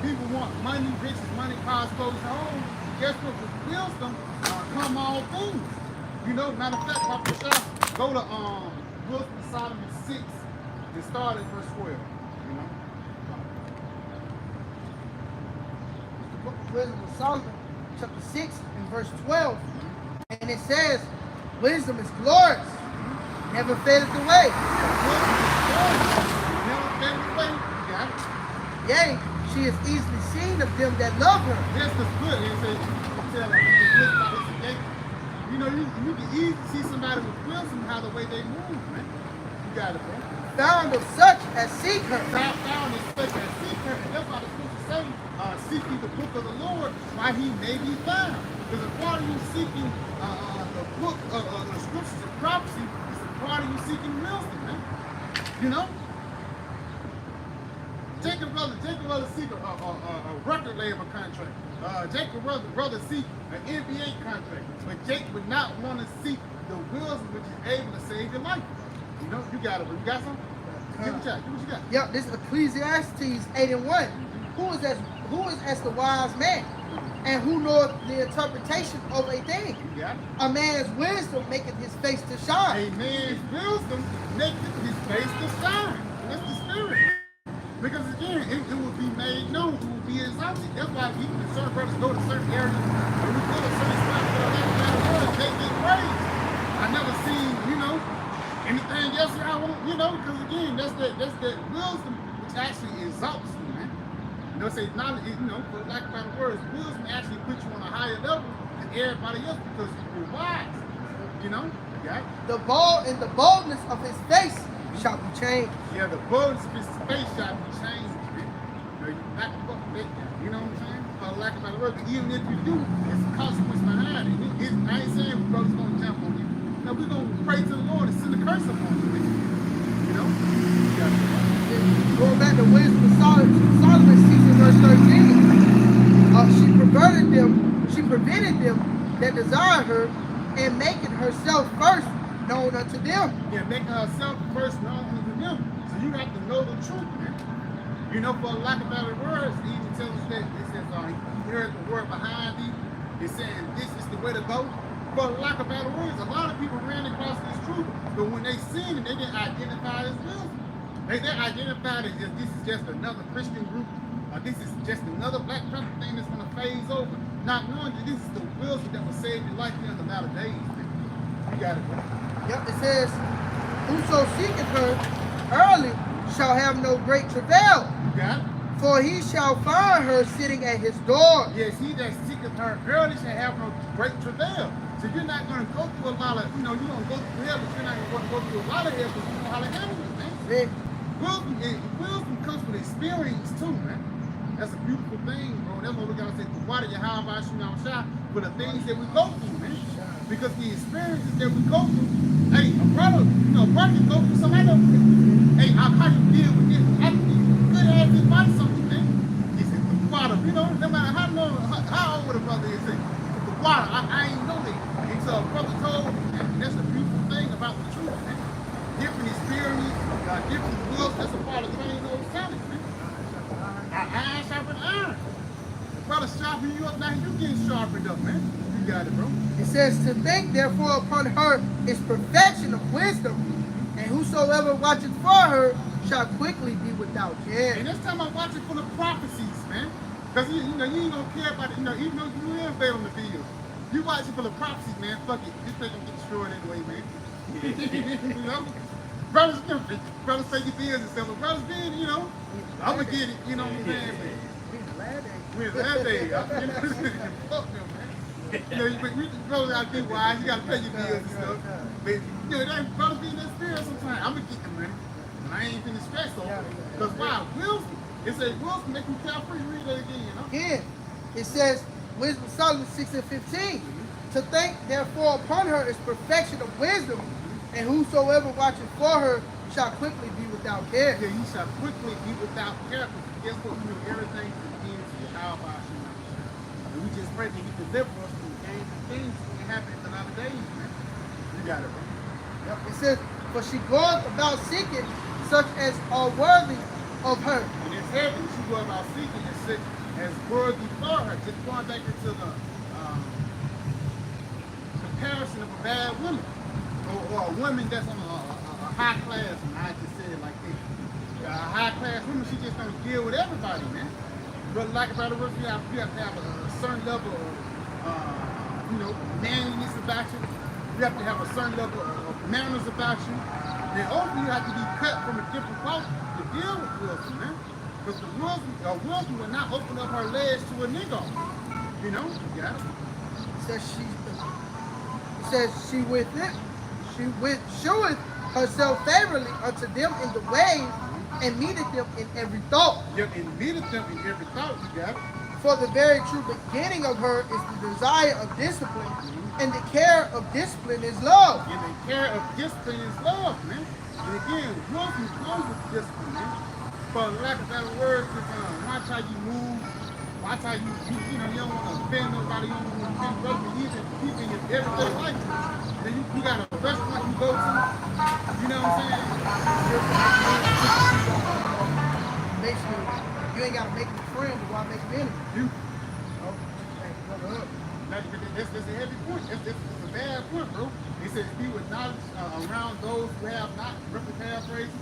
People want money, riches, money, cars, clothes, and homes. Guess what? With wisdom come all things. You know, matter of fact, Papa Shah, go to Wisdom of Solomon 6 and start at verse 12. You know? The book of Wisdom of Solomon, chapter 6 and verse 12. And it says, wisdom is glorious, never fadeth away. Never fadeth away. You got it. Yea, she is easily seen of them that love her. Just as good as you can tell that it's good by his engagement. You know, you can easily see somebody with wisdom how the way they move, man. You got it, bro. Found of such as seek her. Found as such as seek her. And that's why the scripture say, seek ye the book of the Lord, why he may be found. Because a part of you seeking the book of the scriptures of prophecy is a part of you seeking wisdom, man. You know? Jacob brother seek a record label contract. Jacob brother seek an NBA contract. But Jake would not want to seek the wisdom which is able to save your life. You know, you got it. You got something? Give it a shot. Give what you got. Yep, this is Ecclesiastes 8:1. Who is as the wise man? And who knoweth the interpretation of a thing? You got it. A man's wisdom maketh his face to shine. A man's wisdom maketh his face to shine. That's the spirit. Because again, it will be made known, it will be exalted. That's why people in certain brothers go to certain areas, and we go to certain spots where they get praised. I never seen, you know, anything else that I want, you know, because again, that's that wisdom which actually exalts you, man. You know, say knowledge, you know, for lack of better words, wisdom actually puts you on a higher level than everybody else because you're wise. You know? Yeah. The boldness of his face shall be changed. Yeah, the boldness of his face shall be changed, man. You know, you not fuck that guy. You know what I'm saying? For lack of better words, but even if you do, it's a consequence behind it. I ain't saying brothers gonna jump on you. No, we're gonna pray to the Lord and send a curse upon you, man. You know? Yeah. Going back to wisdom of Solomon, season verse 13. She prevented them that desire her, and making herself first known unto them. Yeah, making herself first known unto them. So you have to know the truth, man. You know, for lack of better words, he even tells us that it says, you heard the word behind thee. It's saying this is the way to go. For lack of better words, a lot of people ran across this truth, but when they seen it, they didn't identify it as wisdom. They identified it as this is just another Christian group, or this is just another Black Panther thing that's going to phase over, not knowing that this is the wisdom that will save your life in the latter days. You got it, bro. Yep, it says, whoso seeketh her early shall have no great travail. You got it? For he shall find her sitting at his door. Yes, he that seeketh her early shall have no great travail. So you're not going to go through a lot of, you're going to go through hell, but you're not going to go through a lot of hell because you know how to handle it, man. Wisdom comes with experience too, man. That's a beautiful thing, bro. That's what we gotta say. Why did you have our shoot our shot for the things that we go through, man? Because the experiences that we go through, hey, a brother can go through something. Hey, how you deal with this? I can give you good ass advice something, man. He said, the water, no matter how old a brother is, the water, I ain't know that. And so a brother told me, and that's the beautiful thing about the truth, man. Different experience, different wills, that's a part of training those talents, man. Iron sharpen iron. The brother sharpen you up, now you getting sharpened up, man. You got it, bro. It says, to think therefore upon her is perfection of wisdom, and whosoever watcheth for her shall quickly be without care. And this time I'm watching for the prophecies, man. Because you ain't gonna care about it, even though you ain't fail on the field. You watching for the prophecies, man. Fuck it. This thing gonna get destroyed anyway, man. You know? Brothers pay your bills and stuff, but brothers being, I'm gonna get it, you know what I'm saying? We're that day. Fuck them, man. Brothers gotta be wise, you gotta pay your bills and stuff. But, that brothers be in that spirit sometimes. I'm gonna get the money, and I ain't finna stress over it. Because why? Wisdom. It says wisdom make you carefree. Read that again, Again, it says, Wisdom Solomon 6 and 15. To think therefore upon her is perfection of wisdom, and whosoever watcheth for her shall quickly be without care. Yeah, he shall quickly be without care. Guess what? We do everything begins with our Hashem. And we just pray that he deliver us from the games and things that can happen in the latter days, man. You got it, bro. Yep. It says, for she goeth about seeking such as are worthy of her. And it's heaven, she go about seeking and such as worthy for her. Just going back into the comparison of a bad woman. Or a woman that's on a high class, and I just said it like this. A high class woman, she just don't deal with everybody, man. But like about the words, you have to have a certain level of, manliness about you. You have to have a certain level of manners about you. And ultimately, you have to be cut from a different cloth to deal with wisdom, man. Because the wisdom will not open up her legs to a nigga. You got it. It says she sheweth herself favorably unto them in the ways, and meeteth them in every thought. Yep, and meeteth them in every thought, you got it. For the very true beginning of her is the desire of discipline, and the care of discipline is love. And the care of discipline is love, man. And again, wisdom comes with discipline, man. For lack of better words, watch how you move, watch how you don't want to offend nobody, you don't want to offend brothers, even in your everyday life. Then you got a restaurant you go to, you know what I'm saying? Basically, you ain't got to make them friends, but why make them enemies? That's a heavy point. That's a bad point, bro. He says, be with knowledge around those who have not, roughly paraphrasing.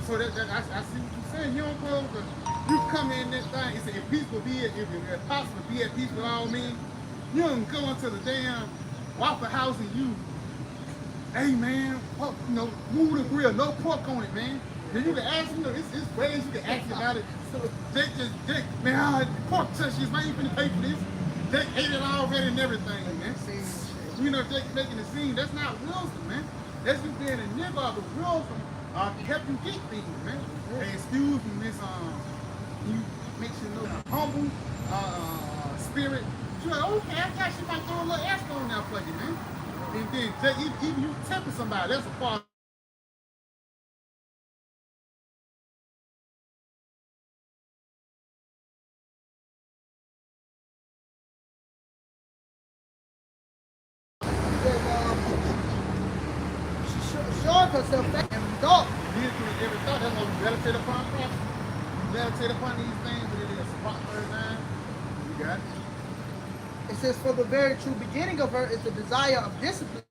So that I see what you're saying. You don't close, but you come in that thing. It said, if peace will be if possible, be at peace with all men. You don't go into the damn Waffle House and you, hey man, move the grill, no pork on it, man. Then you can ask them, it's ways you can ask about it. So they man, pork touches, man, you finna pay for this. They ate it already and everything, man. If they're making a scene, that's not wisdom, man. That's just being a nigga of the wisdom to help you get things, man. Hey, excuse me, miss, you make sure humble spirit. You're like, okay, I got you might throw a little extra on there for you, man. And then even you tempting somebody, that's a part. She showed herself back every thought. Every thought, that's what we meditate upon prophecy. meditate upon these things, and it is Mark 39. You got it. It says, for the very true beginning of her is the desire of discipline,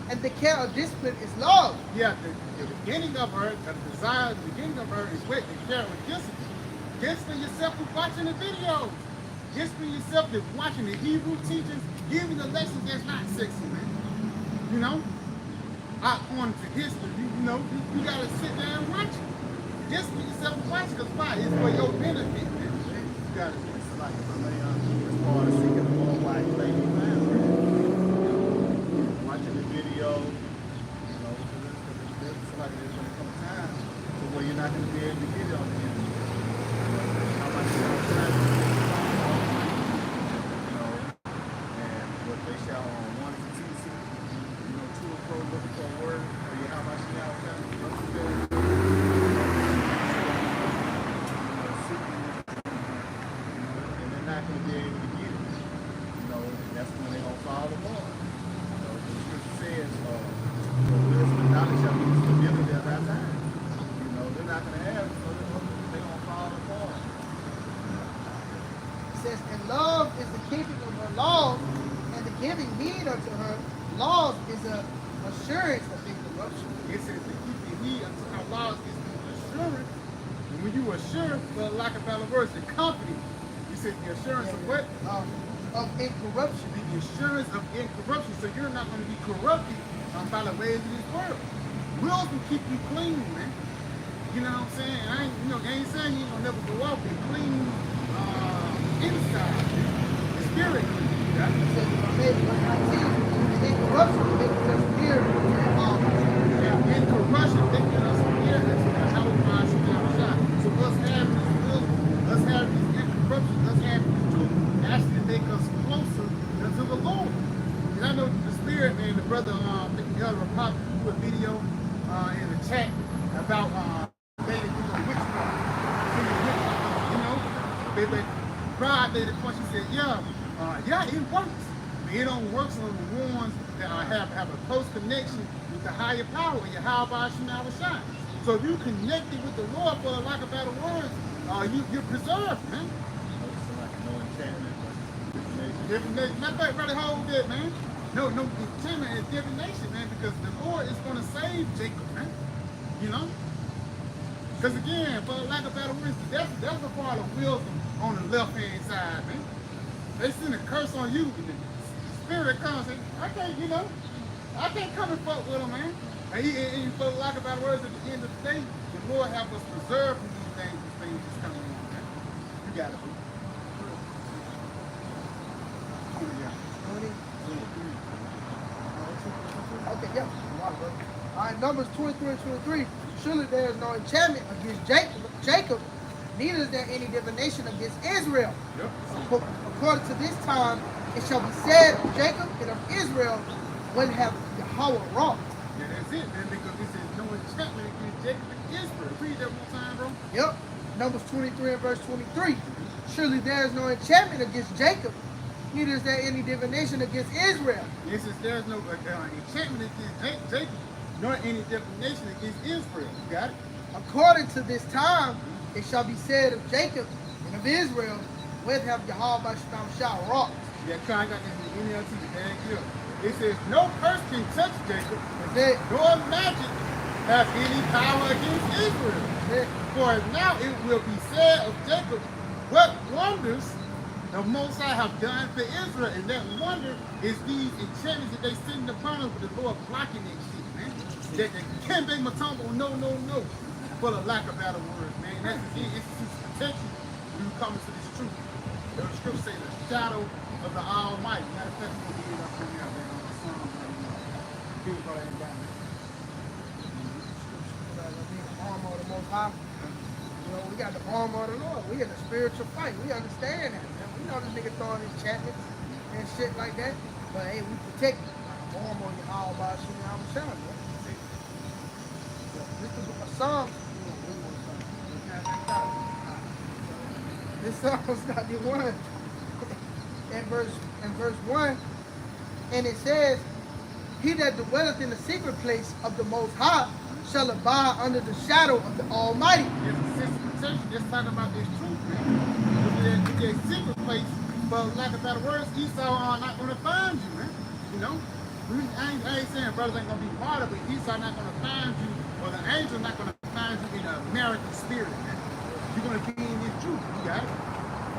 and the care of discipline is love. Yeah, the beginning of her, the desire, the beginning of her is with the care of discipline. Discipline yourself with watching the videos. Discipline yourself with watching the Hebrew teachers, giving the lessons that's not sexy, man. You know? On to history, you know, you gotta sit there and watch it. Discipline yourself with watching, because why? It's for your benefit, man. You got to it's like somebody as far as seeking the more white lady family. Watching the video, you know, it's like there's going to come a time to where you're not going to be able to get it on the internet. How much time you know, and what they shall on 1 to 2 you know, to and fro looking for a word, or you how much now not going to be able to get it. You know, and that's when they're going to fall apart. You know, the scripture says, wisdom and knowledge shall be given at that time. You know, they're not going to have it, so they're going to fall apart. It says, and love is the keeping of her laws, and the giving heed unto her laws is a assurance of incorruption. It says the keeping heed unto our laws is the assurance. And when you assure, for lack of better words, the company. You said the assurance of what? Of incorruption. The assurance of incorruption. So you're not going to be corrupted by the ways of this world. Wills will keep you clean, man. You know what I'm saying? I ain't saying you ain't gonna never go out and clean inside. The spirit clean. It says, incorruption making us near incorruption making us near to the house of our shot. So us having this will, us having this incorruption, us having this truth, actually make us closer to the Lord. And I know the spirit, man, the brother, the other Pop, put a video in the chat about lady doing a witch work. You know, they Pride made a point. She said, yeah, it works. But it don't work on the ones that have a close connection with the higher power, your higher by shine. So if you connected with the Lord, for lack of better words, you're preserved, man. No enchantment, but Divination. Matter of fact, brother, hold that, man. No enchantment is divination, man, because the Lord is going to save Jacob, man. You know? Because again, for lack of better words, that's the part of wisdom on the left-hand side, man. They send a curse on you, and the spirit comes and I can't come and fuck with him, man. And for lack of better words, at the end of the day, the Lord have us preserved from these things that's coming on, man. You got it. Okay, yeah. All right, Numbers 23 and 23. Surely there is no enchantment against Jacob, neither is there any divination against Israel. Yep. According to this time, it shall be said of Jacob and of Israel, when have Yahweh wrought. Yeah, that's it, man, because this is no enchantment against Jacob and Israel. Read that one time, bro. Yep. Numbers 23 and verse 23. Surely there is no enchantment against Jacob, neither is there any divination against Israel. It says there is no enchantment against Jacob, nor any divination against Israel. You got it? According to this time, it shall be said of Jacob and of Israel, when have Yahweh shall wrought. Yeah, I got this in the NLT, man. It says, no curse can touch Jacob, nor magic has any power against Israel. For now it will be said of Jacob, what wonders the Most High have done for Israel, and that wonder is these enchantments that they send upon us with the Lord blocking that shit, man. That the Kembe Matumbo, no, for the lack of better words, man. That's the thing. It's protection when you come into this truth. The scripture says the shadow of the Almighty. Matter of fact, we're going to get it up from there, man, on the Psalm right now. People go ahead and down there. The armor of the Most High. You know, we got the armor of the Lord. We in a spiritual fight. We understand that. Man. We know this nigga throwing enchantments and shit like that. But hey, we protect the armor of Yahweh Shem Shah. This is the book of Psalms. This Psalms 91 in verse 1. And it says, he that dwelleth in the secret place of the Most High shall abide under the shadow of the Almighty. It's a sense of dispensation that's talking about this truth, man. It's that secret place, but like a better words, Esau are not going to find you, man. You know? I ain't saying brothers ain't going to be part of it, but Esau not going to find you, or the angel not going to find you in an American spirit, man. You're going to be in this truth. You got it?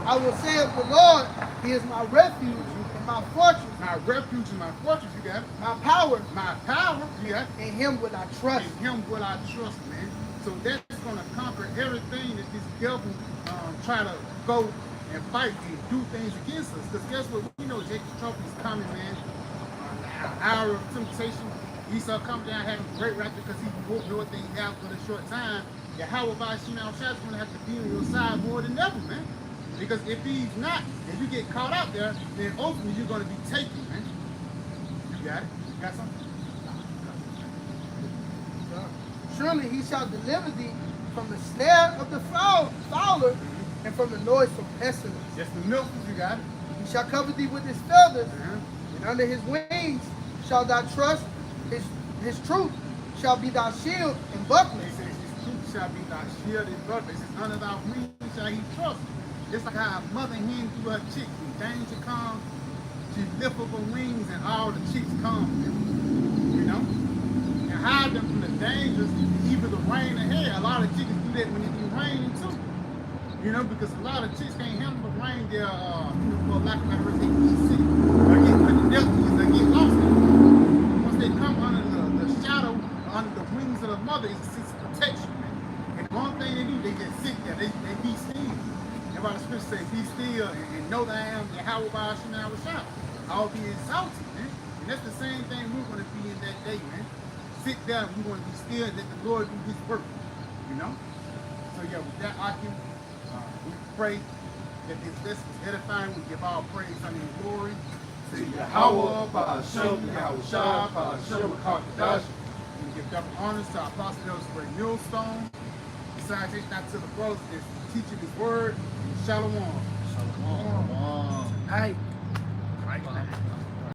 I will say of the Lord, He is my refuge and my fortress, My refuge and my fortress, you got it? my power. My power, you got it? In Him will I trust. In Him will I trust, man. So that's going to conquer everything that this devil try to go and fight and do things against us. Because guess what? We know Jacob's trouble is coming, man. An hour of temptation. Esau come down having great wrath because he won't know what they have for a short time. Yahweh by Shemal Shah is going to have to be on your side more than ever, man. Because if he's not, if you get caught out there, then ultimately you're going to be taken, man. You got it? You got something? Surely He shall deliver thee from the snare of the fowler and from the noise from pestilence. Just the milk, you got it? He shall cover thee with His feathers, Uh-huh. and under His wings shall thou trust. His truth shall be thy shield and buckler. He says, His truth shall be thy shield and buckler. He says, under thy wings shall He trust. It's like how a mother hen to her chicks. When danger comes, she lift up her wings and all the chicks come. You know? And hide them from the dangers, either the rain or hail. A lot of chickens do that when it be raining too. You know, because a lot of chicks can't handle the rain. They're, for lack of better words, they get sick. Or get under their wings, they get lost. Once they come under the shadow, under the wings of the mother, it's a sense of protection, man. And one thing they do, they get sick there. They be still. That's why the scripture says, be still and know that I am Yahweh by Shemal Shah. I'll be exalted, man. And that's the same thing we're going to be in that day, man. Sit down, we're going to be still and let the Lord do His work. You know? So yeah, with that, Akim, we pray that this lesson is edifying. We give all praise, honor, and glory to Yahweh by Hashem, Yahweh Shah, by Hashem, Kakadash. We give double honors to our apostle, Elder Spray Millstone. Besides, it's not to the brothers that's teaching His word. Shalom. Shalom. Hey. Right now.